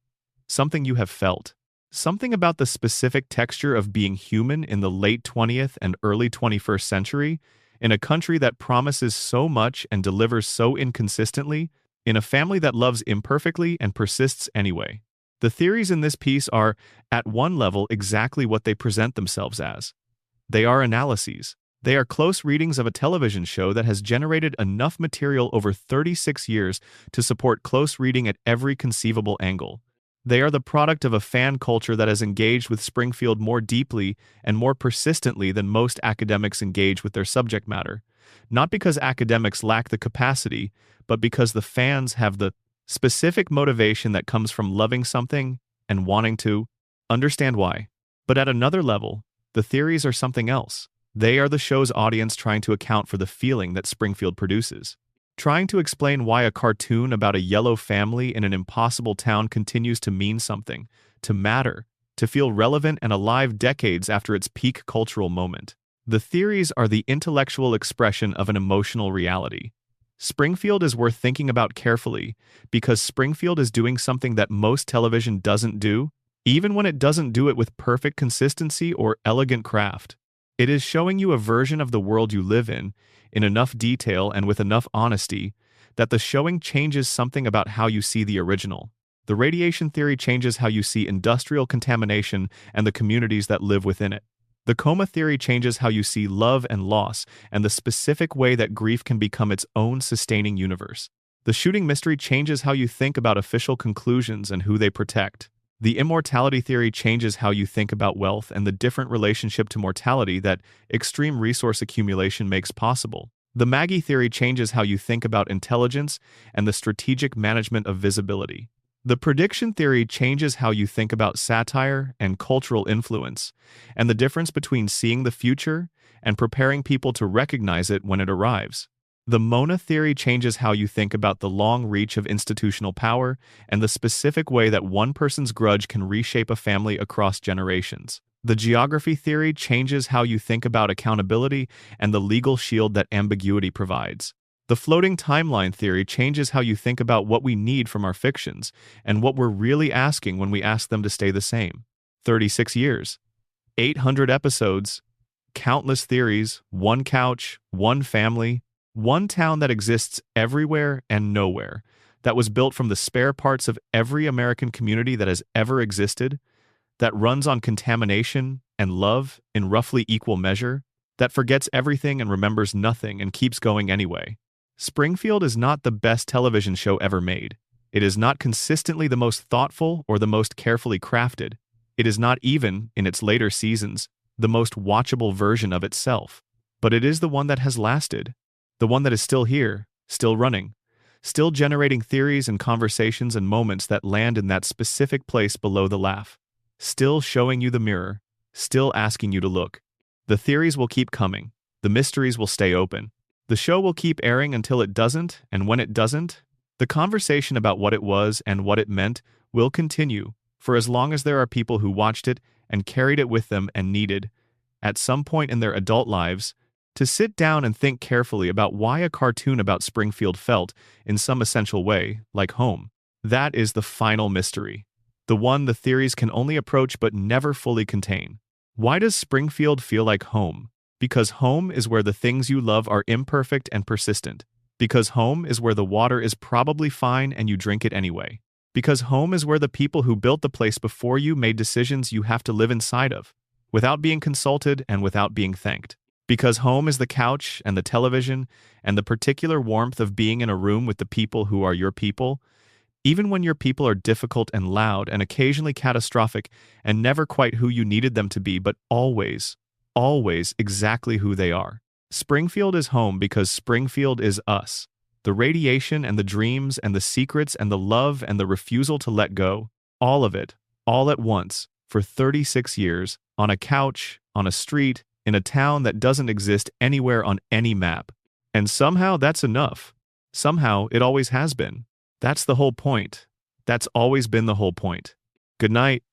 something you have felt, something about the specific texture of being human in the late 20th and early 21st century, in a country that promises so much and delivers so inconsistently, in a family that loves imperfectly and persists anyway. The theories in this piece are, at one level, exactly what they present themselves as. They are analyses. They are close readings of a television show that has generated enough material over 36 years to support close reading at every conceivable angle. They are the product of a fan culture that has engaged with Springfield more deeply and more persistently than most academics engage with their subject matter. Not because academics lack the capacity, but because the fans have the specific motivation that comes from loving something and wanting to understand why. But at another level, the theories are something else. They are the show's audience trying to account for the feeling that Springfield produces. Trying to explain why a cartoon about a yellow family in an impossible town continues to mean something, to matter, to feel relevant and alive decades after its peak cultural moment. The theories are the intellectual expression of an emotional reality. Springfield is worth thinking about carefully because Springfield is doing something that most television doesn't do, even when it doesn't do it with perfect consistency or elegant craft. It is showing you a version of the world you live in enough detail and with enough honesty, that the showing changes something about how you see the original. The radiation theory changes how you see industrial contamination and the communities that live within it. The coma theory changes how you see love and loss and the specific way that grief can become its own sustaining universe. The shooting mystery changes how you think about official conclusions and who they protect. The immortality theory changes how you think about wealth and the different relationship to mortality that extreme resource accumulation makes possible. The Maggie theory changes how you think about intelligence and the strategic management of visibility. The prediction theory changes how you think about satire and cultural influence, and the difference between seeing the future and preparing people to recognize it when it arrives. The Mona theory changes how you think about the long reach of institutional power and the specific way that one person's grudge can reshape a family across generations. The geography theory changes how you think about accountability and the legal shield that ambiguity provides. The floating timeline theory changes how you think about what we need from our fictions and what we're really asking when we ask them to stay the same. 36 years, 800 episodes, countless theories, one couch, one family, one town that exists everywhere and nowhere, that was built from the spare parts of every American community that has ever existed, that runs on contamination and love in roughly equal measure, that forgets everything and remembers nothing and keeps going anyway. Springfield is not the best television show ever made. It is not consistently the most thoughtful or the most carefully crafted. It is not even, in its later seasons, the most watchable version of itself. But it is the one that has lasted. The one that is still here, still running, still generating theories and conversations and moments that land in that specific place below the laugh. Still showing you the mirror, still asking you to look. The theories will keep coming. The mysteries will stay open. The show will keep airing until it doesn't, and when it doesn't, the conversation about what it was and what it meant will continue for as long as there are people who watched it and carried it with them and needed, at some point in their adult lives, to sit down and think carefully about why a cartoon about Springfield felt, in some essential way, like home. That is the final mystery. The one the theories can only approach but never fully contain. Why does Springfield feel like home? Because home is where the things you love are imperfect and persistent. Because home is where the water is probably fine and you drink it anyway. Because home is where the people who built the place before you made decisions you have to live inside of, without being consulted and without being thanked. Because home is the couch and the television and the particular warmth of being in a room with the people who are your people, even when your people are difficult and loud and occasionally catastrophic and never quite who you needed them to be, but always exactly who they are. Springfield is home because Springfield is us. The radiation and the dreams and the secrets and the love and the refusal to let go, all of it, all at once, for 36 years, on a couch, on a street, in a town that doesn't exist anywhere on any map. And somehow that's enough. Somehow it always has been. That's the whole point. That's always been the whole point. Good night.